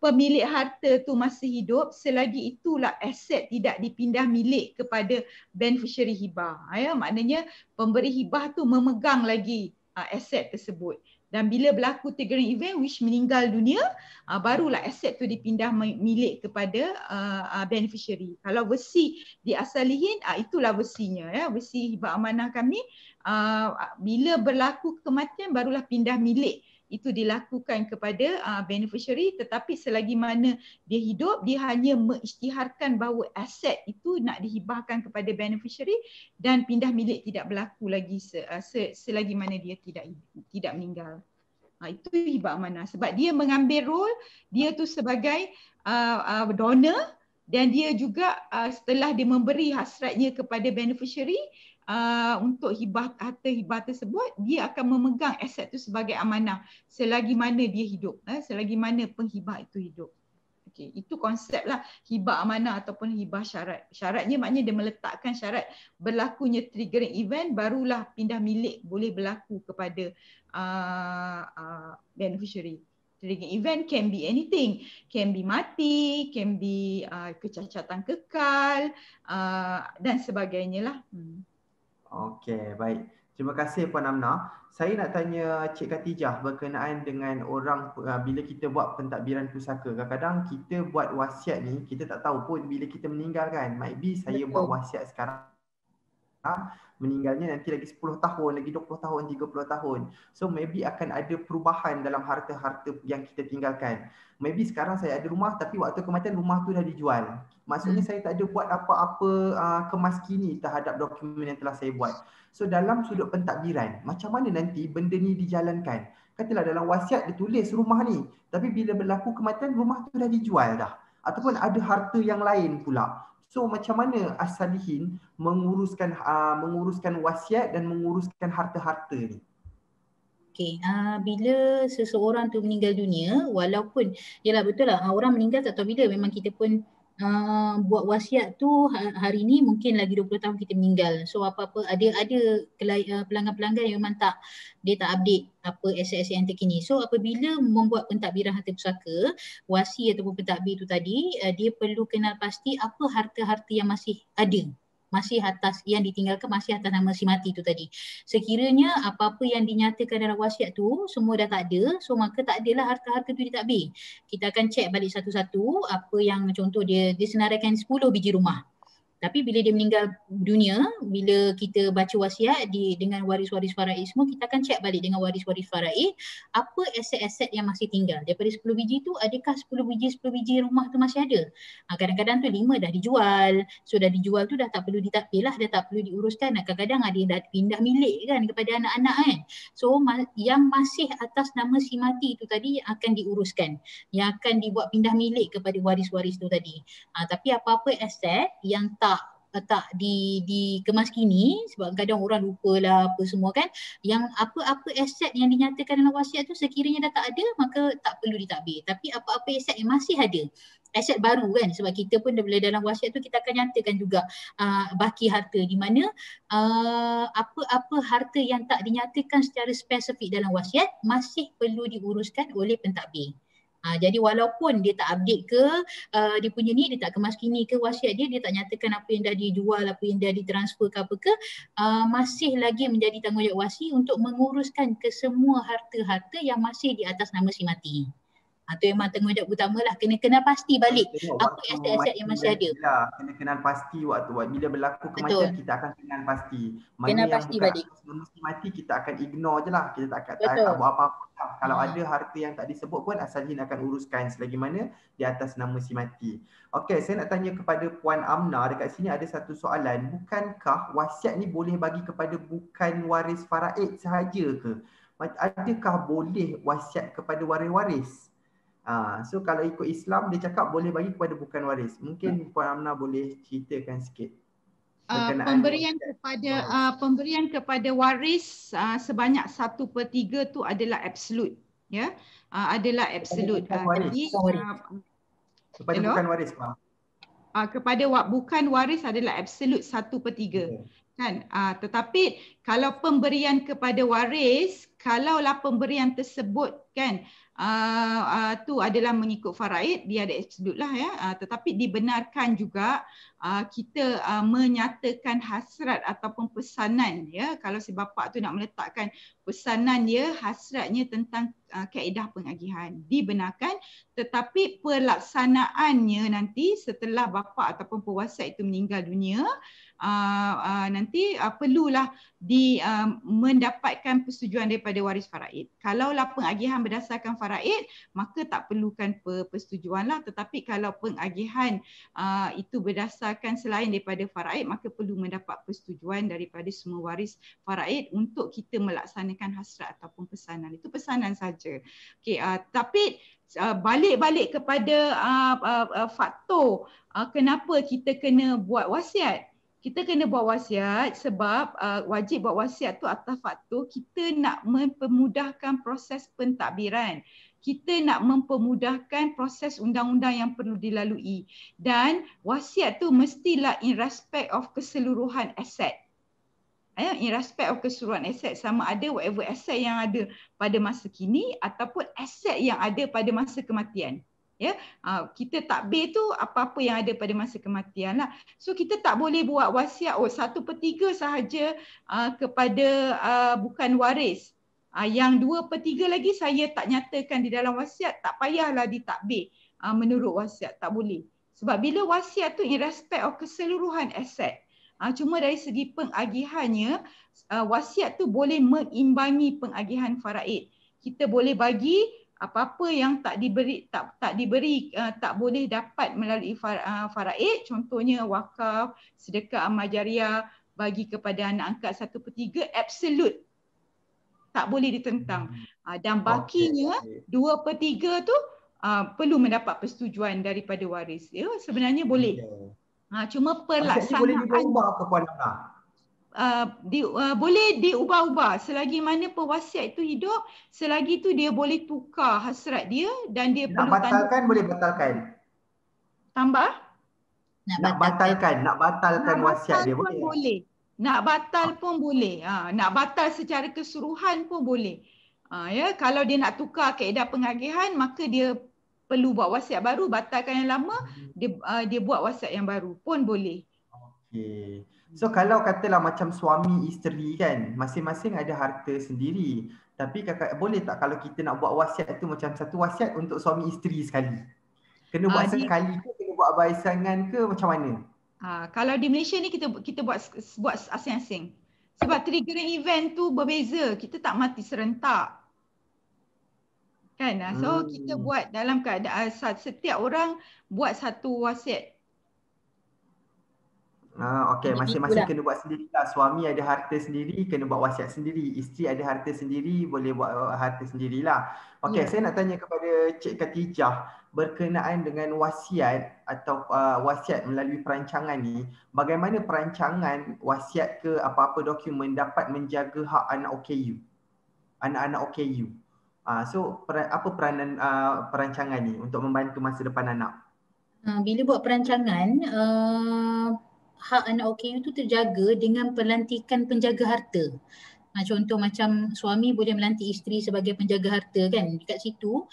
pemilik harta tu masih hidup, selagi itulah aset tidak dipindah milik kepada beneficiary hibah. Maknanya pemberi hibah tu memegang lagi aset tersebut. Dan bila berlaku triggering event which meninggal dunia, barulah aset tu dipindah milik kepada beneficiary. Kalau besi diasalihin, itulah besinya. Besi hibah amanah kami, bila berlaku kematian barulah pindah milik itu dilakukan kepada beneficiary, tetapi selagi mana dia hidup, dia hanya mengisytiharkan bahawa aset itu nak dihibahkan kepada beneficiary dan pindah milik tidak berlaku lagi selagi mana dia tidak meninggal. Itu hibah amanah sebab dia mengambil role dia tu sebagai donor, dan dia juga setelah dia memberi hasratnya kepada beneficiary untuk harta hibah tersebut, dia akan memegang aset itu sebagai amanah selagi mana dia hidup, selagi mana penghibah itu hidup. Okey, itu konseplah hibah amanah ataupun hibah syarat. Syaratnya maknanya dia meletakkan syarat berlakunya triggering event, barulah pindah milik boleh berlaku kepada beneficiary. Triggering event can be anything, can be mati, can be kecacatan kekal dan sebagainya lah. Okey, baik. Terima kasih Puan Amna. Saya nak tanya Cik Khatijah berkenaan dengan orang bila kita buat pentadbiran pusaka. Kadang-kadang kita buat wasiat ni, kita tak tahu pun bila kita meninggal kan. Might be saya buat wasiat sekarang, meninggalnya nanti lagi 10 tahun, lagi 20 tahun, 30 tahun. So maybe akan ada perubahan dalam harta-harta yang kita tinggalkan. Maybe sekarang saya ada rumah tapi waktu kematian rumah tu dah dijual. Maksudnya saya tak ada buat apa-apa kemaskini terhadap dokumen yang telah saya buat. So dalam sudut pentadbiran, macam mana nanti benda ni dijalankan? Katalah dalam wasiat dia tulis rumah ni, tapi bila berlaku kematian rumah tu dah dijual dah. Ataupun ada harta yang lain pula. So macam mana as-salihin menguruskan wasiat dan menguruskan harta-harta ni? Okey, bila seseorang tu meninggal dunia, walaupun yalah betul lah orang meninggal tak tahu bila, memang kita pun buat wasiat tu hari ni mungkin lagi 20 tahun kita meninggal. So apa-apa ada pelanggan-pelanggan yang memang dia tak update apa aset-aset yang terkini. So apabila membuat pentadbiran harta pusaka, wasi ataupun pentadbir tu tadi, dia perlu kenal pasti apa harta-harta yang masih ada, masih atas yang ditinggalkan, masih atas nama si mati tu tadi. Sekiranya apa-apa yang dinyatakan dalam wasiat tu semua dah tak ada, so maka tak adalah harta-harta tu ditadbir. Kita akan cek balik satu-satu apa yang contoh dia senaraikan 10 biji rumah. Tapi bila dia meninggal dunia, bila kita baca wasiat dengan waris-waris faraid semua, kita akan cek balik dengan waris-waris faraid apa aset-aset yang masih tinggal. Daripada 10 biji tu, adakah 10 biji rumah tu masih ada? Kadang-kadang tu 5 dah dijual. So dah dijual tu dah tak perlu ditadbir lah, dah tak perlu diuruskan. Kadang-kadang ada yang dah pindah milik kan kepada anak-anak kan. So yang masih atas nama si mati tu tadi akan diuruskan, yang akan dibuat pindah milik kepada waris-waris tu tadi. Tapi apa-apa aset yang tak dikemas kini, sebab kadang orang lupa lah apa semua kan, yang apa-apa aset yang dinyatakan dalam wasiat tu sekiranya dah tak ada maka tak perlu ditadbir. Tapi apa-apa aset yang masih ada, aset baru kan, sebab kita pun dalam wasiat tu kita akan nyatakan juga baki harta, di mana apa-apa harta yang tak dinyatakan secara spesifik dalam wasiat masih perlu diuruskan oleh pentadbir. Jadi walaupun dia tak update ke dia punya ni, dia tak kemas kini ke wasiat dia tak nyatakan apa yang dah dijual, apa yang dah ditransfer ke apa ke, masih lagi menjadi tanggungjawab wasi untuk menguruskan ke semua harta-harta yang masih di atas nama si mati. Itu memang tanggungjawab utama lah, kena pasti balik apa aset-aset yang masih ada. Kena kenal pasti waktu bila berlaku kematian. Betul. Kita akan kenal pasti. Mana kena yang pasti bukan balik. mesti mati kita akan ignore je lah. Kita tak akan buat apa-apa lah. Kalau ada harta yang tak disebut pun as-salihin akan uruskan selagi mana di atas nama si mati. Okey, saya nak tanya kepada Puan Amna, dekat sini ada satu soalan. Bukankah wasiat ni boleh bagi kepada bukan waris faraid sahaja ke? Adakah boleh wasiat kepada waris-waris? So kalau ikut Islam dia cakap boleh bagi kepada bukan waris. Mungkin Puan Amna boleh ceritakan sikit berkenaan pemberian kepada waris sebanyak 1/3 tu adalah absolute, ya. Adalah absolute. Jadi kepada bukan waris, Pak. Kepada bukan waris adalah absolute 1/3. Kan? Tetapi kalau pemberian kepada waris, kalaulah pemberian tersebut kan tu adalah mengikut faraid, dia ada absolute lah ya. Tetapi dibenarkan juga kita menyatakan hasrat ataupun pesanan ya. Kalau si bapa tu nak meletakkan pesanan dia, hasratnya tentang kaedah pengagihan, dibenarkan. Tetapi pelaksanaannya nanti setelah bapa ataupun pewasiat itu meninggal dunia, nanti perlulah mendapatkan persetujuan daripada waris faraid. Kalaulah pengagihan berdasarkan faraid, maka tak perlukan persetujuan lah. Tetapi kalau pengagihan itu berdasarkan selain daripada faraid, maka perlu mendapat persetujuan daripada semua waris faraid untuk kita melaksanakan hasrat ataupun pesanan. Itu pesanan saja. Okey, tapi balik kepada faktor kenapa kita kena buat wasiat. Kita kena buat wasiat sebab wajib buat wasiat tu atas faktor kita nak mempermudahkan proses pentadbiran. Kita nak mempermudahkan proses undang-undang yang perlu dilalui. Dan wasiat tu mestilah in respect of keseluruhan aset. In respect of keseluruhan aset, sama ada whatever aset yang ada pada masa kini ataupun aset yang ada pada masa kematian. Ya, kita takbir tu apa-apa yang ada pada masa kematian lah. So kita tak boleh buat wasiat 1/3 sahaja kepada bukan waris. Yang 2/3 lagi saya tak nyatakan di dalam wasiat, tak payahlah ditakbir menurut wasiat, tak boleh. Sebab bila wasiat tu in respect of keseluruhan aset. Cuma dari segi pengagihannya, wasiat tu boleh mengimbangi pengagihan faraid. Kita boleh bagi apa-apa yang tak boleh dapat melalui faraid, contohnya wakaf, sedekah amal jariah, bagi kepada anak angkat 1/3 absolute. Tak boleh ditentang. Dan bakinya 2/3 tu perlu mendapat persetujuan daripada waris. Ya, sebenarnya boleh. Cuma pelaksanaan boleh diubah ke Puan Amna? Boleh diubah-ubah selagi mana pewasiat itu hidup, selagi tu dia boleh tukar hasrat dia dan dia nak perlu batalkan boleh batalkan. Tambah? Nak batalkan wasiat dia boleh. Nak batal pun boleh. Nak batal secara keseluruhan pun boleh. Ya, kalau dia nak tukar kaedah pengagihan, maka dia perlu buat wasiat baru, batalkan yang lama, dia buat wasiat yang baru pun boleh. Okey. So kalau katalah macam suami isteri kan, masing-masing ada harta sendiri. Tapi kakak boleh tak kalau kita nak buat wasiat tu macam satu wasiat untuk suami isteri sekali? Kena buat sekali ke, kena buat barisangan ke, macam mana? Kalau di Malaysia ni kita buat asing-asing. Sebab triggering event tu berbeza. Kita tak mati serentak. Kan? So kita buat dalam keadaan setiap orang buat satu wasiat. Okey, masing-masing kena buat sendirilah. Suami ada harta sendiri, kena buat wasiat sendiri. Isteri ada harta sendiri, boleh buat harta sendirilah. Okey, saya nak tanya kepada Cik Khatijah berkenaan dengan wasiat atau wasiat melalui perancangan ni, bagaimana perancangan wasiat ke apa-apa dokumen dapat menjaga hak anak OKU? Anak-anak OKU. So apa peranan perancangan ni untuk membantu masa depan anak? Bila buat perancangan, hak anak OKU tu terjaga dengan pelantikan penjaga harta. Contoh macam suami boleh melantik isteri sebagai penjaga harta kan. Dekat situ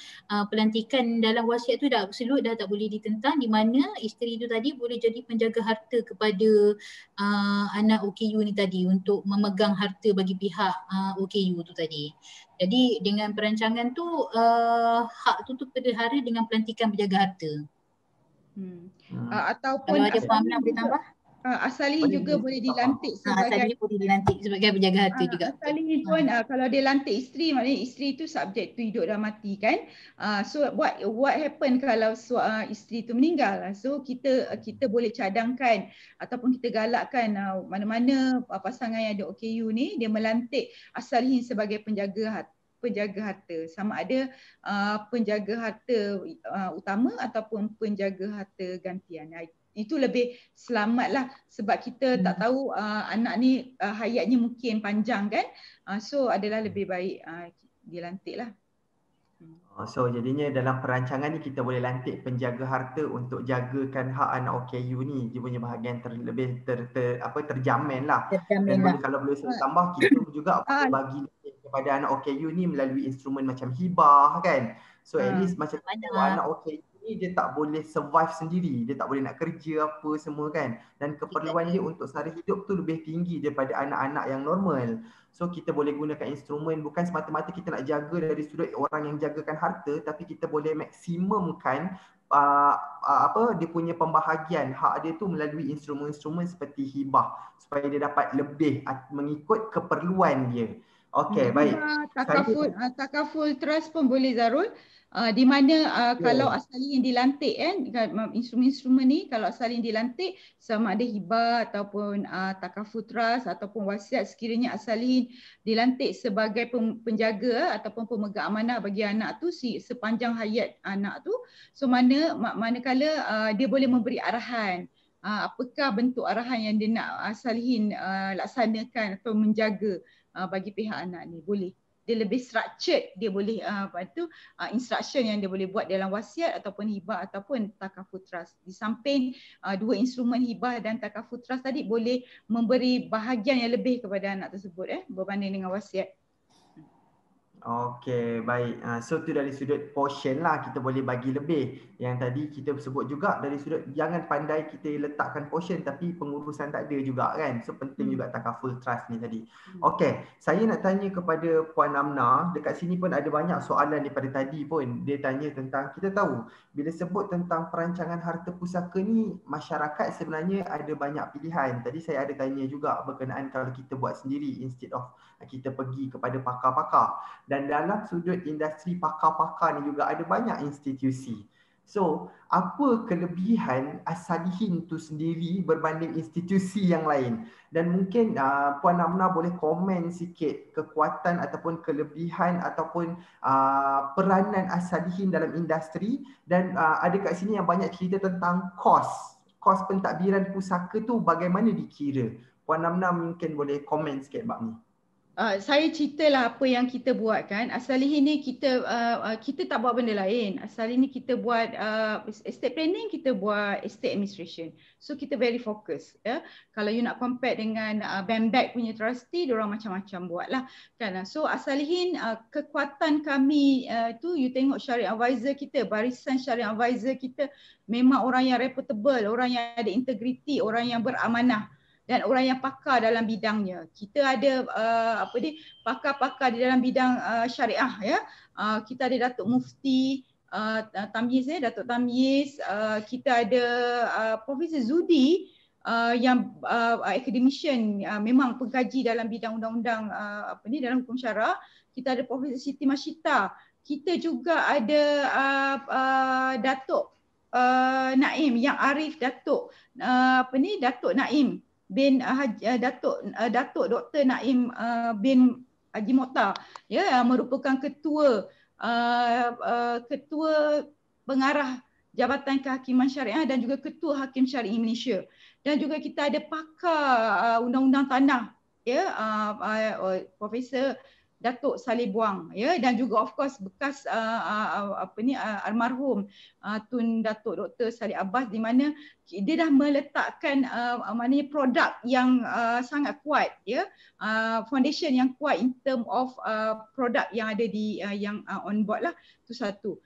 pelantikan dalam wasiat tu dah absolut, dah tak boleh ditentang, di mana isteri tu tadi boleh jadi penjaga harta kepada anak OKU ni tadi untuk memegang harta bagi pihak OKU tu tadi. Jadi dengan perancangan tu hak tu terpelihara dengan pelantikan penjaga harta. Ataupun kalau ada Puan Amna boleh tambah? Asalihin juga boleh dilantik sebagai penjaga harta juga. Asalihin pun kalau dia lantik isteri, maknanya isteri tu subjek tu hidup dan mati kan. So what happen kalau isteri tu meninggal? So kita boleh cadangkan ataupun kita galakkan mana-mana pasangan yang ada OKU ni dia melantik asalihin sebagai penjaga penjaga harta, sama ada penjaga harta utama ataupun penjaga harta gantian. Itu lebih selamat lah, sebab kita tak tahu anak ni hayatnya mungkin panjang kan. So adalah lebih baik dilantik lah. So jadinya dalam perancangan ni kita boleh lantik penjaga harta untuk jagakan hak anak OKU ni, dia punya bahagian lebih terjamin lah. Dan boleh, kalau boleh saya tambah, kita juga boleh bagi kepada anak OKU ni melalui instrumen macam hibah kan. So at least macam anak OKU ni dia tak boleh survive sendiri, dia tak boleh nak kerja apa semua kan, dan keperluan dia untuk sara hidup tu lebih tinggi daripada anak-anak yang normal. So kita boleh gunakan instrumen, bukan semata-mata kita nak jaga dari sudut orang yang jagakan harta, tapi kita boleh maksimumkan dia punya pembahagian hak dia tu melalui instrumen-instrumen seperti hibah, supaya dia dapat lebih mengikut keperluan dia. Okey, baik. Takaful trust pun boleh, Zarul. Di mana kalau As-Salihin dilantik kan, instrumen-instrumen ni kalau As-Salihin dilantik, sama ada hibah ataupun takaful trust ataupun wasiat, sekiranya As-Salihin dilantik sebagai penjaga ataupun pemegang amanah bagi anak tu sepanjang hayat anak tu, so manakala dia boleh memberi arahan apakah bentuk arahan yang dia nak As-Salihin laksanakan atau menjaga bagi pihak anak ni, boleh. Dia lebih structured, dia boleh instruction yang dia boleh buat dalam wasiat ataupun hibah ataupun takaful trust. Di samping dua instrumen hibah dan takaful trust tadi boleh memberi bahagian yang lebih kepada anak tersebut berbanding dengan wasiat. Okey, baik. So tu dari sudut portion lah, kita boleh bagi lebih. Yang tadi kita sebut juga dari sudut jangan pandai kita letakkan portion tapi pengurusan tak ada juga kan. So penting juga takaful trust ni tadi. Okey, saya nak tanya kepada Puan Amna, dekat sini pun ada banyak soalan daripada tadi pun. Dia tanya tentang, kita tahu bila sebut tentang perancangan harta pusaka ni, masyarakat sebenarnya ada banyak pilihan. Tadi saya ada tanya juga berkenaan kalau kita buat sendiri instead of kita pergi kepada pakar-pakar. Dan dalam sudut industri pakar-pakar ni juga ada banyak institusi. So, apa kelebihan As-Salihin tu sendiri berbanding institusi yang lain? Dan mungkin Puan Amna boleh komen sikit kekuatan ataupun kelebihan ataupun peranan As-Salihin dalam industri. Dan ada kat sini yang banyak cerita tentang kos pentadbiran pusaka tu bagaimana dikira. Puan Amna mungkin boleh komen sikit bab ni. Saya ceritalah apa yang kita buat kan. As-Salihin ni kita tak buat benda lain. As-Salihin ni kita buat estate planning, kita buat estate administration. So kita very fokus ya. Kalau you nak compare dengan Bank punya trustee, diorang macam-macam buat lah kan. So As-Salihin kekuatan kami tu, you tengok syariah advisor kita, barisan syariah advisor kita memang orang yang reputable, orang yang ada integriti, orang yang beramanah dan orang yang pakar dalam bidangnya. Kita ada pakar-pakar di dalam bidang syariah ya. Kita ada Datuk Mufti Tamyiz Datuk Tamyiz, kita ada Profesor Zudi yang academician, memang pengkaji dalam bidang undang-undang dalam hukum syara. Kita ada Profesor Siti Masyita. Kita juga ada Datuk Naim yang Arif Datuk Datuk Naim bin Datuk Dr. Naim bin Haji Mokhtar ya, merupakan ketua pengarah Jabatan Kehakiman Syariah dan juga ketua Hakim Syar'i Malaysia. Dan juga kita ada pakar undang-undang tanah ya, Profesor Datuk Saleh Buang ya, dan juga of course bekas almarhum Tun Datuk Dr. Saleh Abbas, di mana dia dah meletakkan maknanya produk yang sangat kuat ya, foundation yang kuat in term of produk yang ada di yang on board lah. Itu satu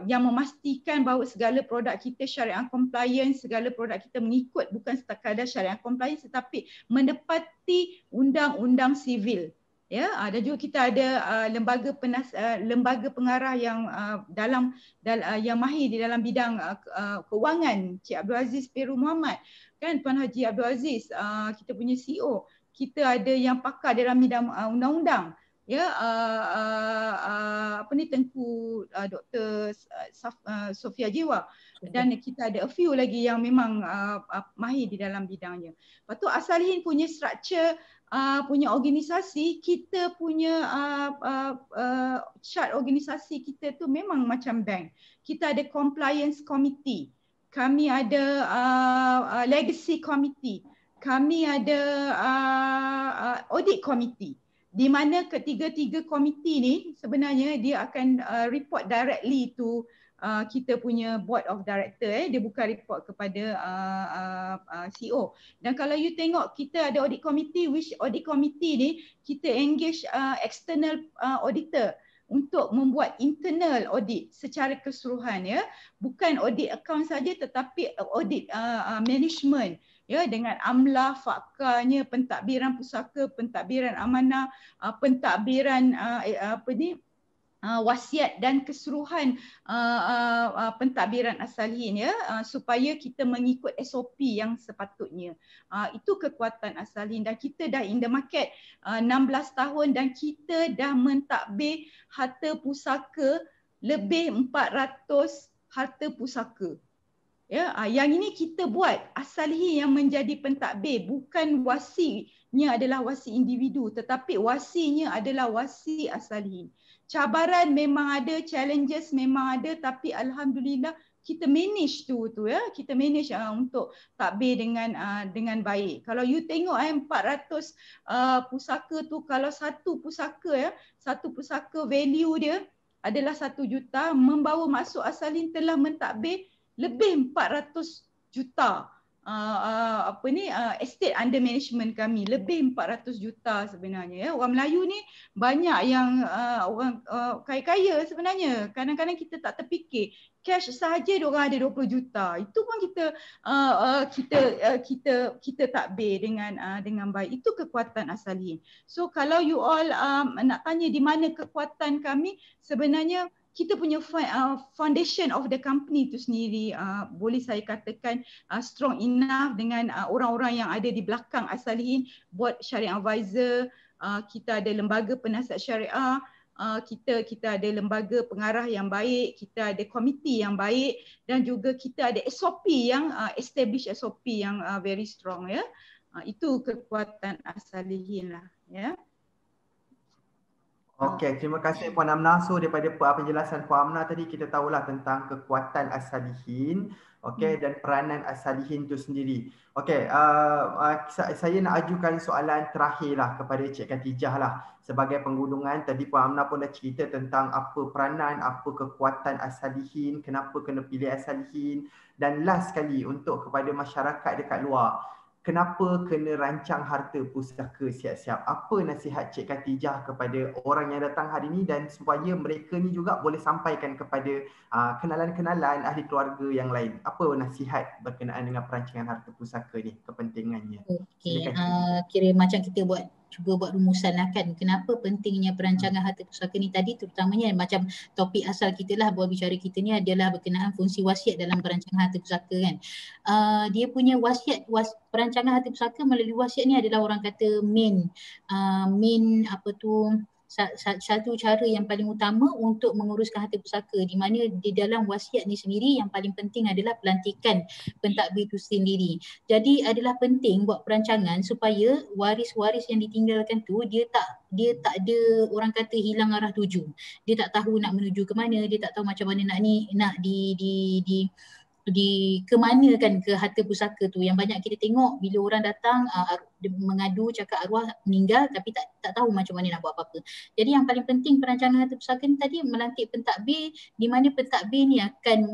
yang memastikan bahawa segala produk kita syariah compliance, segala produk kita mengikut bukan sekadar syariah compliance tetapi menepati undang-undang sivil. Ya, dan juga kita ada lembaga pengarah yang yang mahir di dalam bidang keuangan, Cik Abdul Aziz Peru Muhammad kan, Tuan Haji Abdul Aziz, kita punya CEO. Kita ada yang pakar dalam bidang undang-undang, ya Tengku Dr. Sofia Jiwa, dan kita ada a few lagi yang memang mahir di dalam bidangnya. Lepas tu Asalihin punya structure, punya organisasi, kita punya chart organisasi kita tu memang macam bank. Kita ada compliance committee, kami ada legacy committee, kami ada audit committee, di mana ketiga-tiga komiti ni sebenarnya dia akan report directly to kita punya board of director. Dia bukan report kepada CEO. Dan kalau you tengok kita ada audit committee, which audit committee ni kita engage external auditor untuk membuat internal audit secara keseluruhan, ya, bukan audit account saja tetapi audit management, ya, dengan amlah, faktanya, pentadbiran pusaka, pentadbiran amanah, pentadbiran wasiat dan keseluruhan pentadbiran Asalihin, ya, supaya kita mengikut SOP yang sepatutnya. Itu kekuatan Asalihin, dan kita dah in the market 16 tahun dan kita dah mentadbir harta pusaka lebih 400 harta pusaka. Ya, yang ini kita buat, Asalihin yang menjadi pentadbir, bukan wasinya adalah wasi individu tetapi wasinya adalah wasi Asalihin. Cabaran memang ada, challenges memang ada, tapi alhamdulillah kita manage tu ya, kita manage untuk takbir dengan baik. Kalau you tengok 400 pusaka tu, kalau satu pusaka value dia adalah 1 juta, membawa masuk Asalihin telah mentadbir lebih 400 juta estate under management kami, lebih 400 juta sebenarnya, ya. Orang Melayu ni banyak yang orang kaya-kaya sebenarnya. Kadang-kadang kita tak terfikir cash sahaja diorang ada 20 juta. Itu pun kita takbir dengan baik. Itu kekuatan Asalihin. So kalau you all nak tanya di mana kekuatan kami, sebenarnya kita punya foundation of the company itu sendiri boleh saya katakan strong enough dengan orang-orang yang ada di belakang Asalihin, board syariah advisor, kita ada lembaga penasihat syariah, kita ada lembaga pengarah yang baik, kita ada komiti yang baik, dan juga kita ada SOP yang establish SOP yang very strong, ya. Itu kekuatan Asalihin lah, ya. Okey, terima kasih Puan Amnah. So daripada penjelasan Puan Amnah tadi, kita tahulah tentang kekuatan Asalihin, okey, dan peranan Asalihin itu sendiri. Okey, saya nak ajukan soalan terakhir lah kepada Cik Khatijah lah. Sebagai penggulungan, tadi Puan Amnah pun dah cerita tentang apa peranan, apa kekuatan Asalihin, kenapa kena pilih Asalihin, dan last sekali untuk kepada masyarakat dekat luar, kenapa kena rancang harta pusaka siap-siap? Apa nasihat Cik Khatijah kepada orang yang datang hari ini, dan supaya mereka ni juga boleh sampaikan kepada kenalan-kenalan ahli keluarga yang lain? Apa nasihat berkenaan dengan perancangan harta pusaka ni, kepentingannya? Okey, kira macam kita cuba buat rumusan lah kan, kenapa pentingnya perancangan harta pusaka ni tadi, terutamanya macam topik asal kita lah, buat bicara kita ni adalah berkenaan fungsi wasiat dalam perancangan harta pusaka kan. Dia punya perancangan harta pusaka melalui wasiat ni adalah orang kata main satu cara yang paling utama untuk menguruskan harta pusaka, di mana di dalam wasiat ni sendiri yang paling penting adalah pelantikan pentadbir itu sendiri. Jadi adalah penting buat perancangan supaya waris-waris yang ditinggalkan tu dia tak ada orang kata hilang arah tuju. Dia tak tahu nak menuju ke mana, dia tak tahu macam mana nak kemanakan ke harta pusaka tu. Yang banyak kita tengok bila orang datang mengadu cakap arwah meninggal tapi tak tahu macam mana nak buat apa-apa. Jadi yang paling penting perancangan harta pusaka ni tadi melantik pentadbir, di mana pentadbir ni akan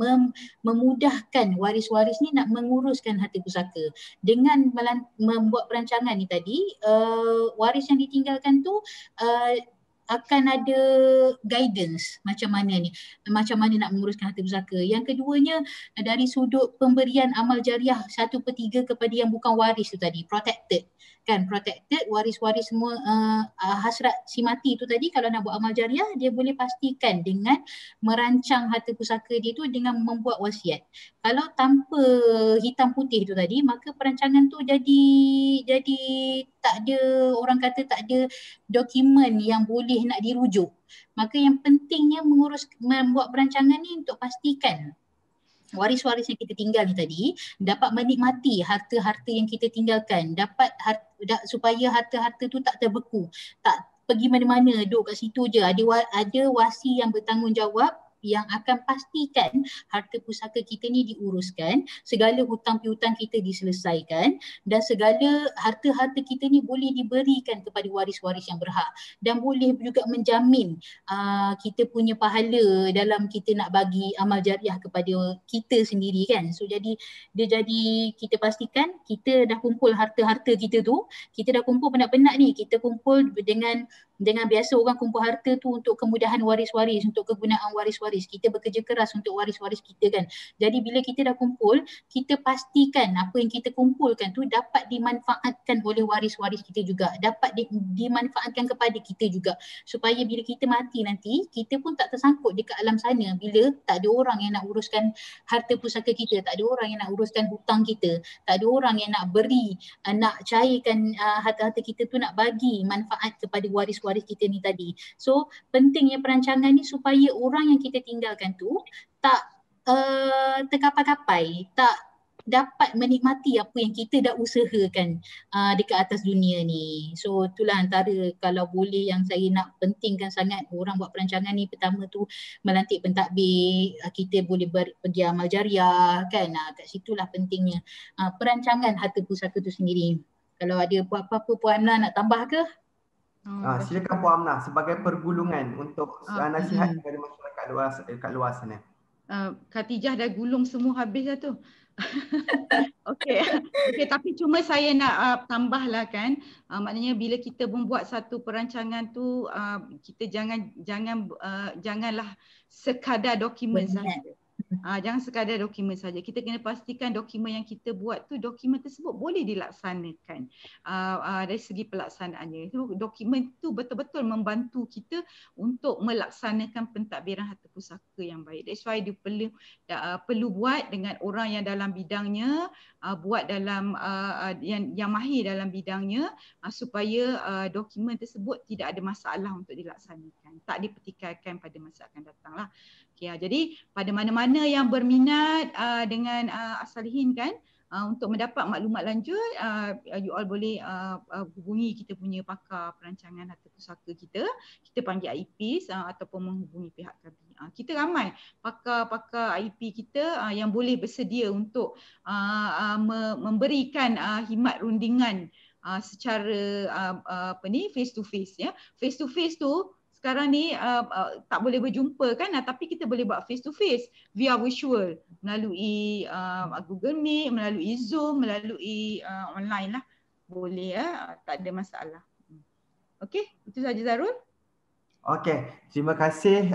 memudahkan waris-waris ni nak menguruskan harta pusaka. Dengan membuat perancangan ni tadi, waris yang ditinggalkan tu akan ada guidance macam mana nak menguruskan harta pusaka. Yang keduanya, dari sudut pemberian amal jariah 1/3 kepada yang bukan waris tu tadi, protected kan, protected, waris-waris semua hasrat si mati tu tadi, kalau nak buat amal jariah dia boleh pastikan dengan merancang harta pusaka dia tu dengan membuat wasiat. Kalau tanpa hitam putih tu tadi, maka perancangan tu jadi tak ada, orang kata tak ada dokumen yang boleh nak dirujuk. Maka yang pentingnya membuat perancangan ni untuk pastikan waris-waris yang kita tinggal ni tadi dapat menikmati harta-harta yang kita tinggalkan, supaya harta-harta tu tak terbeku, tak pergi mana-mana, duduk kat situ je. Ada wasi yang bertanggungjawab yang akan pastikan harta pusaka kita ni diuruskan, segala hutang piutang kita diselesaikan dan segala harta-harta kita ni boleh diberikan kepada waris-waris yang berhak, dan boleh juga menjamin kita punya pahala dalam kita nak bagi amal jariah kepada kita sendiri kan. So jadi kita pastikan kita dah kumpul harta-harta kita tu, kita dah kumpul penat-penat ni, kita kumpul dengan biasa orang kumpul harta tu untuk kemudahan waris-waris, untuk kegunaan waris-waris. Kita bekerja keras untuk waris-waris kita kan. Jadi bila kita dah kumpul, kita pastikan apa yang kita kumpulkan tu dapat dimanfaatkan oleh waris-waris kita juga, dapat dimanfaatkan kepada kita juga, supaya bila kita mati nanti, kita pun tak tersangkut dekat alam sana bila tak ada orang yang nak uruskan harta pusaka kita, tak ada orang yang nak uruskan hutang kita, tak ada orang yang nak beri, nak cairkan harta-harta kita tu, nak bagi manfaat kepada waris-waris kita ni tadi. So pentingnya perancangan ni supaya orang yang kita tinggalkan tu tak terkapai-kapai, tak dapat menikmati apa yang kita dah usahakan dekat atas dunia ni. So itulah antara, kalau boleh, yang saya nak pentingkan sangat orang buat perancangan ni. Pertama tu melantik pentadbir, kita boleh pergi amal jariah kan. Kat situlah pentingnya perancangan harta pusaka tu sendiri. Kalau ada apa-apa Puan Amna nak tambah ke? Silakan Puan Amna sebagai pergulungan untuk nasihat kepada masyarakat kat luar sana. Khatijah dah gulung semua habis dah tu. Okey, tapi cuma saya nak tambahlah kan, maknanya bila kita membuat satu perancangan tu, kita janganlah sekadar dokumen saja. Jangan sekadar dokumen saja. Kita kena pastikan dokumen yang kita buat tu, dokumen tersebut boleh dilaksanakan dari segi pelaksanaannya. So, dokumen tu betul-betul membantu kita untuk melaksanakan pentadbiran harta pusaka yang baik. That's why dia perlu buat dengan orang yang dalam bidangnya, buat dalam yang mahir dalam bidangnya, supaya dokumen tersebut tidak ada masalah untuk dilaksanakan, tak dipertikaikan pada masa akan datang lah. Okay, jadi pada mana-mana yang berminat dengan As-Salihin kan, untuk mendapat maklumat lanjut, you all boleh hubungi kita punya pakar perancangan harta pusaka kita panggil IPs, ataupun menghubungi pihak kami. Kita ramai pakar-pakar IP kita yang boleh bersedia untuk memberikan khidmat rundingan secara face to face ya. Face to face tu sekarang ni tak boleh berjumpa kan, tapi kita boleh buat face to face via visual melalui Google Meet, melalui Zoom, melalui online lah. Boleh ya, tak ada masalah. Okey, itu saja Zarul. Okey, terima kasih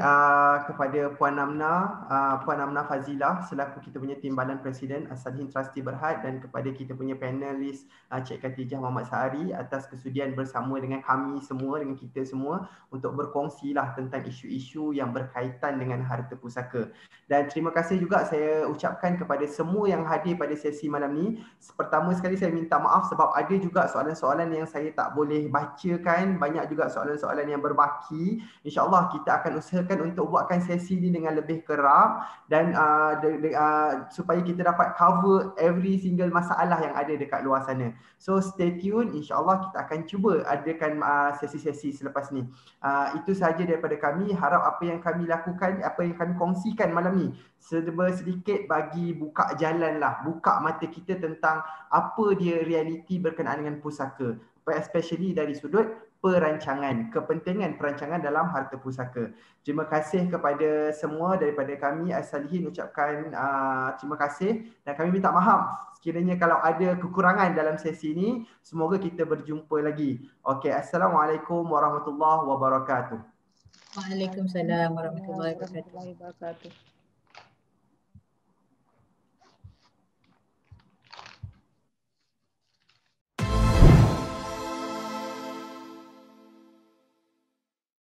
kepada Puan Amna Fazilah selaku kita punya Timbalan Presiden As-Salihin Trustee Berhad, dan kepada kita punya panelis Cik Khatijah Muhammad Sahari atas kesudian bersama dengan kami semua, dengan kita semua untuk berkongsilah tentang isu-isu yang berkaitan dengan harta pusaka. Dan terima kasih juga saya ucapkan kepada semua yang hadir pada sesi malam ni. Pertama sekali saya minta maaf sebab ada juga soalan-soalan yang saya tak boleh bacakan, banyak juga soalan-soalan yang berbaki. InsyaAllah kita akan usahakan untuk buatkan sesi ni dengan lebih kerap dan supaya kita dapat cover every single masalah yang ada dekat luar sana. So stay tune, insyaAllah kita akan cuba adakan sesi-sesi selepas ni. Itu sahaja daripada kami. Harap apa yang kami lakukan, apa yang kami kongsikan malam ni sedikit bagi buka jalan lah, buka mata kita tentang apa dia realiti berkenaan dengan pusaka, especially dari sudut perancangan, kepentingan perancangan dalam harta pusaka. Terima kasih kepada semua daripada kami As-Salihin, ucapkan terima kasih dan kami minta maaf sekiranya kalau ada kekurangan dalam sesi ini. Semoga kita berjumpa lagi. Okey, Assalamualaikum warahmatullahi wabarakatuh. Waalaikumsalam warahmatullahi wabarakatuh.